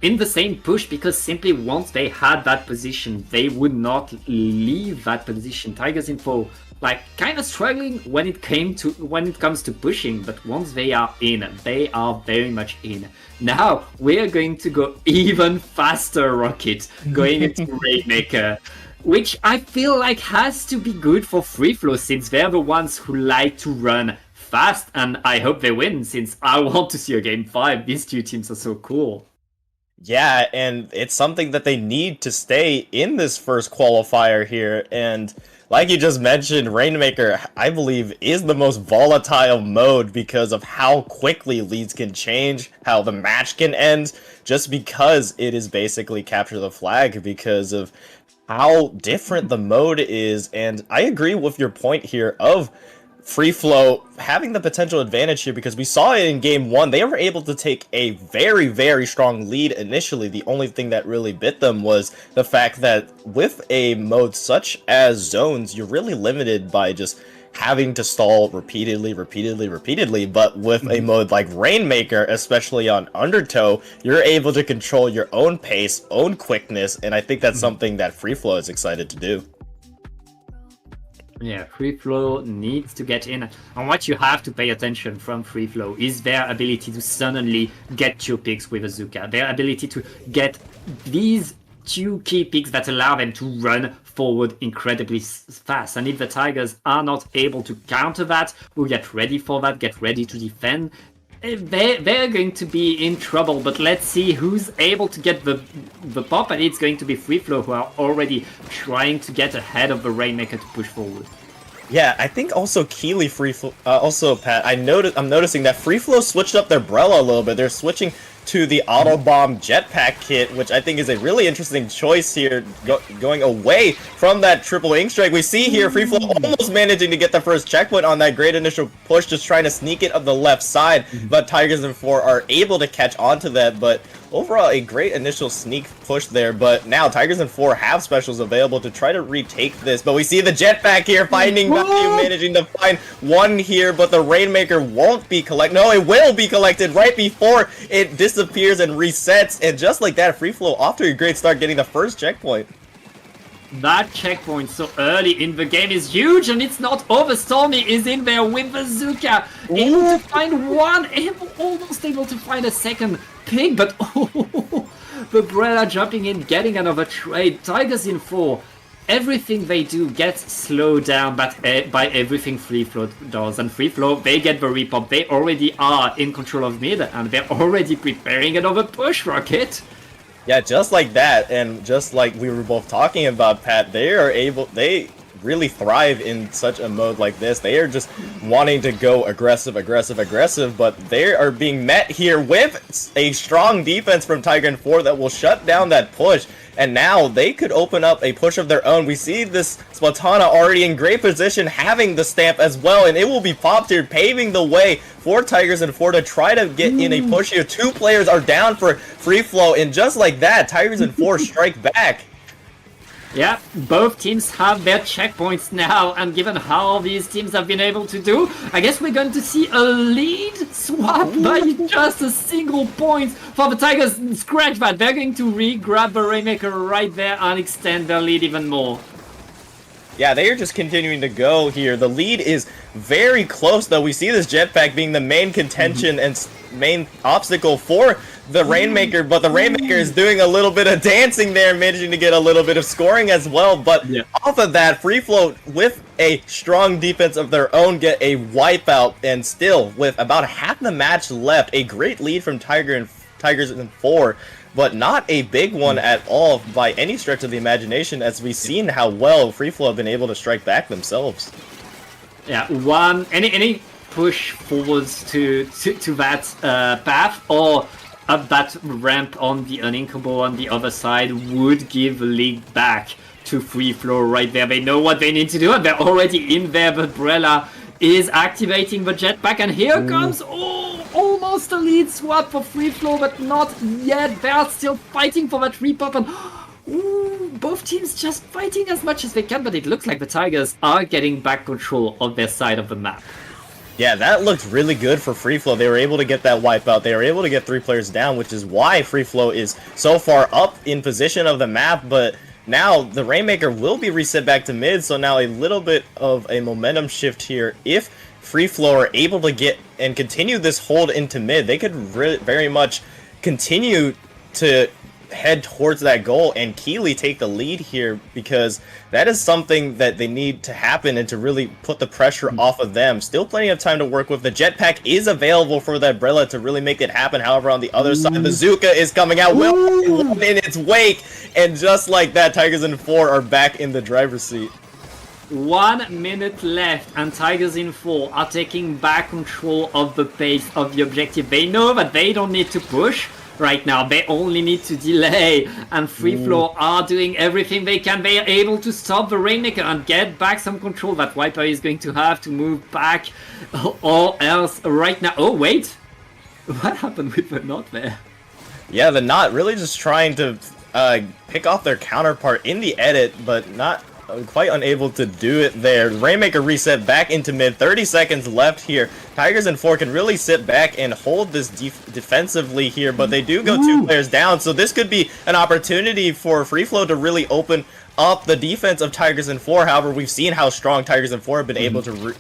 in the same push, because simply once they had that position, they would not leave that position. Tigers in 4, like, kind of struggling when it comes to pushing, but once they are in, they are very much in. Now we're going to go even faster, Rocket, going into Rainmaker, which I feel like has to be good for FreeFlow, since they're the ones who like to run fast, and I hope they win, since I want to see a game 5. These two teams are so cool. Yeah, and it's something that they need to stay in this first qualifier here, and like you just mentioned, Rainmaker, I believe, is the most volatile mode because of how quickly leads can change, how the match can end, just because it is basically capture the flag, because of how different the mode is. And I agree with your point here of FreeFlow having the potential advantage here, because we saw it in game 1. They were able to take a very, very strong lead initially. The only thing that really bit them was the fact that with a mode such as zones, you're really limited by just having to stall repeatedly, but with a mode like Rainmaker, especially on Undertow, you're able to control your own pace, own quickness, and I think that's something that FreeFlow is excited to do. Yeah, FreeFlow needs to get in. And what you have to pay attention from FreeFlow is their ability to suddenly get 2 picks with Azuka. Their ability to get these 2 key picks that allow them to run forward incredibly fast. And if the Tigers are not able to counter that, or get ready for that, get ready to defend, they're going to be in trouble. But let's see who's able to get the pop, and it's going to be FreeFlow, who are already trying to get ahead of the Rainmaker to push forward. Yeah, I think also Keely FreeFlow, also Pat, I'm noticing that FreeFlow switched up their Brella a little bit. They're switching to the Auto Bomb Jetpack kit, which I think is a really interesting choice here, going away from that triple ink strike. We see here FreeFlow almost managing to get the first checkpoint on that great initial push, just trying to sneak it up the left side, but Tigers in 4 are able to catch onto that. But overall, a great initial sneak push there, but now Tigers in 4 have specials available to try to retake this. But we see the Jetpack here finding value, managing to find one here, but the Rainmaker won't be collected. No, it will be collected right before it disappears and resets, and just like that, FreeFlow off to a great start, getting the first checkpoint. That checkpoint so early in the game is huge, and it's not over. Stormy is in there with Bazooka, able to find one, almost able to find a second pick, but the Brella jumping in, getting another trade. Tigers in 4, everything they do gets slowed down by everything FreeFlow does, and FreeFlow, they get the repop. They already are in control of mid, and they're already preparing another push, Rocket. Yeah, just like that, and just like we were both talking about, Pat, they really thrive in such a mode like this. They are just wanting to go aggressive, but they are being met here with a strong defense from Tiger in 4 that will shut down that push. And now they could open up a push of their own. We see this Splatana already in great position, having the stamp as well, and it will be popped here, paving the way for Tigers in 4 to try to get in a push here. 2 players are down for FreeFlow, and just like that, Tigers in 4 strike back. Yeah, both teams have their checkpoints now, and given how these teams have been able to do, I guess we're going to see a lead swap by just a single point for the Tigers. Scratch that, they're going to re-grab the Rainmaker right there and extend their lead even more. Yeah, they are just continuing to go here. The lead is very close, though. We see this Jetpack being the main contention and main obstacle for the Rainmaker, but the Rainmaker is doing a little bit of dancing there, managing to get a little bit of scoring as well. But off of that, FreeFlow, with a strong defense of their own, get a wipeout, and still, with about half the match left, a great lead from Tigers in 4. But not a big one at all by any stretch of the imagination, as we've seen how well FreeFlow have been able to strike back themselves. Yeah, any push forwards to that path or up that ramp on the uninkable on the other side would give the lead back to FreeFlow right there. They know what they need to do, and they're already in there. But Brella is activating the jetpack, and here comes almost a lead swap for FreeFlow, but not yet. They are still fighting for that repop, and both teams just fighting as much as they can, but it looks like the Tigers are getting back control of their side of the map. Yeah, that looked really good for FreeFlow. They were able to get that wipeout. They were able to get 3 players down, which is why FreeFlow is so far up in position of the map. But now the Rainmaker will be reset back to mid, so now a little bit of a momentum shift here. If FreeFlow are able to get and continue this hold into mid, they could very much continue to head towards that goal and Keeley take the lead here, because that is something that they need to happen and to really put the pressure off of them. Still plenty of time to work with. The jetpack is available for that Brella to really make it happen. However, on the other side, the Zuka is coming out in its wake, and just like that, Tigers in 4 are back in the driver's seat. 1 minute left, and Tigers in 4 are taking back control of the pace of the objective. They know that they don't need to push right now, they only need to delay, and FreeFlow are doing everything they can. They are able to stop the Rainmaker and get back some control. That Viper is going to have to move back, or else right now. Oh wait, what happened with the knot there? Yeah, the knot really just trying to pick off their counterpart in the edit, but not quite unable to do it there. Rainmaker reset back into mid. 30 seconds left here. Tigers in 4 can really sit back and hold this defensively here, but they do go 2 players down, so this could be an opportunity for FreeFlow to really open up the defense of Tigers in 4. However, we've seen how strong Tigers in 4 have been able to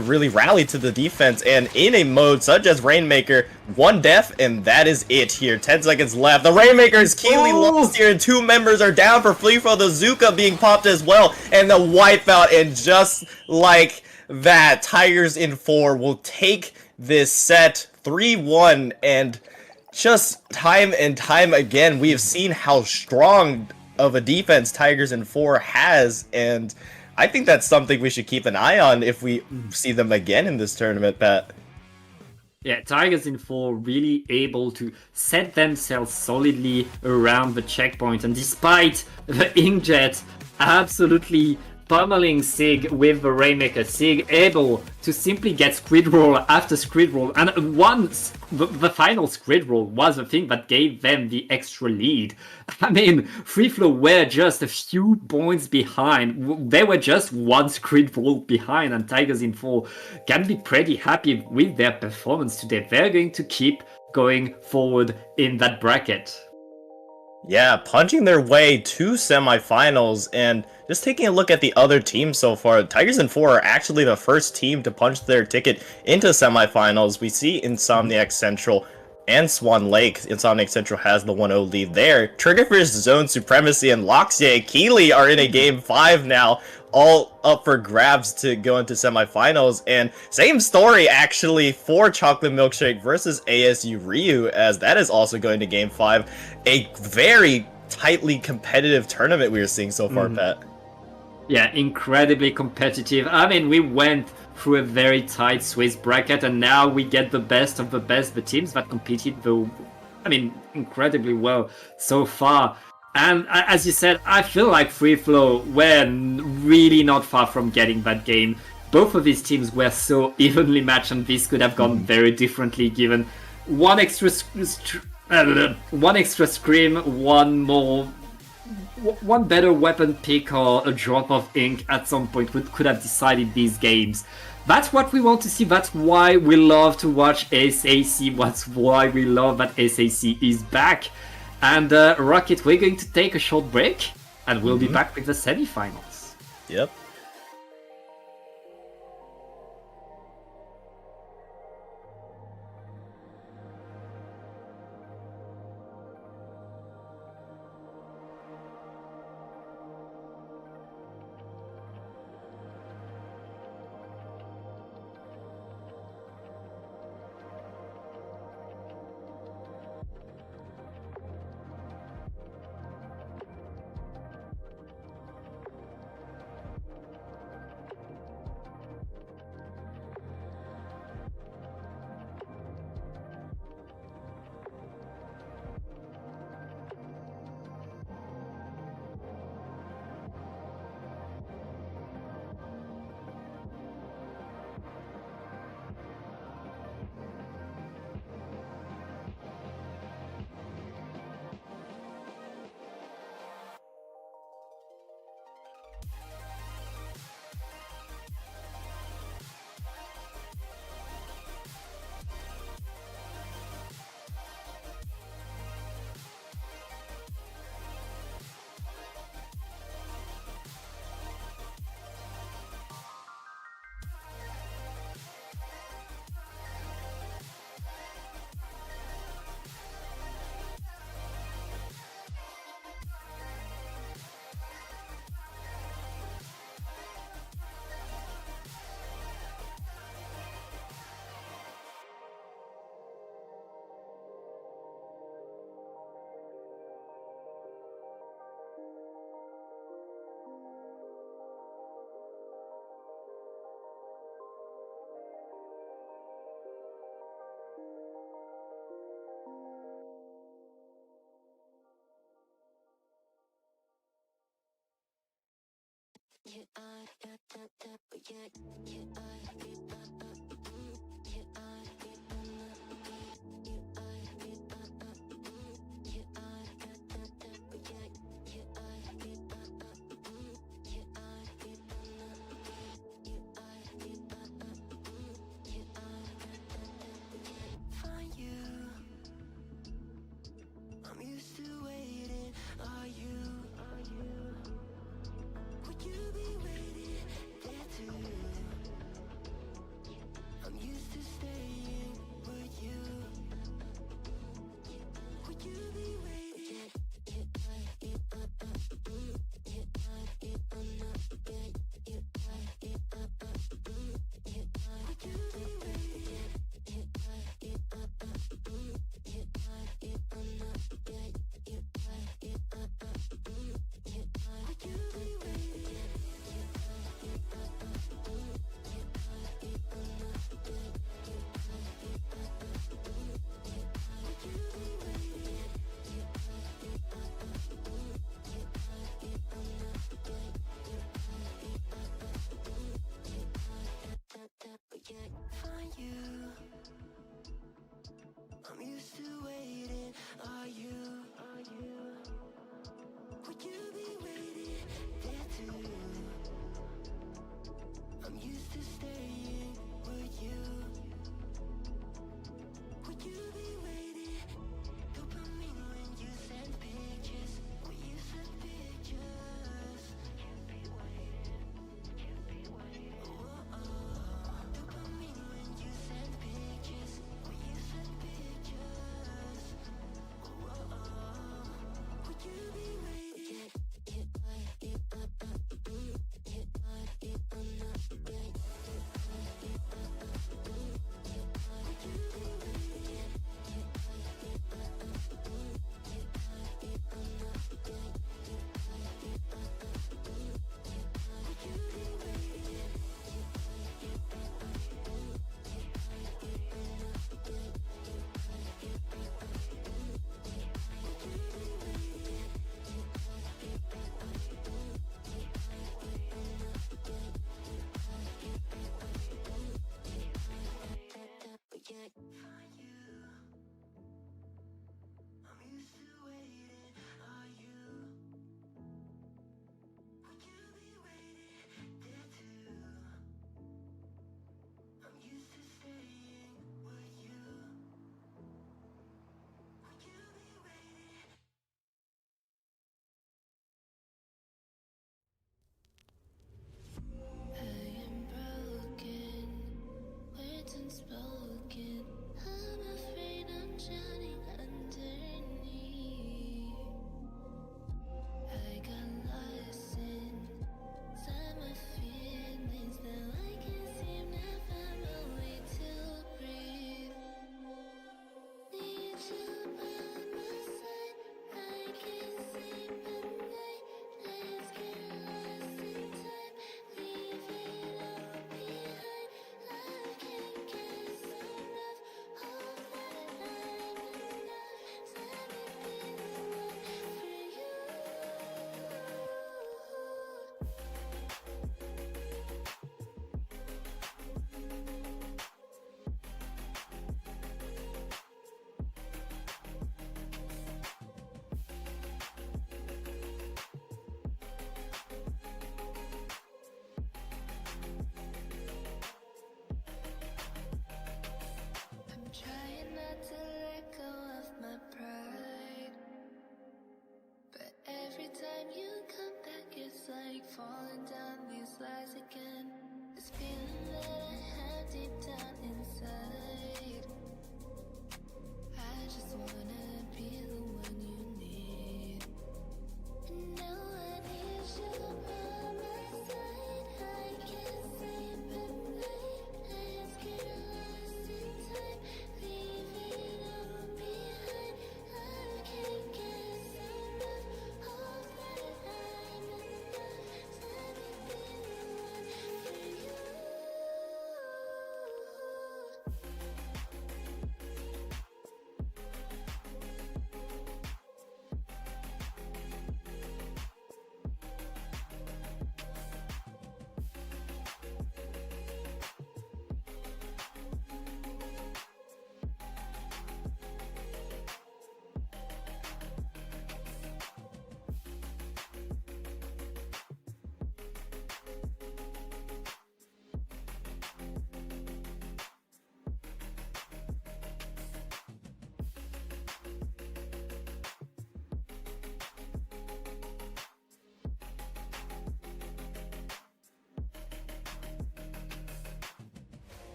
really rally to the defense, and in a mode such as Rainmaker, 1 death, and that is it here. 10 seconds left. The Rainmaker is keenly lost here, and 2 members are down for FreeFlow. The Zuka being popped as well, and the wipeout, and just like that, Tigers in 4 will take this set 3-1, and just time and time again, we have seen how strong of a defense Tigers in 4 has, and I think that's something we should keep an eye on if we see them again in this tournament, Pat. Yeah, Tigers in 4 really able to set themselves solidly around the checkpoint, and despite the Inkjet absolutely pummeling Sig with the Rainmaker, Sig able to simply get Squid Roll after Squid Roll, and once the final Squid Roll was the thing that gave them the extra lead. I mean, FreeFlow were just a few points behind. They were just 1 Squid Roll behind, and Tigers in 4 can be pretty happy with their performance today. They're going to keep going forward in that bracket. Yeah, punching their way to semifinals, and just taking a look at the other teams so far, Tigers in 4 are actually the first team to punch their ticket into semifinals. We see Insomniac Central and Swan Lake. Insomniac Central has the 1-0 lead there. Triggerfish, Zone, Supremacy, and LOXYAY, Keeley are in a game 5 now, all up for grabs to go into semifinals. And same story actually for Chocolate Milkshake versus ASU Ryu, as that is also going to game 5. A very tightly competitive tournament we are seeing so far, Pat. Yeah, incredibly competitive. I mean, we went through a very tight Swiss bracket, and now we get the best of the best, the teams that competed incredibly well so far. And as you said, I feel like FreeFlow were really not far from getting that game. Both of these teams were so evenly matched, and this could have gone very differently given one extra scream, one better weapon pick, or a drop of ink at some point could have decided these games. That's what we want to see. That's why we love to watch SAC. That's why we love that SAC is back. And Rocket, we're going to take a short break, and we'll be back with the semifinals. Yep. Find you. I'm used to waiting. Are you? Would you be waiting there too?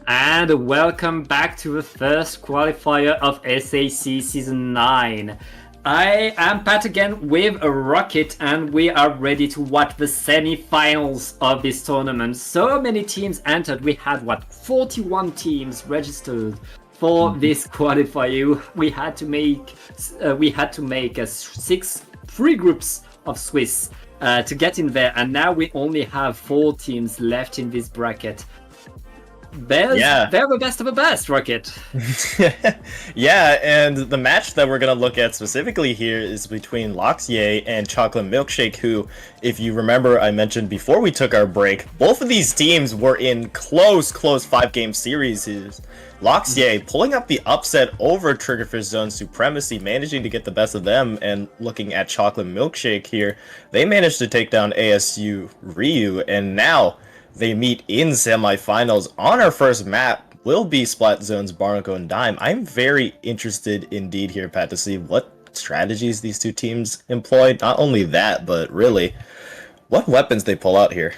And welcome back to the first qualifier of SAC Season 9. I am Pat again with a Rocket, and we are ready to watch the semi-finals of this tournament. So many teams entered. We had, 41 teams registered for this qualifier. We had to make three groups of Swiss to get in there, and now we only have 4 teams left in this bracket. They're the best of the best, Rocket. Yeah, and the match that we're going to look at specifically here is between LOXYAY and Chocolate Milkshake, who, if you remember, I mentioned before we took our break, both of these teams were in close 5-game series. LOXYAY pulling up the upset over Triggerfish Zone Supremacy, managing to get the best of them, and looking at Chocolate Milkshake here, they managed to take down ASU Ryu, and now they meet in semifinals. On our first map will be Splat Zone's Barnacle and Dime. I'm very interested indeed here, Pat, to see what strategies these two teams employ. Not only that, but really, what weapons they pull out here.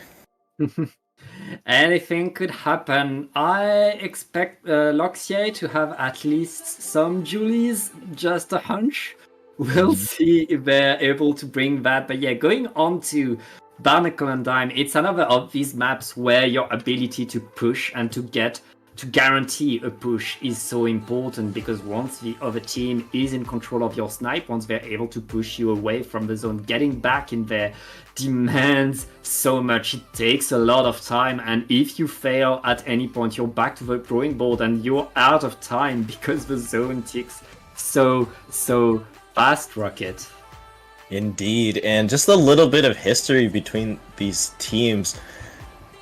Anything could happen. I expect LOXYAY to have at least some Julies, just a hunch. We'll see if they're able to bring that. But yeah, going on to Barnacle and Dime, it's another of these maps where your ability to push and to guarantee a push is so important, because once the other team is in control of your snipe, once they're able to push you away from the zone, getting back in there demands so much. It takes a lot of time, and if you fail at any point, you're back to the drawing board and you're out of time because the zone ticks so fast, Rocket. Indeed, and just a little bit of history between these teams.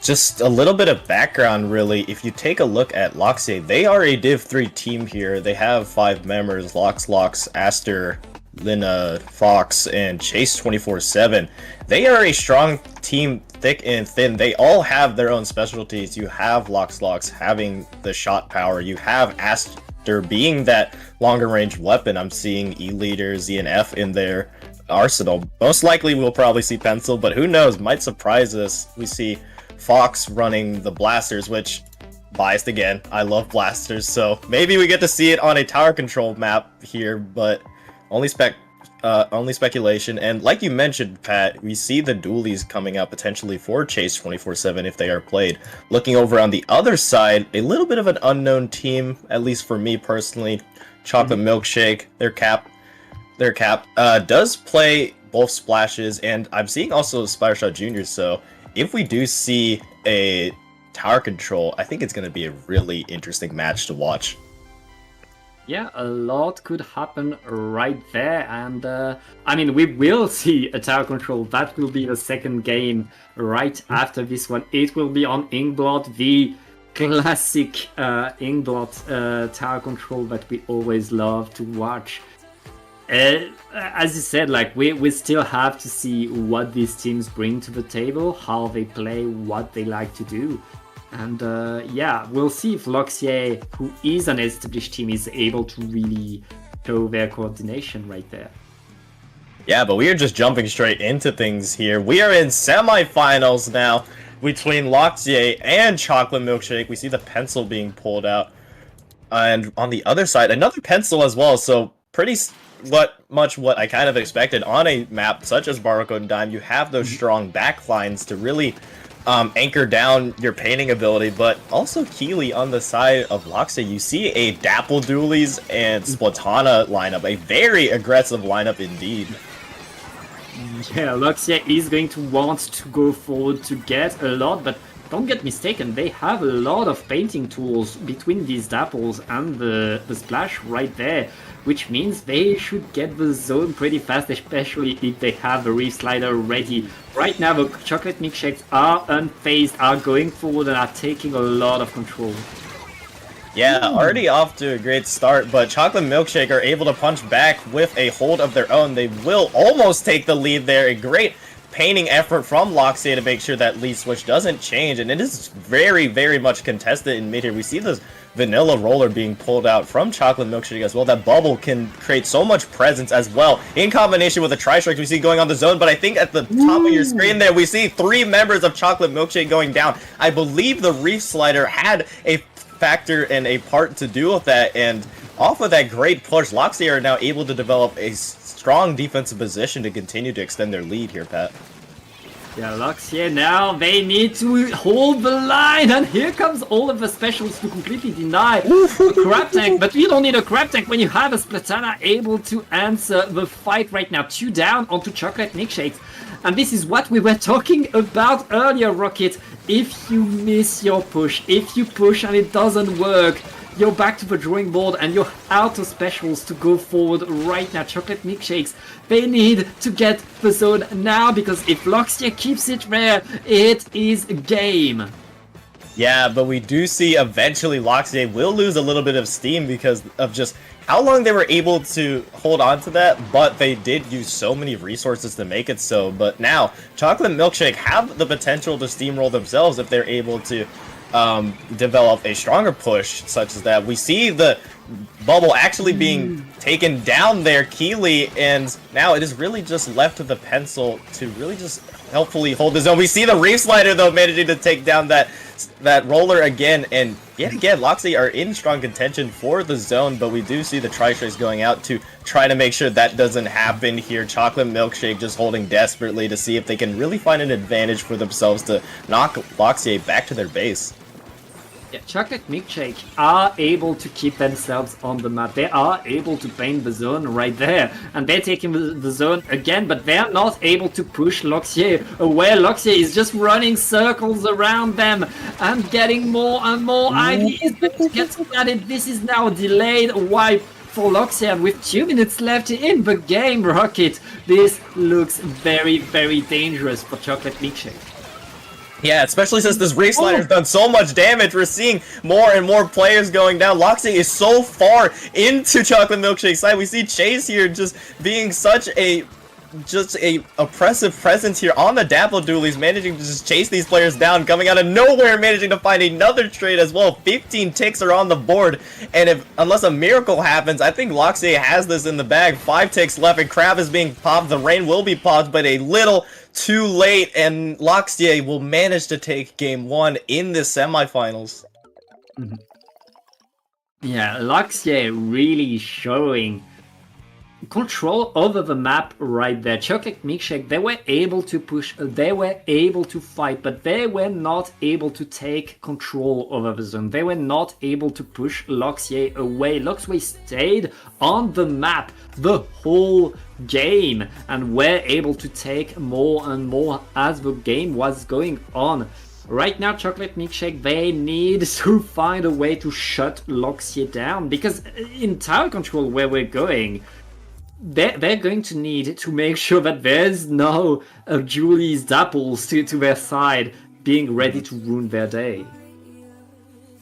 Just a little bit of background, really. If you take a look at LOXYAY, they are a Div 3 team here. They have 5 members: Lox, Aster, Lina, Fox, and Chase 24/7. They are a strong team, thick and thin. They all have their own specialties. You have Lox having the shot power. You have Aster being that longer range weapon. I'm seeing E-Leader, ZNF in their arsenal. Most likely we'll probably see Pencil, but who knows, might surprise us. We see Fox running the blasters, which, biased again, I love blasters, so maybe we get to see it on a tower control map here, but only speculation. And like you mentioned, Pat, we see the dualies coming out potentially for Chase 24/7 if they are played. Looking over on the other side, a little bit of an unknown team, at least for me personally. Chocolate Milkshake, their cap does play both splashes, and I'm seeing also Splattershot Jr., so if we do see a tower control, I think it's going to be a really interesting match to watch. Yeah, a lot could happen right there, and I mean, we will see a tower control. That will be the second game right after this one. It will be on Inkblot, the classic Inkblot tower control that we always love to watch. As you said, like we still have to see what these teams bring to the table, how they play, what they like to do. And yeah, we'll see if LOXYAY, who is an established team, is able to really show their coordination right there. Yeah, but we are just jumping straight into things here. We are in semifinals now between LOXYAY and Chocolate Milkshake. We see the pencil being pulled out. And on the other side, another pencil as well. So pretty much what I kind of expected on a map such as Barnacle and Dime. You have those strong backlines to really anchor down your painting ability, but also Keely on the side of LOXYAY. You see a Dapple Doolies and Splatana lineup, a very aggressive lineup indeed. Yeah, LOXYAY is going to want to go forward to get a lot, but don't get mistaken, they have a lot of painting tools between these Dapples and the Splash right there, which means they should get the zone pretty fast, especially if they have the Reef Slider ready. Right now, the Chocolate Milkshakes are unfazed, are going forward and are taking a lot of control. Yeah, already off to a great start, but Chocolate Milkshake are able to punch back with a hold of their own. They will almost take the lead there. A great painting effort from LOXYAY to make sure that lead switch doesn't change, and it is very, very much contested in mid here. We see this vanilla roller being pulled out from Chocolate Milkshake as well. That bubble can create so much presence as well in combination with the tri-strikes we see going on the zone. But I think at the top of your screen there, we see 3 members of Chocolate Milkshake going down. I believe the Reef Slider had a factor and a part to do with that, and off of that great push, LOXYAY are now able to develop a strong defensive position to continue to extend their lead here, Pat. Yeah, LOXYAY now, they need to hold the line, and here comes all of the specials to completely deny a crab tank, but you don't need a crab tank when you have a Splatana able to answer the fight right now. 2 down onto Chocolate Milkshakes, and this is what we were talking about earlier, Rocket. If you miss your push, if you push and it doesn't work, you're back to the drawing board and you're out of specials to go forward right now. Chocolate Milkshakes, they need to get the zone now, because if LOXYAY keeps it there, it is game. Yeah, but we do see eventually LOXYAY will lose a little bit of steam because of just how long they were able to hold on to that, but they did use so many resources to make it so. But now, Chocolate Milkshake have the potential to steamroll themselves if they're able to develop a stronger push, such as that. We see the bubble actually being taken down there, Keely, and now it is really just left to the pencil to really just helpfully hold the zone. We see the Reef Slider, though, managing to take down that roller again, and yet again, LOXYAY are in strong contention for the zone, but we do see the tri-strikes going out to try to make sure that doesn't happen here. Chocolate Milkshake just holding desperately to see if they can really find an advantage for themselves to knock LOXYAY back to their base. Yeah, Chocolate Milkshake are able to keep themselves on the map. They are able to paint the zone right there. And they're taking the zone again, but they're not able to push LOXYAY away. LOXYAY is just running circles around them and getting more and more IVs. But to get started, this is now a delayed wipe for LOXYAY, and with 2 minutes left in the game, Rocket, this looks very, very dangerous for Chocolate Milkshake. Yeah, especially since this Reef Slider's done so much damage. We're seeing more and more players going down. LOXYAY is so far into Chocolate Milkshake's side. We see Chase here just being such a oppressive presence here on the Dapple Doolies, managing to just chase these players down, coming out of nowhere, managing to find another trade as well. 15 ticks are on the board, and unless a miracle happens, I think LOXYAY has this in the bag. 5 ticks left, and Crab is being popped. The rain will be popped, but a little too late, and LOXYAY will manage to take game 1 in the semifinals. Yeah, LOXYAY really showing control over the map right there. Chocolate Milkshake, they were able to push, they were able to fight, but they were not able to take control over the zone. They were not able to push LOXYAY away. LOXYAY stayed on the map the whole game and were able to take more and more as the game was going on. Right now, Chocolate Milkshake, they need to find a way to shut LOXYAY down, because in tower control where we're going, they're going to need to make sure that there's no Julie's Dapples to their side being ready to ruin their day.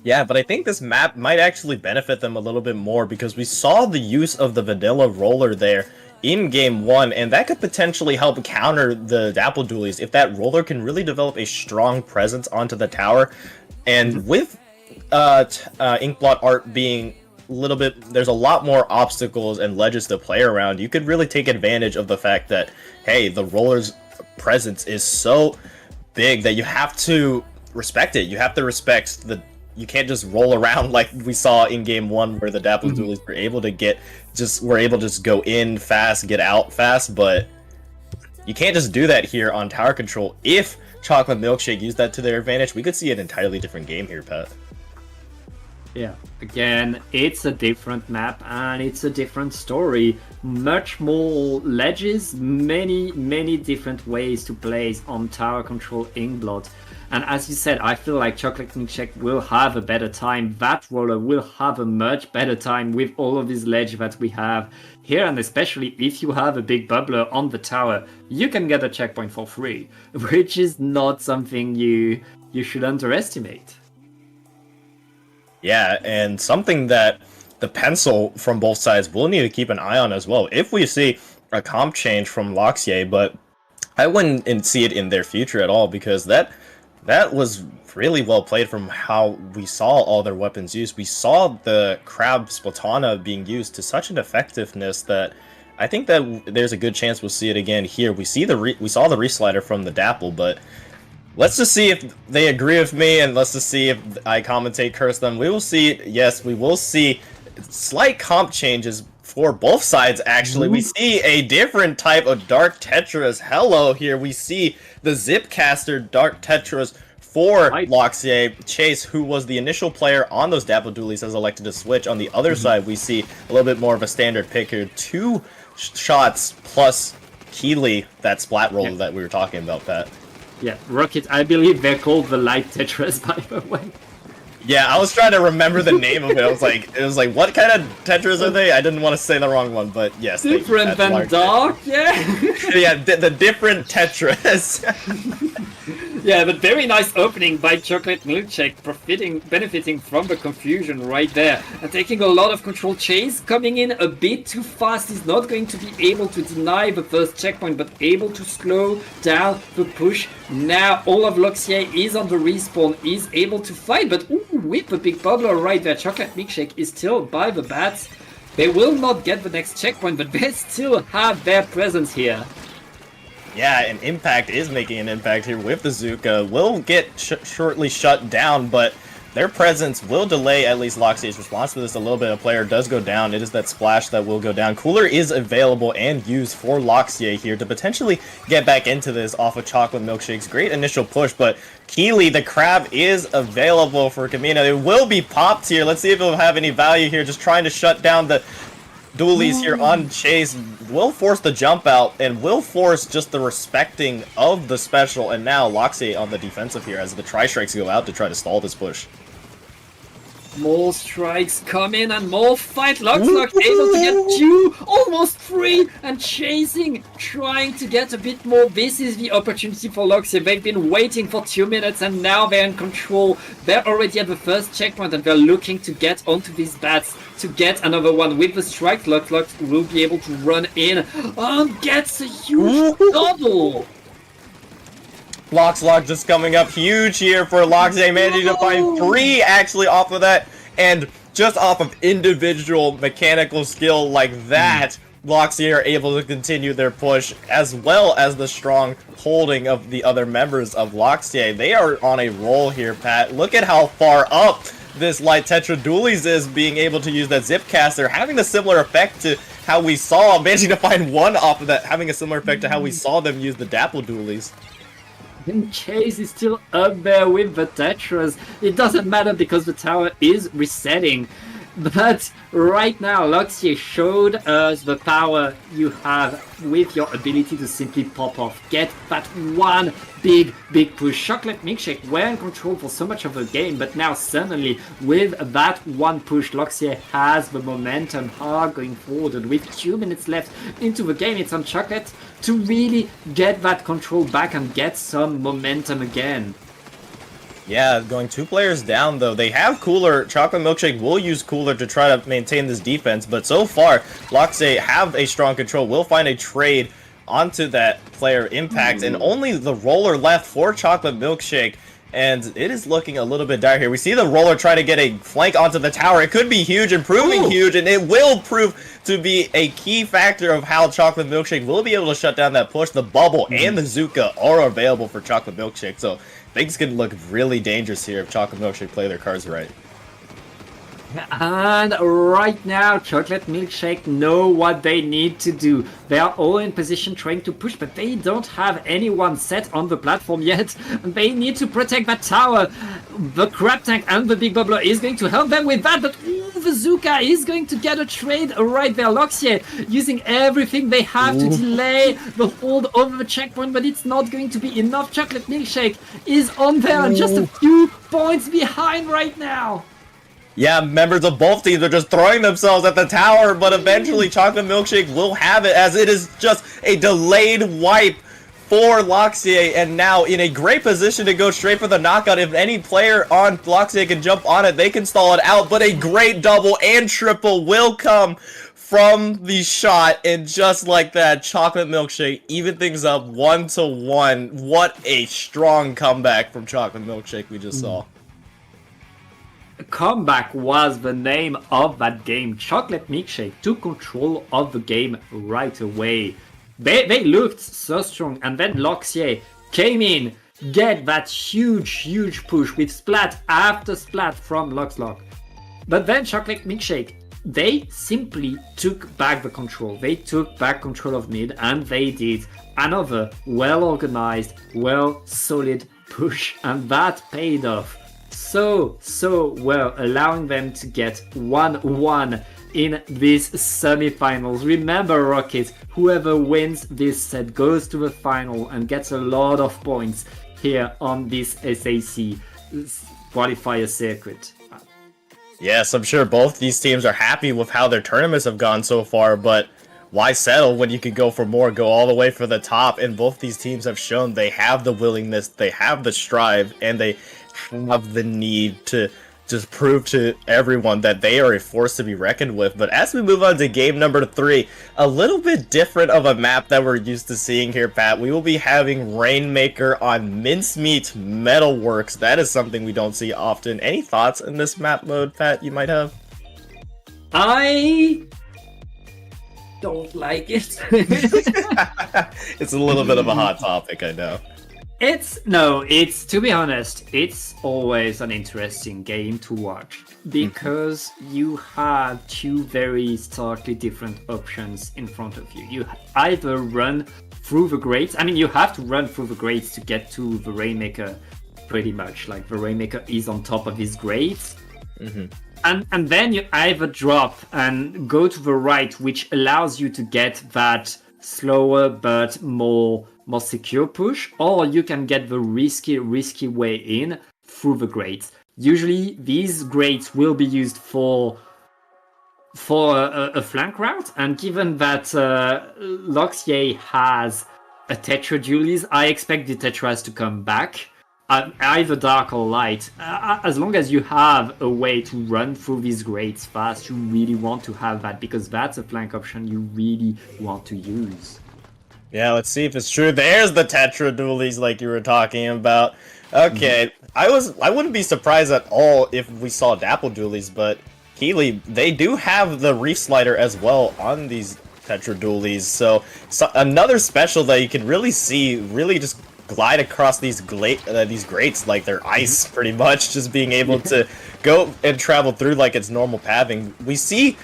Yeah, but I think this map might actually benefit them a little bit more, because we saw the use of the vanilla roller there in game 1, and that could potentially help counter the Dapple Doolies if that roller can really develop a strong presence onto the tower. And with Inkblot art being little bit, there's a lot more obstacles and ledges to play around, you could really take advantage of the fact that, hey, the roller's presence is so big that you have to respect it. You have to respect you can't just roll around like we saw in game 1 where the Dapple Doolies were able to just go in fast, get out fast, but you can't just do that here on tower control if Chocolate Milkshake use that to their advantage, we could see an entirely different game here, Pat. Yeah, again, it's a different map and it's a different story. Much more ledges, many different ways to play on tower control Inkblot. And as you said, I feel like Chocolate Milkshake will have a better time. That roller will have a much better time with all of these ledge that we have here, and especially if you have a big bubbler on the tower, you can get a checkpoint for free, which is not something you should underestimate. Yeah, and something that the pencil from both sides will need to keep an eye on as well. If we see a comp change from LOXYAY, but I wouldn't see it in their future at all, because that was really well played from how we saw all their weapons used. We saw the Crab Splatana being used to such an effectiveness that I think that there's a good chance we'll see it again here. We saw the reslider from the Dapple, but let's just see if they agree with me, and let's just see if I commentate curse them. We will see, yes, we will see slight comp changes for both sides, actually. We see a different type of Dark Tetras. Hello here. We see the Zipcaster Dark Tetras for LOXYAY. Chase, who was the initial player on those Dapple Dualies, has elected to switch. On the other side, we see a little bit more of a standard pick here. 2 shots plus Keeley, that splat roll that we were talking about, Pat. Yeah, Rocket, I believe they're called the Light Tetras, by the way. Yeah, I was trying to remember the name of it. It was like, what kind of Tetras are they? I didn't want to say the wrong one, but yes. Different than Dark, yeah? Yeah, the different Tetras. Yeah, but very nice opening by Chocolate Milkshake, benefiting from the confusion right there. And taking a lot of control. Chase coming in a bit too fast. He's not going to be able to deny the first checkpoint, but able to slow down the push. Now all of LOXYAY is on the respawn, is able to fight, but ooh, with a big bubbler right there. Chocolate Milkshake is still by the bats. They will not get the next checkpoint, but they still have their presence here. Yeah, and Impact is making an impact here with the Zuka. Will get shortly shut down, but their presence will delay at least LOXYAY's response to this a little bit. A player does go down. It is that splash that will go down. Cooler is available and used for LOXYAY here to potentially get back into this off of Chocolate Milkshake's great initial push, but Keeley, the crab, is available for Kamina. It will be popped here. Let's see if it will have any value here. Just trying to shut down the Dualies here on Chase. Will force the jump out and will force just the respecting of the special, and now LOXYAY on the defensive here as the tri-strikes go out to try to stall this push. More strikes come in and more fight. LOXLOX able to get 2, almost 3, and chasing, trying to get a bit more. This is the opportunity for LOXYAY. They've been waiting for 2 minutes and now they're in control. They're already at the first checkpoint and they're looking to get onto these bats to get another one. With the strike, LOXLOX will be able to run in and gets a huge double. LOXLOX just coming up huge here for LOXYAY, managing to find 3 actually off of that, and just off of individual mechanical skill like that, LOXYAY are able to continue their push, as well as the strong holding of the other members of LOXYAY. They are on a roll here, Pat. Look at how far up this Light Tetra Dualies is, being able to use that Zipcaster, having a similar effect to how we saw, managing to find 1 off of that, having a similar effect to how we saw them use the Dapple Dualies. And Chase is still up there with the Tetras. It doesn't matter because the tower is resetting. But right now, LOXYAY showed us the power you have with your ability to simply pop off. Get that one big push. Chocolate Milkshake were in control for so much of the game, but now suddenly with that one push, LOXYAY has the momentum hard going forward. And with 2 minutes left into the game, it's on Chocolate to really get that control back and get some momentum again. Yeah, going 2 players down though. They have Cooler. Chocolate Milkshake will use Cooler to try to maintain this defense, but so far, LOXYAY have a strong control. Will find a trade onto that player Impact, and only the roller left for Chocolate Milkshake, and it is looking a little bit dire here. We see the roller try to get a flank onto the tower. It could be huge and proving huge, and it will prove to be a key factor of how Chocolate Milkshake will be able to shut down that push. The bubble and the Zuka are available for Chocolate Milkshake, so things can look really dangerous here if Chocolate Milkshake play their cards right. And right now, Chocolate Milkshake know what they need to do. They are all in position trying to push, but they don't have anyone set on the platform yet. And they need to protect that tower. The Crab Tank and the Big Bubbler is going to help them with that, but the Zuka is going to get a trade right there. LOXYAY using everything they have to delay the hold over the checkpoint, but it's not going to be enough. Chocolate Milkshake is on there and just a few points behind right now. Yeah, members of both teams are just throwing themselves at the tower, but eventually Chocolate Milkshake will have it, as it is just a delayed wipe for LOXYAY, and now in a great position to go straight for the knockout. If any player on LOXYAY can jump on it, they can stall it out, but a great double and triple will come from the shot, and just like that, Chocolate Milkshake even things up 1-1. What a strong comeback from Chocolate Milkshake we just saw. Comeback was the name of that game. Chocolate Milkshake took control of the game right away. They looked so strong, and then LOXYAY came in, get that huge push with splat after splat from LOXLOCK. But then Chocolate Milkshake, they simply took back the control. They took back control of mid, and they did another well-organized, well-solid push, and that paid off so well, allowing them to get 1-1 in these semi-finals. Remember, Rocket, whoever wins this set goes to the final and gets a lot of points here on this SAC qualifier circuit. Yes, I'm sure both these teams are happy with how their tournaments have gone so far, but why settle when you can go for more, go all the way for the top? And both these teams have shown they have the willingness, they have the strive, and they have the need to just prove to everyone that they are a force to be reckoned with. But as we move on to game number 3, a little bit different of a map that we're used to seeing here, Pat. We will be having Rainmaker on Mincemeat Metalworks. That is something we don't see often. Any thoughts in this map mode, Pat, you might have? I don't like it. It's a little bit of a hot topic, I know. It's to be honest, it's always an interesting game to watch because you have two very starkly different options in front of you. You either run through the grates, I mean, you have to run through the grates to get to the Rainmaker pretty much. Like, the Rainmaker is on top of his grates. And then you either drop and go to the right, which allows you to get that slower but more secure push, or you can get the risky way in through the grates. Usually these grates will be used for a flank route, and given that LOXYAY has a Tetra Dualies, I expect the Tetras to come back, either dark or light. As long as you have a way to run through these grates fast, you really want to have that, because that's a flank option you really want to use. Yeah, let's see if it's true. There's the Tetra Dualies like you were talking about. Okay, I wouldn't be surprised at all if we saw Dapple Dualies, but Keely, they do have the Reef Slider as well on these Tetra Dualies, so another special that you can really see really just glide across these grates like they're ice, pretty much, just being able to go and travel through like it's normal pathing. We see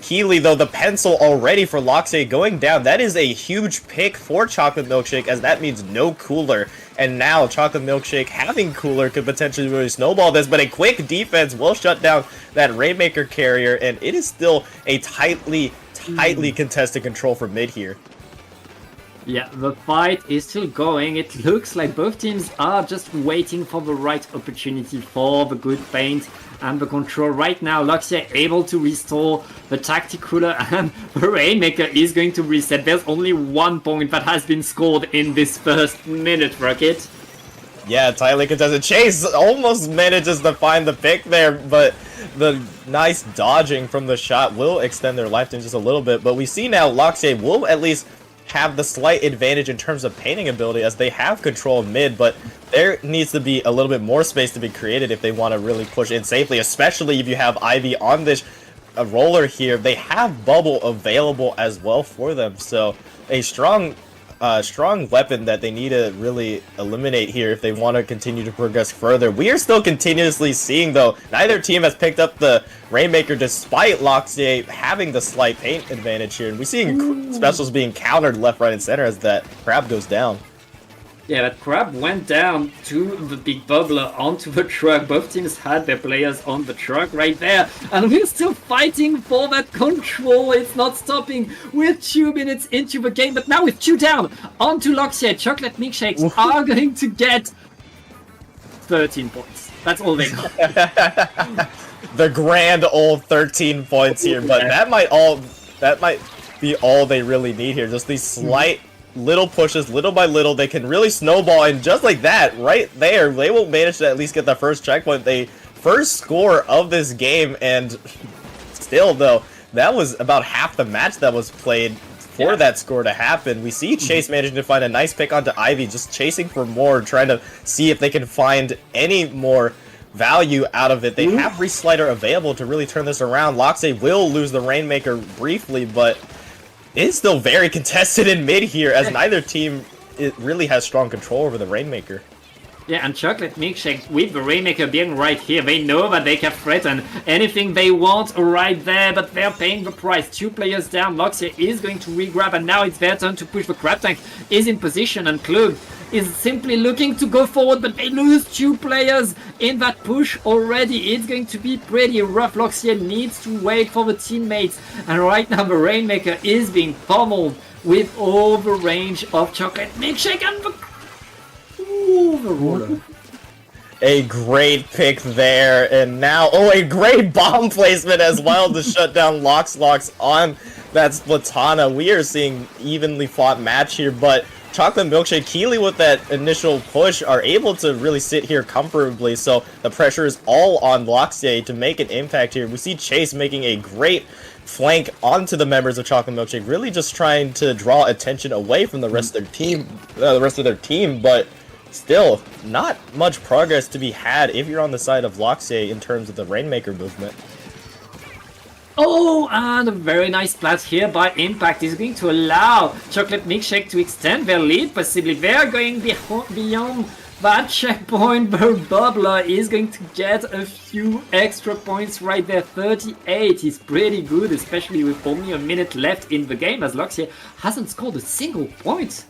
Keely, though, the pencil already for LOXYAY going down. That is a huge pick for Chocolate Milkshake, as that means no cooler. And now Chocolate Milkshake having cooler could potentially really snowball this, but a quick defense will shut down that Rainmaker carrier, and it is still a tightly contested control for mid here. Yeah, the fight is still going. It looks like both teams are just waiting for the right opportunity for the good paint and the control. Right now, LOXYAY able to restore the tactic cooler, and the Rainmaker is going to reset. There's only 1 point that has been scored in this first minute, Rocket. Yeah, tightly contested. Chase almost manages to find the pick there, but the nice dodging from the shot will extend their lifetime just a little bit. But we see now LOXYAY will at least have the slight advantage in terms of painting ability, as they have control of mid, but there needs to be a little bit more space to be created if they want to really push in safely, especially if you have Ivy on this roller here. They have bubble available as well for them, so a strong strong weapon that they need to really eliminate here if they want to continue to progress further. We are still continuously seeing, though, neither team has picked up the Rainmaker despite LOXYAY having the slight paint advantage here. And we're seeing specials being countered left, right, and center as that Crab goes down. Yeah, that Crab went down to the big bubbler onto the truck. Both teams had their players on the truck right there. And we're still fighting for that control. It's not stopping. We're 2 minutes into the game, but now with 2 down onto LOXYAY. Chocolate Milkshakes are going to get 13 points. That's all they got. The grand old 13 points here, but that might be all they really need here. Just these slight little pushes, little by little, they can really snowball, and just like that, right there, they will manage to at least get the first checkpoint, the first score of this game. And still, though, that was about half the match that was played for that score to happen. We see Chase managing to find a nice pick onto Ivy, just chasing for more, trying to see if they can find any more value out of it. They have Reslider available to really turn this around. LOXYAY will lose the Rainmaker briefly, but it's still very contested in mid here, as neither team really has strong control over the Rainmaker. Yeah, and Chocolate Milkshake, with the Rainmaker being right here, they know that they can threaten anything they want right there, but they're paying the price. 2 players down, LOXYAY is going to re-grab, and now it's their turn to push. The Crab Tank is in position, and Klug is simply looking to go forward, but they lose 2 players in that push already. It's going to be pretty rough. LOXYAY needs to wait for the teammates, and right now the Rainmaker is being pummeled with all the range of Chocolate Milkshake, and the roller. A great pick there, and now, a great bomb placement as well to shut down Lox on that Splatana. We are seeing evenly fought match here, but Chocolate Milkshake, Keely with that initial push are able to really sit here comfortably, so the pressure is all on LOXYAY to make an impact here. We see Chase making a great flank onto the members of Chocolate Milkshake, really just trying to draw attention away from the rest of their team, but still not much progress to be had if you're on the side of LOXYAY in terms of the Rainmaker movement. Oh, and a very nice splat here by Impact is going to allow Chocolate Milkshake to extend their lead. Possibly they're going beyond that checkpoint. The Bubbler is going to get a few extra points right there. 38 is pretty good, especially with only a minute left in the game, as LOXYAY hasn't scored a single point.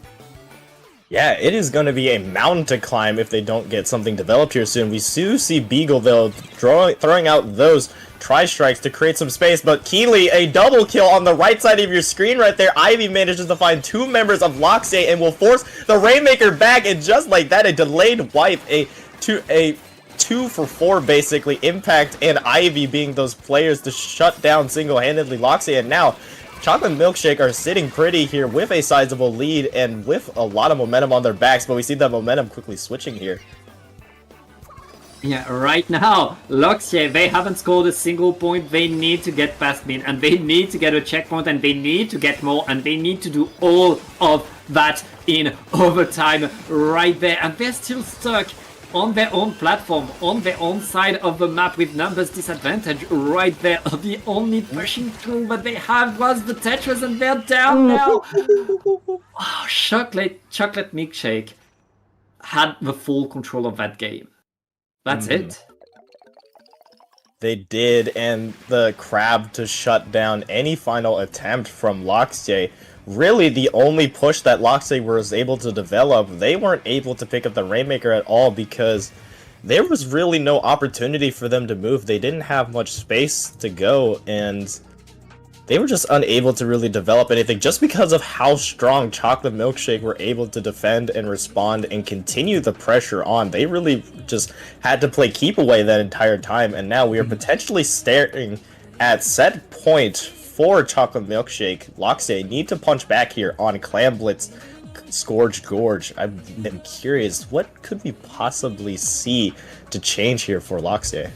Yeah, it is going to be a mountain to climb if they don't get something developed here soon. We do see Beagle, though, throwing out those tri-strikes to create some space, but Keely, a double kill on the right side of your screen right there. Ivy manages to find 2 members of LOXYAY and will force the Rainmaker back, and just like that, a delayed wipe, a 2 for 4 basically. Impact and Ivy being those players to shut down single-handedly LOXYAY, and now Chocolate Milkshake are sitting pretty here with a sizable lead and with a lot of momentum on their backs, but we see that momentum quickly switching here. Yeah, right now, LOXYAY, they haven't scored a single point. They need to get past mid, and they need to get a checkpoint, and they need to get more, and they need to do all of that in overtime right there. And they're still stuck on their own platform, on their own side of the map with numbers disadvantage right there. The only pushing through that they have was the Tetris, and they're down now. Oh, Chocolate Milkshake had the full control of that game. That's it. They did, and the Crab to shut down any final attempt from LOXYAY. Really, the only push that LOXYAY was able to develop, they weren't able to pick up the Rainmaker at all because there was really no opportunity for them to move. They didn't have much space to go, and they were just unable to really develop anything just because of how strong Chocolate Milkshake were able to defend and respond and continue the pressure on. They really just had to play keep away that entire time, and now we are potentially staring at set point for Chocolate Milkshake. LOXYAY need to punch back here on Clam Blitz Scourge Gorge. I'm curious, what could we possibly see to change here for LOXYAY?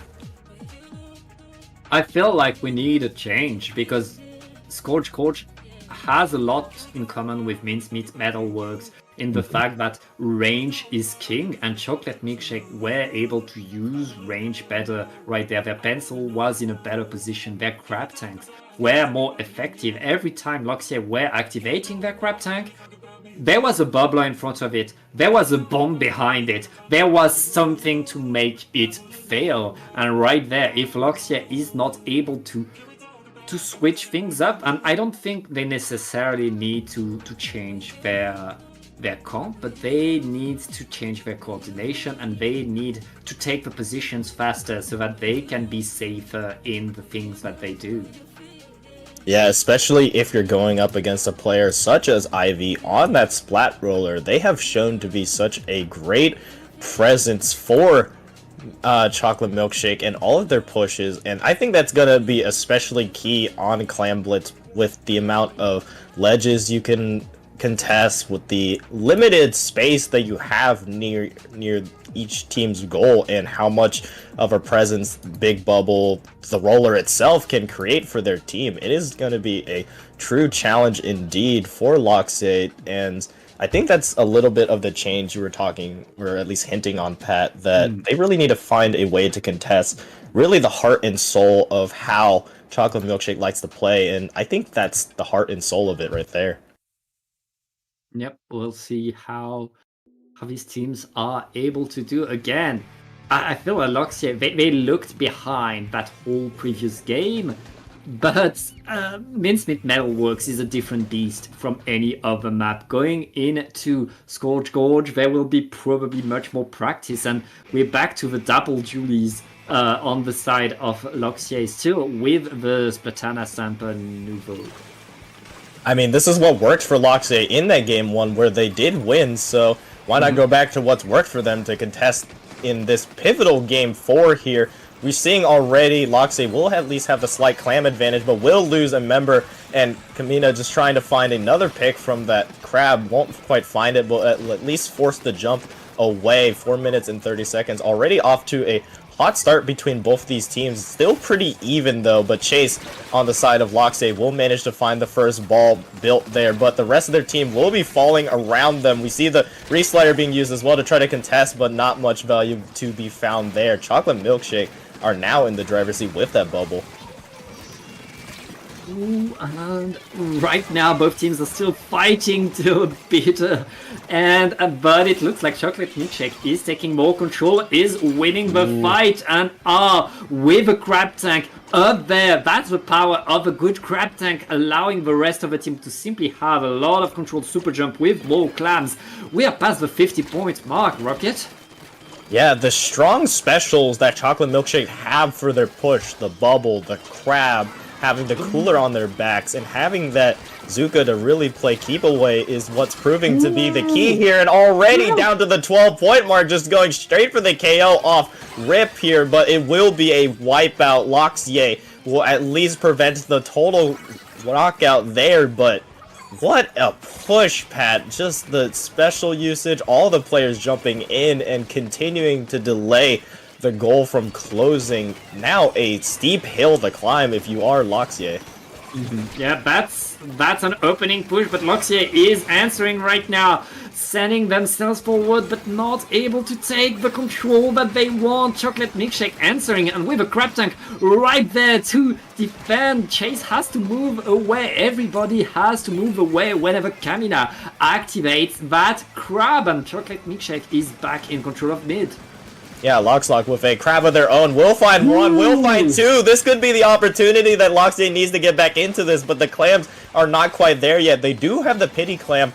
I feel like we need a change because Scourge Gorge has a lot in common with Mincemeat Metalworks in the fact that range is king, and Chocolate Milkshake were able to use range better right there. Their pencil was in a better position. Their crab tanks were more effective. Every time LOXYAY were activating their crab tank, there was a bubbler in front of it. There was a bomb behind it. There was something to make it fail. And right there, if LOXYAY is not able to switch things up, and I don't think they necessarily need to change their comp, but they need to change their coordination, and they need to take the positions faster so that they can be safer in the things that they do. Yeah, especially if you're going up against a player such as Ivy on that splat roller. They have shown to be such a great presence for Chocolate Milkshake and all of their pushes, and I think that's going to be especially key on Clam Blitz with the amount of ledges you can contest, with the limited space that you have near each team's goal, and how much of a presence Big Bubble, the roller itself, can create for their team. It is going to be a true challenge indeed for LOXYAY, and I think that's a little bit of the change you were talking, or at least hinting on, Pat, that they really need to find a way to contest really the heart and soul of how Chocolate Milkshake likes to play, and I think that's the heart and soul of it right there. Yep, we'll see how these teams are able to do. Again, I feel like LOXYAY, they looked behind that whole previous game, but Mincemeat Metalworks is a different beast from any other map. Going into Scourge Gorge, there will be probably much more practice, and we're back to the double Julies on the side of LOXYAY, still with the Splatana Sampa Nouveau. I mean, this is what worked for LOXYAY in that game 1 where they did win, so why not go back to what's worked for them to contest in this pivotal game 4 here. We're seeing already LOXYAY will at least have the slight clam advantage, but will lose a member, and Kamina just trying to find another pick from that crab. Won't quite find it, but at least force the jump away. 4 minutes and 30 seconds. Already off to a hot start between both these teams. Still pretty even though, but Chase on the side of LOXYAY will manage to find the first ball built there, but the rest of their team will be falling around them. We see the reslider being used as well to try to contest, but not much value to be found there. Chocolate Milkshake are now in the driver's seat with that bubble. Ooh, and right now both teams are still fighting to a bitter end, but it looks like Chocolate Milkshake is taking more control, is winning the fight, and with a crab tank up there. That's the power of a good crab tank, allowing the rest of the team to simply have a lot of controlled super jump with more clams. We are past the 50-point mark, Rocket. Yeah, the strong specials that Chocolate Milkshake have for their push, the bubble, the crab, having the cooler on their backs, and having that Zuka to really play keep away is what's proving to be the key here, and already down to the 12-point mark, just going straight for the KO off rip here, but it will be a wipeout. LOXYAY will at least prevent the total knockout there, but what a push, Pat. Just the special usage, all the players jumping in and continuing to delay the goal from closing. Now a steep hill to climb if you are LOXYAY. Yeah, that's an opening push, but LOXYAY is answering right now, sending themselves forward, but not able to take the control that they want. Chocolate Milkshake answering, and with a crab tank right there to defend. Chase has to move away. Everybody has to move away whenever Kamina activates that crab, and Chocolate Milkshake is back in control of mid. Yeah, LOXLOCK with a crab of their own. Will find one, will find two. This could be the opportunity that LOXYAY needs to get back into this, but the clams are not quite there yet. They do have the pity clam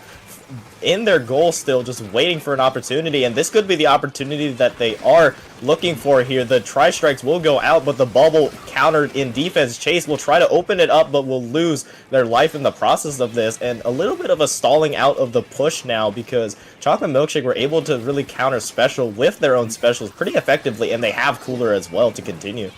in their goal still, just waiting for an opportunity, and this could be the opportunity that they are looking for here. The tri-strikes will go out, but the bubble countered in defense. Chase will try to open it up, but will lose their life in the process of this, and a little bit of a stalling out of the push now, because Chocolate Milkshake were able to really counter special with their own specials pretty effectively, and they have cooler as well to continue.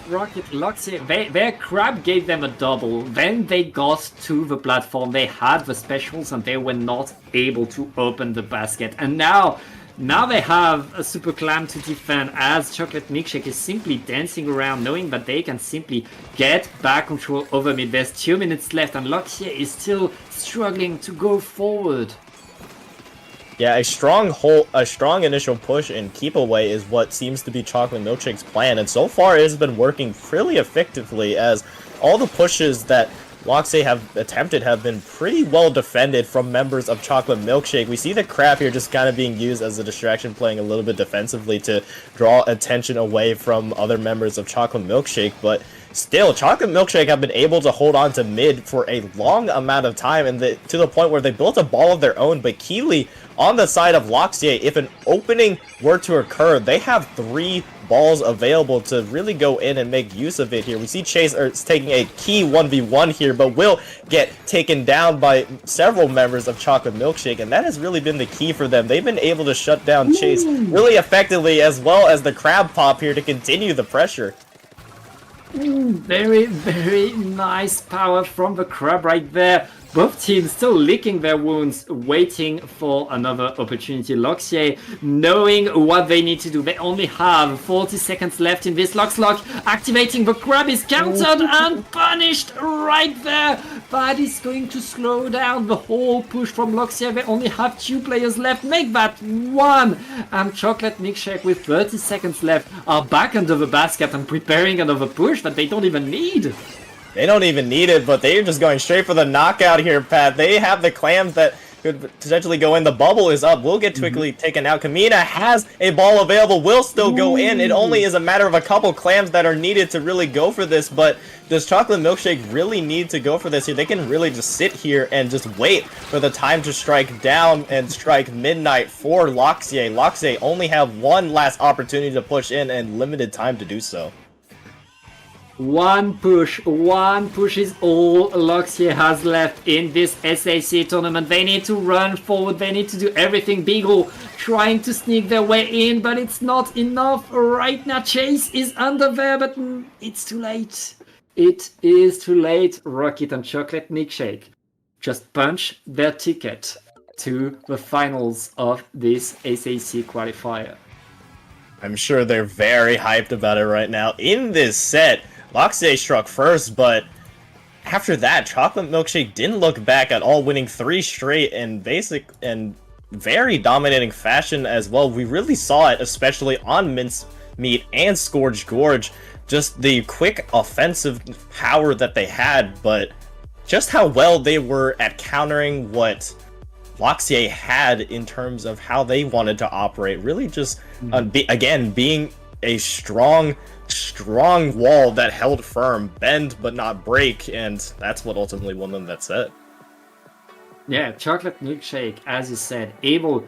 Rocket LOXYAY, their crab gave them a double. Then they got to the platform, they had the specials, and they were not able to open the basket. And now they have a super clam to defend, as Chocolate Milkshake is simply dancing around, knowing that they can simply get back control over mid. There's 2 minutes left, and LOXYAY is still struggling to go forward. Yeah, a strong initial push and keep away is what seems to be Chocolate Milkshake's plan, and so far it has been working fairly effectively, as all the pushes that LOXYAY have been pretty well defended from members of Chocolate Milkshake. We see the crab here just kind of being used as a distraction, playing a little bit defensively to draw attention away from other members of Chocolate Milkshake, but still, Chocolate Milkshake have been able to hold on to mid for a long amount of time, and to the point where they built a ball of their own. But Keeley, on the side of LOXYAY, if an opening were to occur, they have 3 balls available to really go in and make use of it here. We see Chase taking a key 1v1 here, but will get taken down by several members of Chocolate Milkshake, and that has really been the key for them. They've been able to shut down Chase really effectively, as well as the crab pop here to continue the pressure. Very, very nice power from the crab right there. Both teams still licking their wounds, waiting for another opportunity. LOXYAY knowing what they need to do. They only have 40 seconds left in this LOX activating the crab is countered and punished right there. That is going to slow down the whole push from LOXYAY. They only have 2 players left. Make that 1. And Chocolate Milkshake with 30 seconds left are back under the basket and preparing another push that they don't even need. They don't even need it, but they're just going straight for the knockout here, Pat. They have the clams that could potentially go in. The bubble is up. Will get quickly taken out. Kamina has a ball available. Will still go in. It only is a matter of a couple clams that are needed to really go for this, but does Chocolate Milkshake really need to go for this here? They can really just sit here and just wait for the time to strike down and strike midnight for LOXYAY. LOXYAY only have 1 last opportunity to push in and limited time to do so. One push is all LOXYAY has left in this SAC tournament. They need to run forward, they need to do everything. Beagle trying to sneak their way in, but it's not enough right now. Chase is under there, but it's too late. It is too late. Rocket and Chocolate Milkshake just punch their ticket to the finals of this SAC qualifier. I'm sure they're very hyped about it right now. In this set, LOXYAY struck first, but after that, Chocolate Milkshake didn't look back at all, winning 3 straight in basic and very dominating fashion as well. We really saw it, especially on Mincemeat and Scourge Gorge, just the quick offensive power that they had, but just how well they were at countering what LOXYAY had in terms of how they wanted to operate. Really just, again, being a strong wall that held firm, bend but not break, and that's what ultimately won them that set. Yeah, Chocolate Milkshake, as you said, able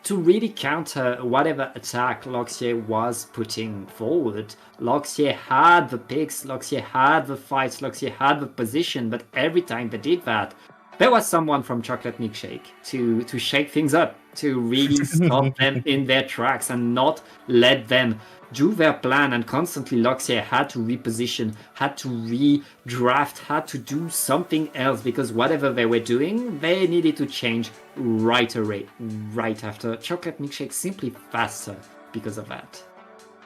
to really counter whatever attack LOXYAY was putting forward. LOXYAY had the picks, LOXYAY had the fights, LOXYAY had the position, but every time they did that, there was someone from Chocolate Milkshake to shake things up, to really stop them in their tracks and not let them do their plan. And constantly LOXYAY had to reposition, had to redraft, had to do something else, because whatever they were doing, they needed to change right away, right after. Chocolate Milkshake simply faster because of that.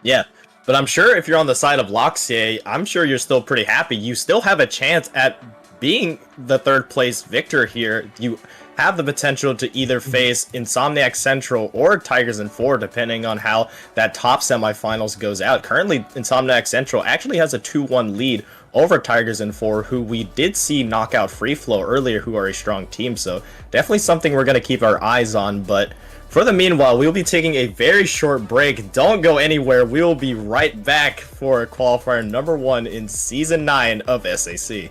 Yeah, but I'm sure if you're on the side of LOXYAY, I'm sure you're still pretty happy. You still have a chance at being the 3rd place victor here. You have the potential to either face Insomniac Central or Tigers in 4, depending on how that top semifinals goes out. Currently, Insomniac Central actually has a 2-1 lead over Tigers in 4, who we did see knock out FreeFlow earlier, who are a strong team. So definitely something we're going to keep our eyes on. But for the meanwhile, we'll be taking a very short break. Don't go anywhere. We will be right back for qualifier number 1 in Season 9 of SAC.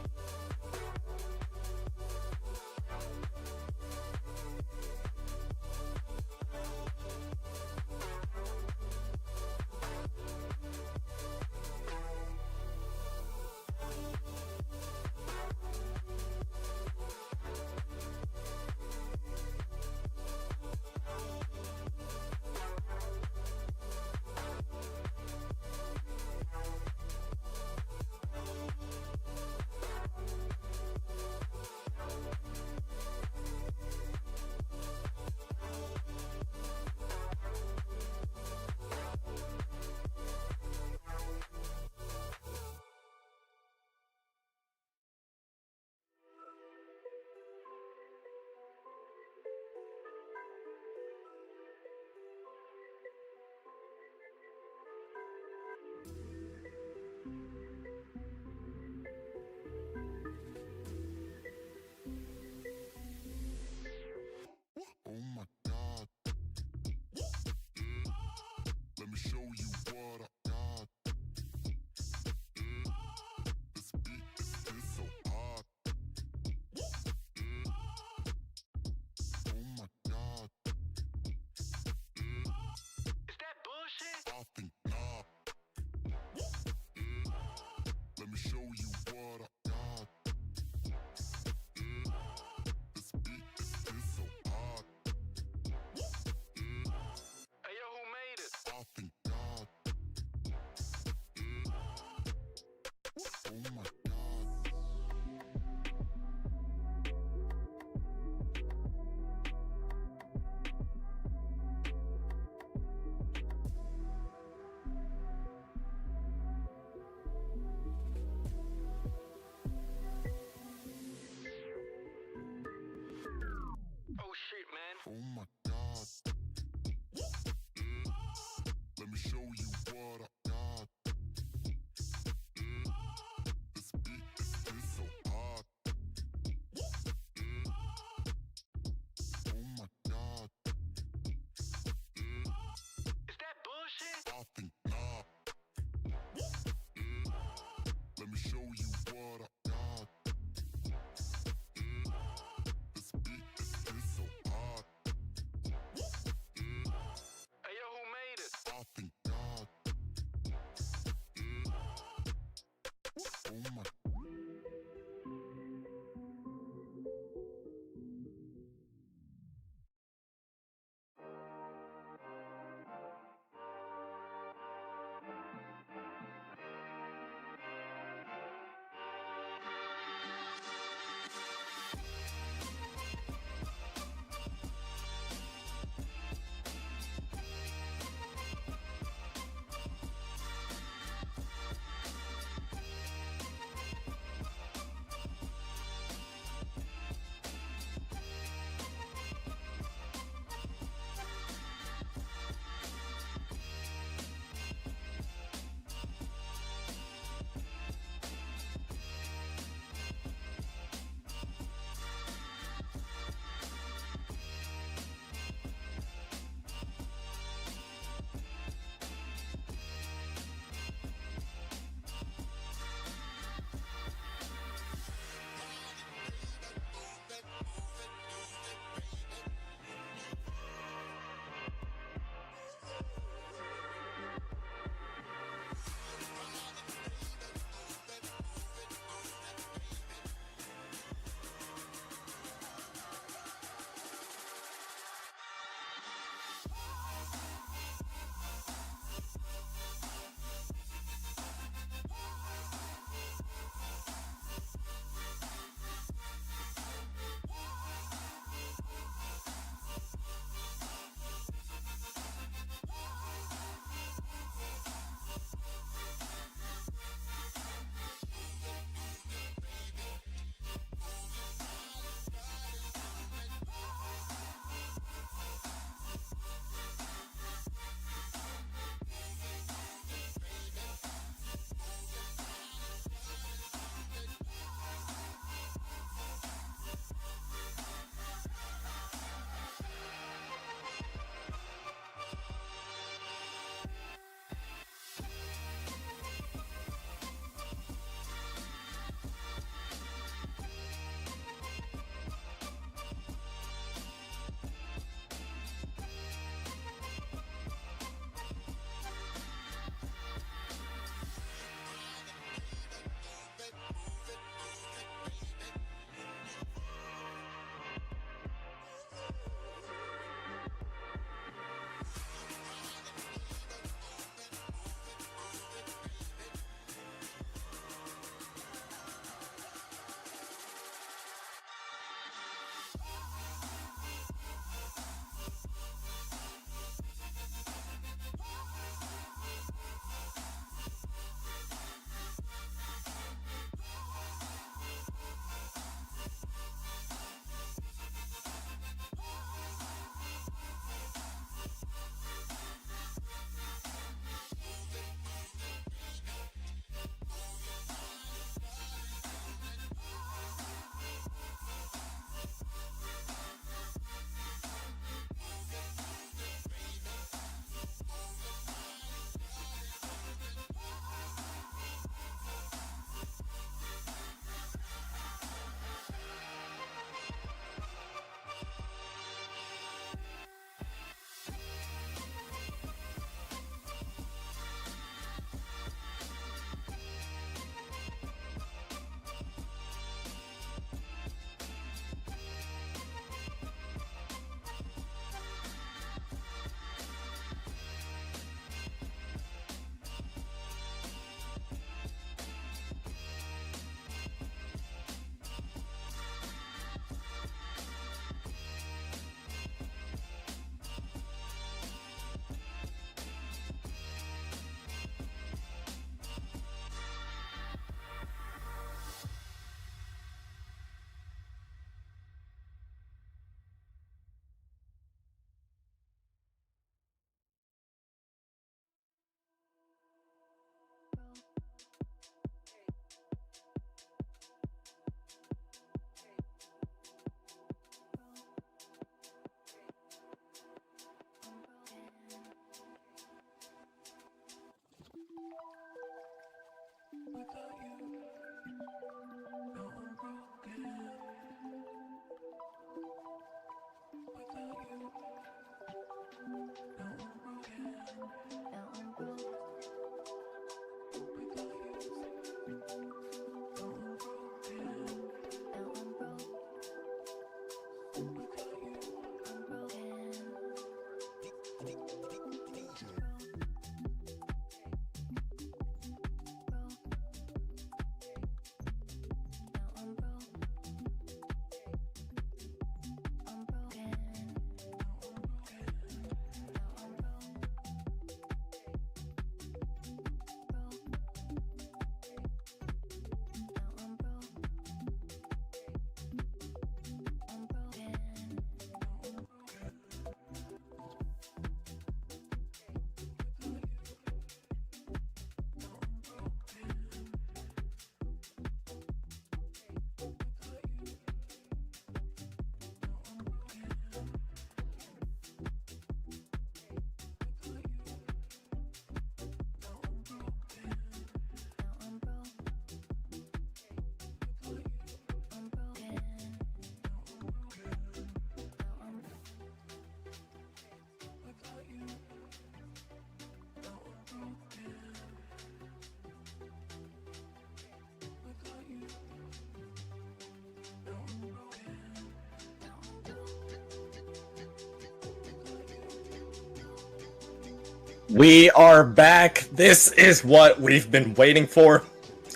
We are back. This is what we've been waiting for.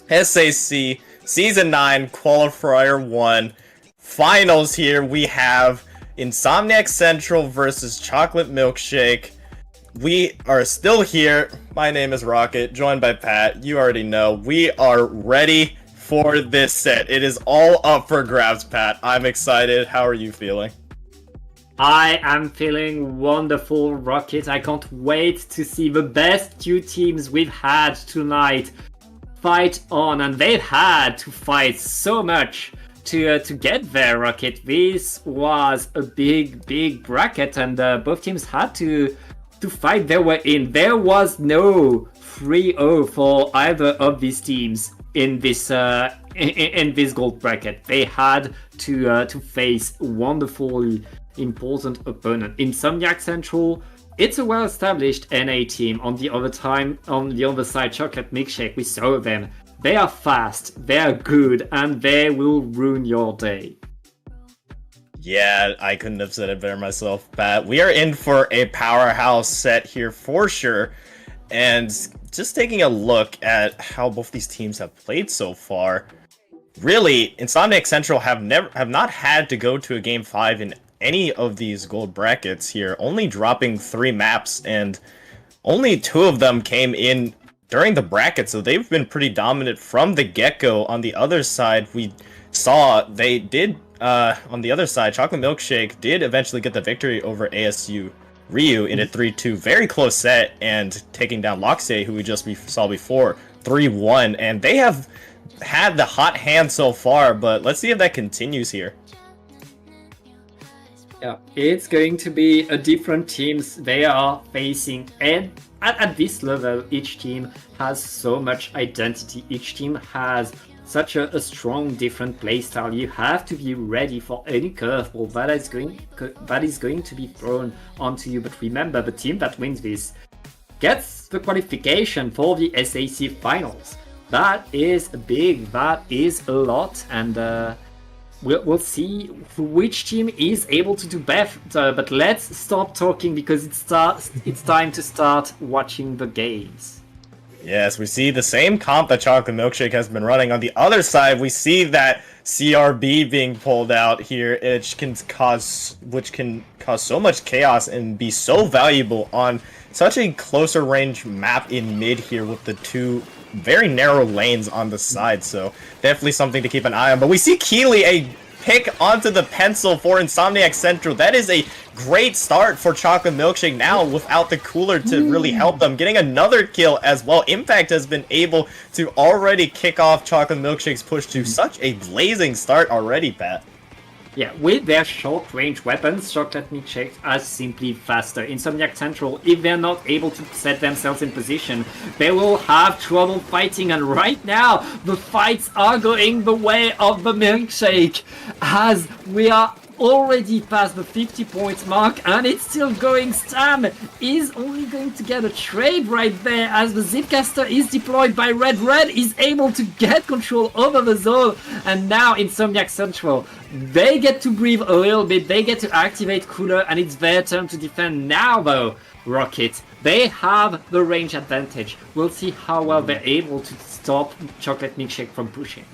SAC Season 9 Qualifier 1 Finals here. We have Insomniac Central versus Chocolate Milkshake. We are still here. My name is Rocket, joined by Pat. You already know. We are ready for this set. It is all up for grabs, Pat. I'm excited. How are you feeling? I am feeling wonderful, Rocket. I can't wait to see the best two teams we've had tonight fight on, and they've had to fight so much to get there, Rocket. This was a big bracket, and both teams had to fight they were in. There was no 3-0 for either of these teams in this in this gold bracket. They had to face wonderful important opponent. Insomniac Central, it's a well-established NA team. On the other side, Chocolate Milkshake, we saw them. They are fast, they are good, and they will ruin your day. Yeah, I couldn't have said it better myself, Pat. We are in for a powerhouse set here for sure. And just taking a look at how both these teams have played so far, really, Insomniac Central have not had to go to a game 5 in any of these gold brackets here, only dropping 3 maps, and only 2 of them came in during the bracket, so they've been pretty dominant from the get-go. On the other side, we saw they did, on the other side, Chocolate Milkshake did eventually get the victory over ASU Ryu in a 3-2, very close set, and taking down LOXYAY, who we just saw before, 3-1, and they have had the hot hand so far, but let's see if that continues here. Yeah, it's going to be a different teams they are facing, and at this level, each team has so much identity. Each team has such a strong, different playstyle. You have to be ready for any curveball that is going to be thrown onto you. But remember, the team that wins this gets the qualification for the SAC finals. That is big. That is a lot, and we'll see which team is able to do better, but let's stop talking because it's time to start watching the games. Yes, we see the same comp that Chocolate Milkshake has been running. On the other side, we see that CRB being pulled out here, which can cause so much chaos and be so valuable on such a closer range map in mid here with the 2 very narrow lanes on the side, so definitely something to keep an eye on. But we see Keely a pick onto the pencil for Insomniac Central. That is a great start for Chocolate Milkshake now without the cooler to really help them. Getting another kill as well. Impact has been able to already kick off Chocolate Milkshake's push to such a blazing start already, Pat. Yeah, with their short-range weapons, Chocolate Milkshake are simply faster. Insomniac Central, if they're not able to set themselves in position, they will have trouble fighting, and right now, the fights are going the way of the Milkshake, as we are already past the 50 points mark, and it's still going. Stam is only going to get a trade right there as the Zipcaster is deployed by Red. Red is able to get control over the zone, and now Insomniac Central, they get to breathe a little bit, they get to activate Cooler, and it's their turn to defend. Now though, Rocket, they have the range advantage. We'll see how well they're able to stop Chocolate Milkshake from pushing.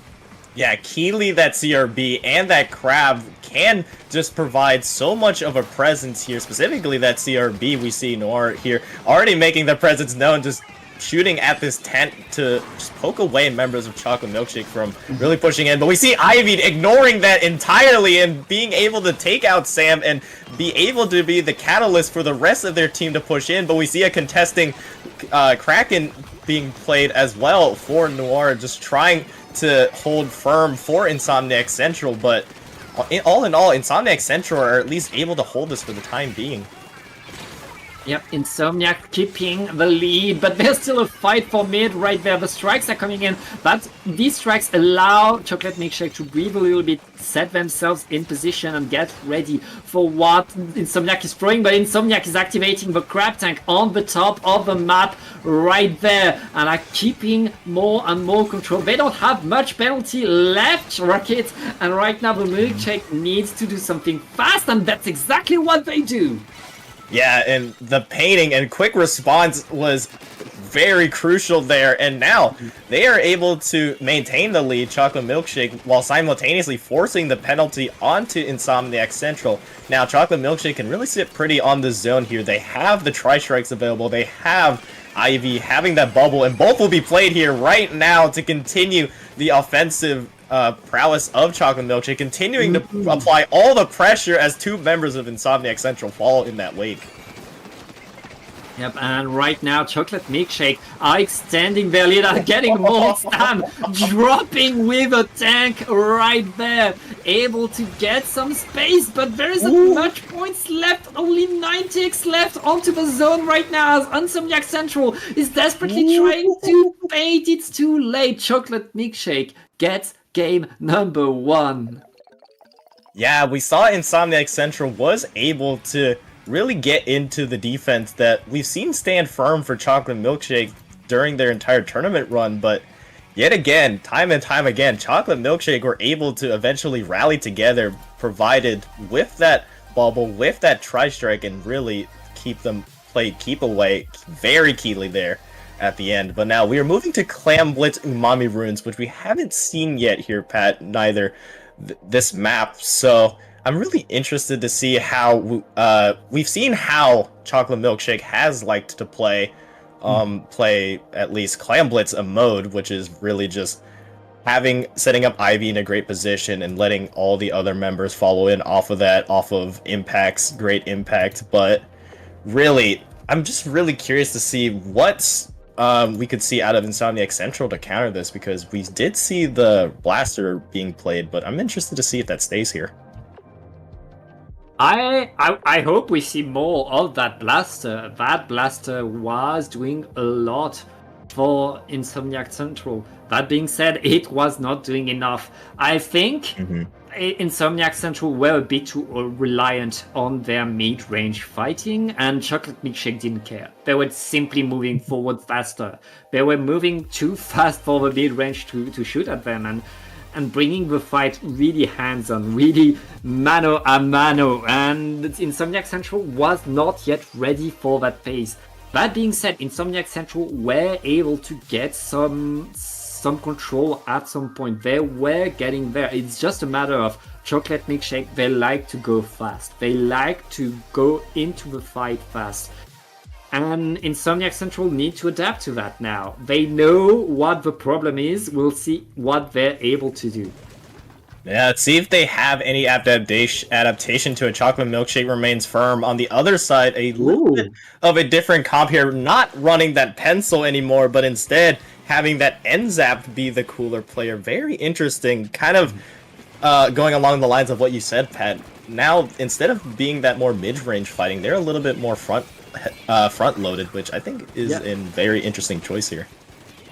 Yeah, Keely, that CRB, and that Crab can just provide so much of a presence here. Specifically, that CRB, we see Noir here already making their presence known, just shooting at this tent to just poke away members of Chocolate Milkshake from really pushing in. But we see Ivy ignoring that entirely and being able to take out Sam and be able to be the catalyst for the rest of their team to push in. But we see a contesting Kraken being played as well for Noir, just trying to hold firm for Insomniac Central, but all in all, Insomniac Central are at least able to hold this for the time being. Yep, Insomniac keeping the lead, but there's still a fight for mid right there. The strikes are coming in, but these strikes allow Chocolate Milkshake to breathe a little bit, set themselves in position and get ready for what Insomniac is throwing. But Insomniac is activating the crab tank on the top of the map right there and are keeping more and more control. They don't have much penalty left, Rocket, and right now the Milkshake needs to do something fast, and that's exactly what they do. Yeah, and the painting and quick response was very crucial there, and now they are able to maintain the lead, Chocolate Milkshake, while simultaneously forcing the penalty onto Insomniac Central. Now, Chocolate Milkshake can really sit pretty on the zone here. They have the Tri-Strikes available, they have Ivy having that bubble, and both will be played here right now to continue the offensive prowess of Chocolate Milkshake, continuing to apply all the pressure as two members of Insomniac Central fall in that wake. Yep, and right now Chocolate Milkshake are extending their lead, are getting more stun, dropping with a tank right there, able to get some space, but there isn't much points left, only 9 ticks left onto the zone right now as Insomniac Central is desperately trying to bait. It's too late. Chocolate Milkshake gets game number 1. Yeah, we saw Insomniac Central was able to really get into the defense that we've seen stand firm for Chocolate Milkshake during their entire tournament run, but yet again, time and time again, Chocolate Milkshake were able to eventually rally together, provided with that bubble, with that Tri-Strike, and really keep away very keenly there at the end. But now we are moving to Clam Blitz Umami Runes, which we haven't seen yet here, Pat, neither this map, so I'm really interested to see how we've seen how Chocolate Milkshake has liked to play at least Clam Blitz a mode, which is really just setting up Ivy in a great position and letting all the other members follow in off of that, off of Impact's great impact. But really, I'm just really curious to see what we could see out of Insomniac Central to counter this, because we did see the Blaster being played, but I'm interested to see if that stays here. I hope we see more of that Blaster. That Blaster was doing a lot for Insomniac Central. That being said, it was not doing enough. I think Insomniac Central were a bit too reliant on their mid-range fighting, and Chocolate Milkshake didn't care. They were simply moving forward faster. They were moving too fast for the mid-range to shoot at them, and bringing the fight really hands-on, really mano a mano, and Insomniac Central was not yet ready for that pace. That being said, Insomniac Central were able to get some control at some point. They were getting there. It's just a matter of Chocolate Milkshake. They like to go fast. They like to go into the fight fast. And Insomniac Central need to adapt to that now. They know what the problem is. We'll see what they're able to do. Yeah, let's see if they have any adaptation to a Chocolate Milkshake remains firm. On the other side, a little bit of a different comp here. Not running that pencil anymore, but instead having that N-Zap be the cooler player. Very interesting. Kind of going along the lines of what you said, Pat. Now, instead of being that more mid-range fighting, they're a little bit more front-loaded, which I think is a very interesting choice here.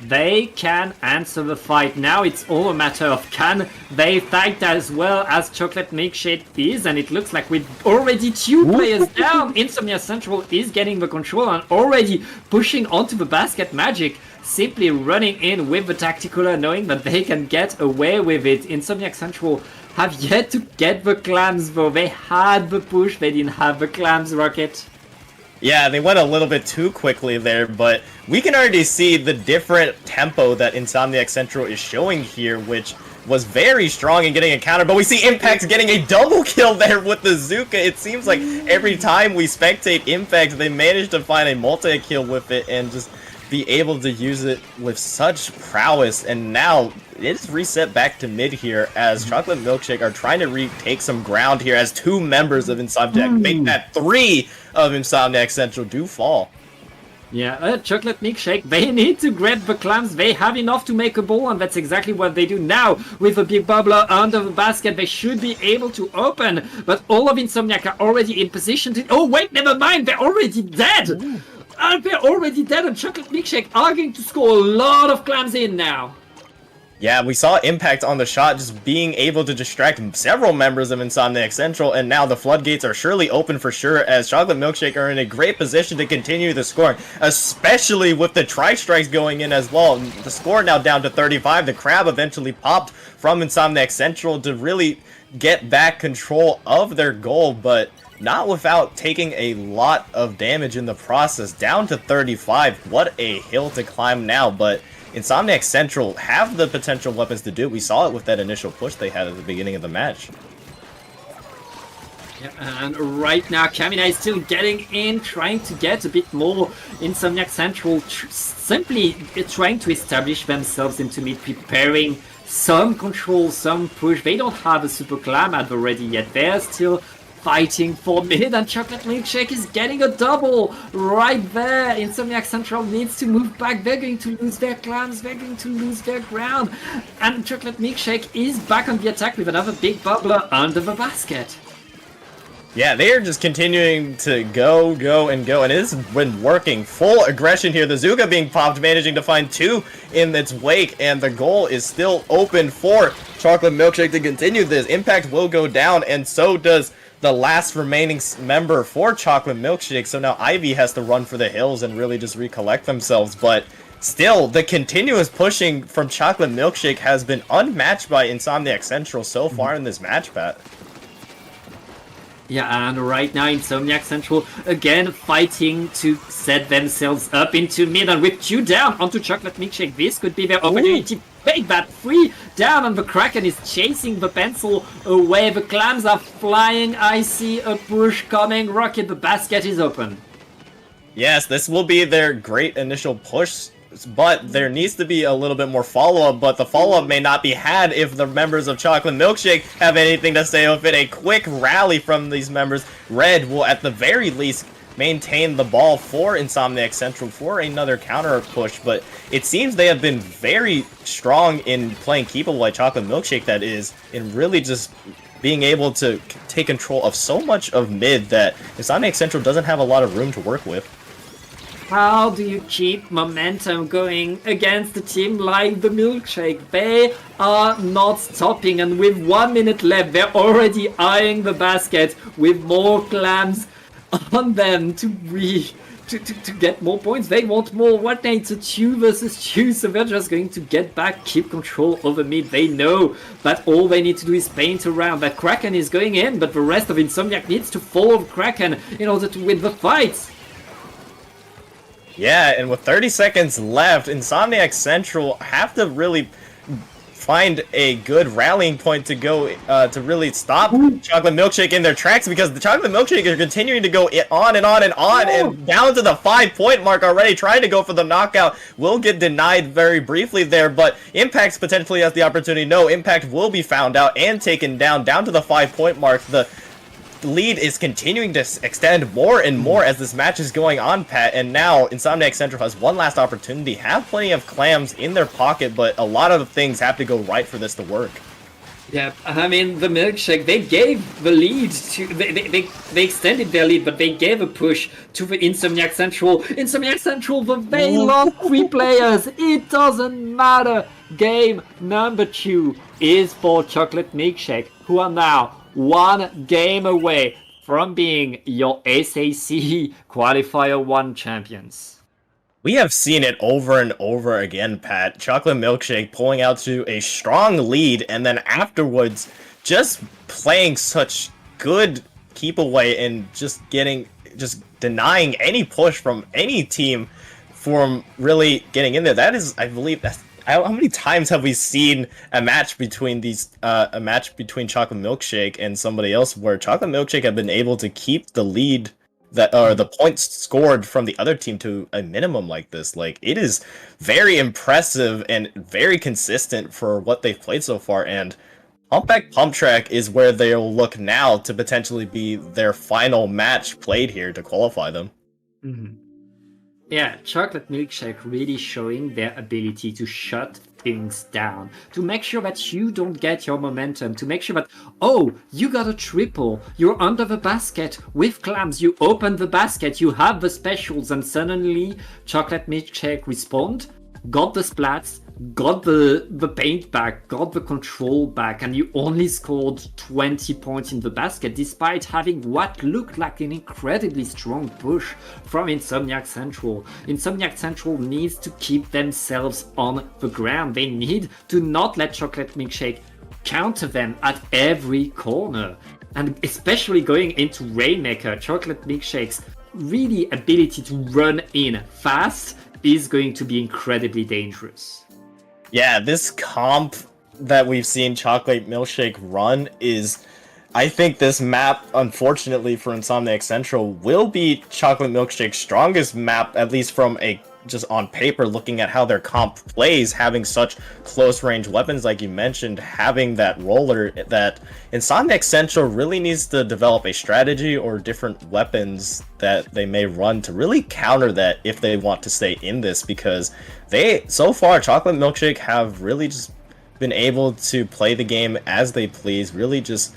They can answer the fight. Now it's all a matter of can they fight as well as Chocolate Milkshake is, and it looks like with already 2 players down, Insomniac Central is getting the control and already pushing onto the basket magic, simply running in with the Tacticular, knowing that they can get away with it. Insomniac Central have yet to get the clams though. They had the push, they didn't have the clams rocket. Yeah, they went a little bit too quickly there, but we can already see the different tempo that Insomniac Central is showing here, which was very strong in getting a counter, but we see Impact getting a double kill there with the Zuka. It seems like every time we spectate Impact, they manage to find a multi-kill with it and just be able to use it with such prowess. And now it's reset back to mid here as Chocolate Milkshake are trying to retake some ground here as 2 members of Insomniac make that 3 of Insomniac Central do fall. Yeah, Chocolate Milkshake, they need to grab the clams. They have enough to make a ball, and that's exactly what they do now. With a big bubbler under the basket, they should be able to open, but all of Insomniac are already in position to... Oh, wait, never mind, they're already dead! They're already dead, and Chocolate Milkshake are going to score a lot of clams in now. Yeah, we saw Impact on the shot just being able to distract several members of Insomniac Central, and now the floodgates are surely open for sure as Chocolate Milkshake are in a great position to continue the scoring, especially with the Tri-Strikes going in as well. The score now down to 35. The Crab eventually popped from Insomniac Central to really get back control of their goal, but not without taking a lot of damage in the process, down to 35. What a hill to climb now, but Insomniac Central have the potential weapons to do it. We saw it with that initial push they had at the beginning of the match. Yeah, and right now Kamina is still getting in, trying to get a bit more. Insomniac Central simply trying to establish themselves into mid, preparing some control, some push. They don't have a super clam ad ready yet. They're still fighting for mid, and Chocolate Milkshake is getting a double right there. Insomniac Central needs to move back. They're going to lose their clams, they're going to lose their ground, and Chocolate Milkshake is back on the attack with another big bubbler under the basket. Yeah, they are just continuing to go, and it has been working. Full aggression here. The Zuka being popped, managing to find 2 in its wake, and the goal is still open for Chocolate Milkshake to continue this. Impact will go down, and so does the last remaining member for Chocolate Milkshake. So now Ivy has to run for the hills and really just recollect themselves, but still, the continuous pushing from Chocolate Milkshake has been unmatched by Insomniac Central so far in this match, Pat. Yeah, and right now Insomniac Central again fighting to set themselves up into mid, and with 2 down onto Chocolate Milkshake, this could be their opportunity to take that 3 down, and the Kraken is chasing the pencil away. The clams are flying. I see a push coming. Rocket, the basket is open. Yes, this will be their great initial push, but there needs to be a little bit more follow-up, but the follow-up may not be had if the members of Chocolate Milkshake have anything to say with it. A quick rally from these members. Red will at the very least maintain the ball for Insomniac Central for another counter push, but it seems they have been very strong in playing keepable like Chocolate Milkshake, that is, in really just being able to take control of so much of mid that Insomniac Central doesn't have a lot of room to work with. How do you keep momentum going against a team like the Milkshake? They are not stopping, and with 1 minute left, they're already eyeing the basket with more clams on them to get more points. They want more. What it's a 2 versus 2, so they're just going to get back, keep control over mid. They know that all they need to do is paint around. That Kraken is going in, but the rest of Insomniac needs to follow Kraken in order to win the fight. Yeah, and with 30 seconds left, Insomniac Central have to really find a good rallying point to go to really stop Chocolate Milkshake in their tracks, because the Chocolate Milkshake are continuing to go on and on and on, and down to the 5-point mark already, trying to go for the knockout. Will get denied very briefly there, but Impact potentially has the opportunity. No, Impact will be found out and taken down to the 5-point mark. The lead is continuing to extend more and more as this match is going on, Pat, and now Insomniac Central has one last opportunity, have plenty of clams in their pocket, but a lot of things have to go right for this to work. Yeah, I mean, the Milkshake, they gave the lead to... They extended their lead, but they gave a push to the Insomniac Central. Insomniac Central, they lost 3 players. It doesn't matter. Game number 2 is for Chocolate Milkshake, who are now 1 game away from being your SAC Qualifier 1 champions. We have seen it over and over again, Pat. Chocolate Milkshake pulling out to a strong lead, and then afterwards just playing such good keep away and just denying any push from any team from really getting in there. That is, I believe, how many times have we seen a match between Chocolate Milkshake and somebody else where Chocolate Milkshake have been able to keep the lead or the points scored from the other team to a minimum like this? Like, it is very impressive and very consistent for what they've played so far, and Humpback Pump Track is where they'll look now to potentially be their final match played here to qualify them. Mm-hmm. Yeah, Chocolate Milkshake really showing their ability to shut things down, to make sure that you don't get your momentum, to make sure that, oh, you got a triple, you're under the basket with clams, you open the basket, you have the specials, and suddenly Chocolate Milkshake respond, got the splats, got the paint back, got the control back, and you only scored 20 points in the basket despite having what looked like an incredibly strong push from Insomniac Central. Insomniac Central needs to keep themselves on the ground. They need to not let Chocolate Milkshake counter them at every corner. and especially going into Rainmaker, Chocolate Milkshake's really ability to run in fast is going to be incredibly dangerous. Yeah, this comp that we've seen Chocolate Milkshake run is... I think this map, unfortunately for Insomniac Central, will be Chocolate Milkshake's strongest map, at least from a just on paper, looking at how their comp plays, having such close range weapons like you mentioned, having that roller, that Insomniac Central really needs to develop a strategy or different weapons that they may run to really counter that if they want to stay in this, because they, so far, Chocolate Milkshake have really just been able to play the game as they please, really just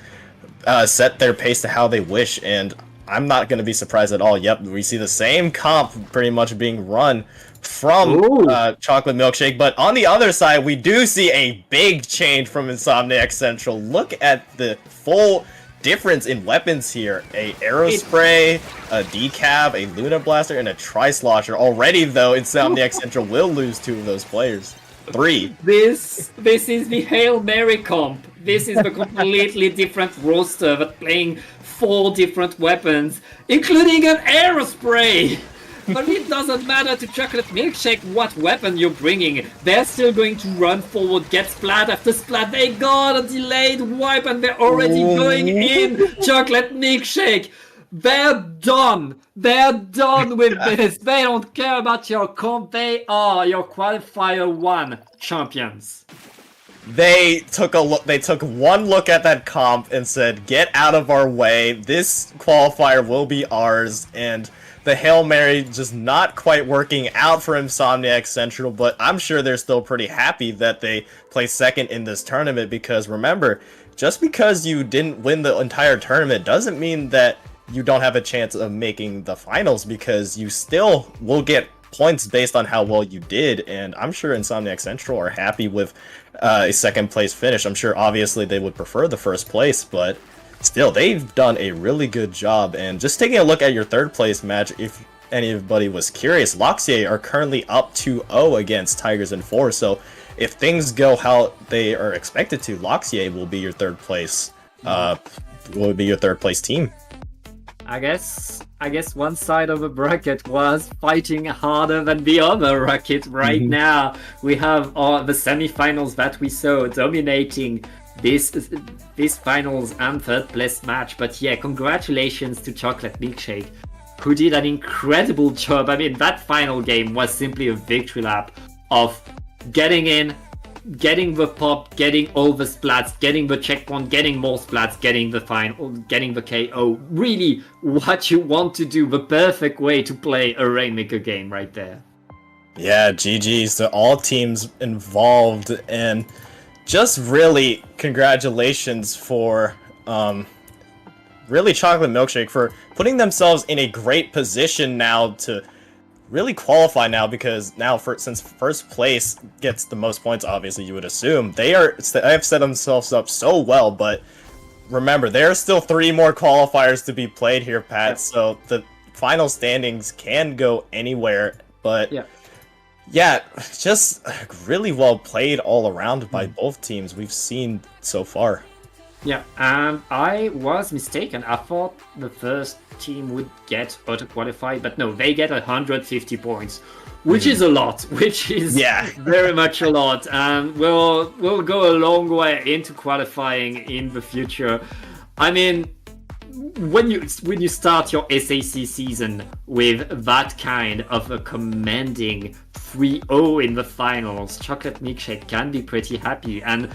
set their pace to how they wish, and I'm not going to be surprised at all. Yep, we see the same comp pretty much being run from Chocolate Milkshake, but on the other side, we do see a big change from Insomniac Central. Look at the full difference in weapons here. A Aerospray, a Decab, a Luna Blaster, and a Tri-Slosher. Already, though, Insomniac Central will lose 2 of those players. 3. This is the Hail Mary comp. This is the completely different roster, but playing 4 different weapons, including an Aerospray. But it doesn't matter to Chocolate Milkshake what weapon you're bringing. They're still going to run forward, get splat after splat. They got a delayed wipe and they're already going in. Chocolate Milkshake. They're done. They're done with this. They don't care about your comp. They are your Qualifier 1 champions. They took one look at that comp and said, "Get out of our way. This qualifier will be ours." And the Hail Mary just not quite working out for Insomniac Central, but I'm sure they're still pretty happy that they placed second in this tournament, because remember, just because you didn't win the entire tournament doesn't mean that you don't have a chance of making the finals, because you still will get points based on how well you did, and I'm sure Insomniac Central are happy with a second place finish. I'm sure obviously they would prefer the first place, but still, they've done a really good job. And just taking a look at your third place match, if anybody was curious, LOXYAY are currently up 2-0 against Tigers in 4, so if things go how they are expected to, LOXYAY will be your third place team. I guess one side of the bracket was fighting harder than the other bracket. Right now, we have the semi-finals that we saw dominating this finals and third place match. But yeah, congratulations to Chocolate Milkshake, who did an incredible job. I mean, that final game was simply a victory lap of getting in, getting the pop, getting all the splats, getting the checkpoint, getting more splats, getting the final, getting the KO. Really what you want to do, the perfect way to play a Rainmaker game right there. Yeah, GG's to all teams involved, and just really congratulations for really Chocolate Milkshake for putting themselves in a great position now to really qualify now, because now since first place gets the most points, obviously you would assume they have set themselves up so well. But remember, there are still 3 more qualifiers to be played here, Pat. So the final standings can go anywhere. But yeah, just really well played all around by both teams we've seen so far. Yeah, and I was mistaken. I thought the first team would get auto-qualified, but no, they get 150 points, which is a lot, which is very much a lot, and we'll go a long way into qualifying in the future. I mean, when you start your SAC season with that kind of a commanding 3-0 in the finals, Chocolate Milkshake can be pretty happy. And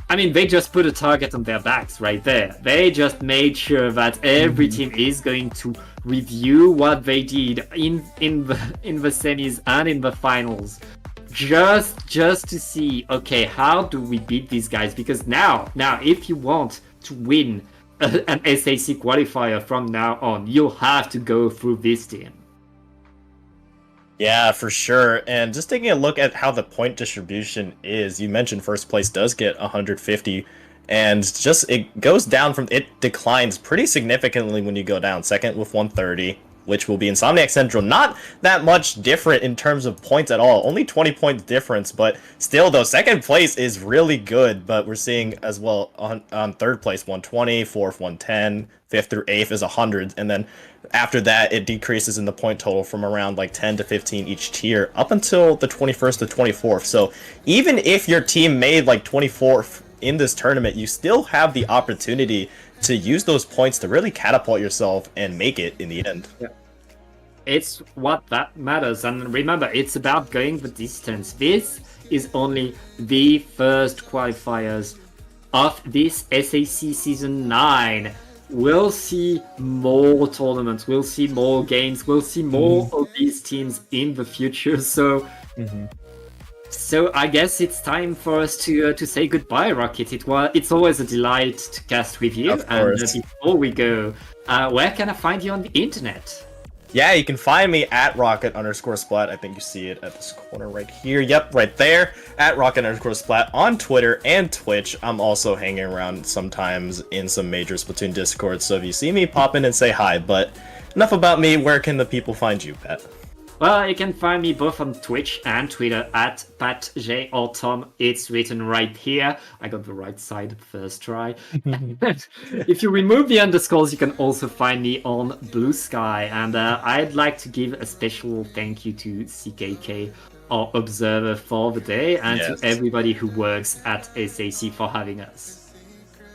I mean, they just put a target on their backs right there. They just made sure that every team is going to review what they did in the semis and in the finals, just to see, okay, how do we beat these guys? Because now, if you want to win an SAC qualifier from now on, you'll have to go through this team. Yeah, for sure. And just taking a look at how the point distribution is, you mentioned first place does get 150, and just it goes down from, it declines pretty significantly when you go down. Second with 130, which will be Insomniac Central. Not that much different in terms of points at all. Only 20 points difference, but still, though, second place is really good. But we're seeing as well on third place 120, fourth 110, fifth through eighth is 100, and then after that it decreases in the point total from around like 10 to 15 each tier up until the 21st to 24th. So even if your team made like 24th in this tournament, you still have the opportunity to use those points to really catapult yourself and make it in the end. Yeah. It's what that matters, and remember, it's about going the distance. This is only the first qualifiers of this SAC Season 9. We'll see more tournaments, we'll see more games, we'll see more of these teams in the future. So I guess it's time for us to say goodbye, Rocket. It's always a delight to cast with you. Of course. And before we go, where can I find you on the internet? Yeah, you can find me at rocket_splat. I think you see it at this corner right here. Yep, right there. At rocket_splat on Twitter and Twitch. I'm also hanging around sometimes in some major Splatoon Discord, so if you see me, pop in and say hi. But enough about me. Where can the people find you, Pat? Well, you can find me both on Twitch and Twitter at PatJ or Tom. It's written right here. I got the right side first try. If you remove the underscores, you can also find me on Blue Sky. And I'd like to give a special thank you to CKK, our observer for the day, and to everybody who works at SAC for having us.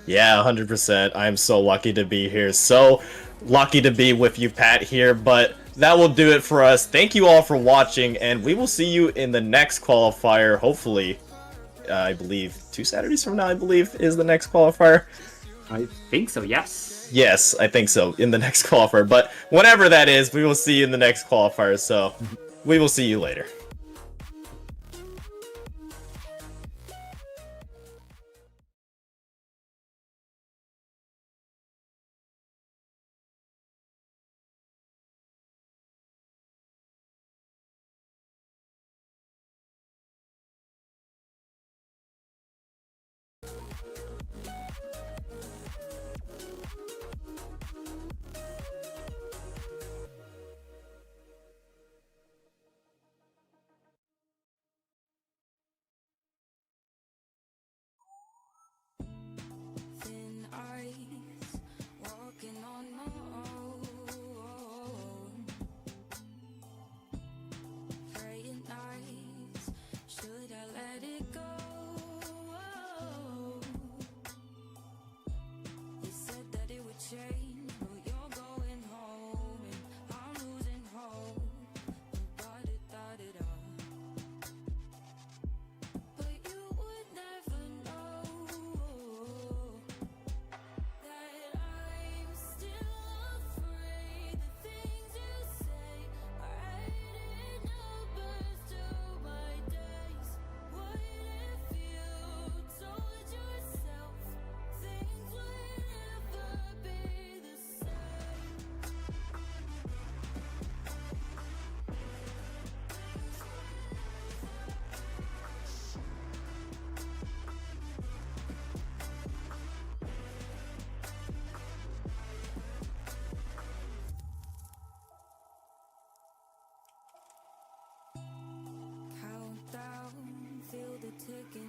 Yeah, 100%. I'm so lucky to be here. So lucky to be with you, Pat, here. But that will do it for us. Thank you all for watching, and we will see you in the next qualifier. Hopefully, I believe 2 Saturdays from now, I believe, is the next qualifier. I think so, yes. Yes, I think so, in the next qualifier. But whenever that is, we will see you in the next qualifier. So we will see you later. Thin ice, walking on my own. Praying nights, should I let it go? You said that it would change, but you're going home, and I'm losing hope. Ba-da-da-da-da. But you would never know that I'm still afraid. The things you say are adding numbers to my days. What if you told yourself things would never be the same? Countdown, feel the ticking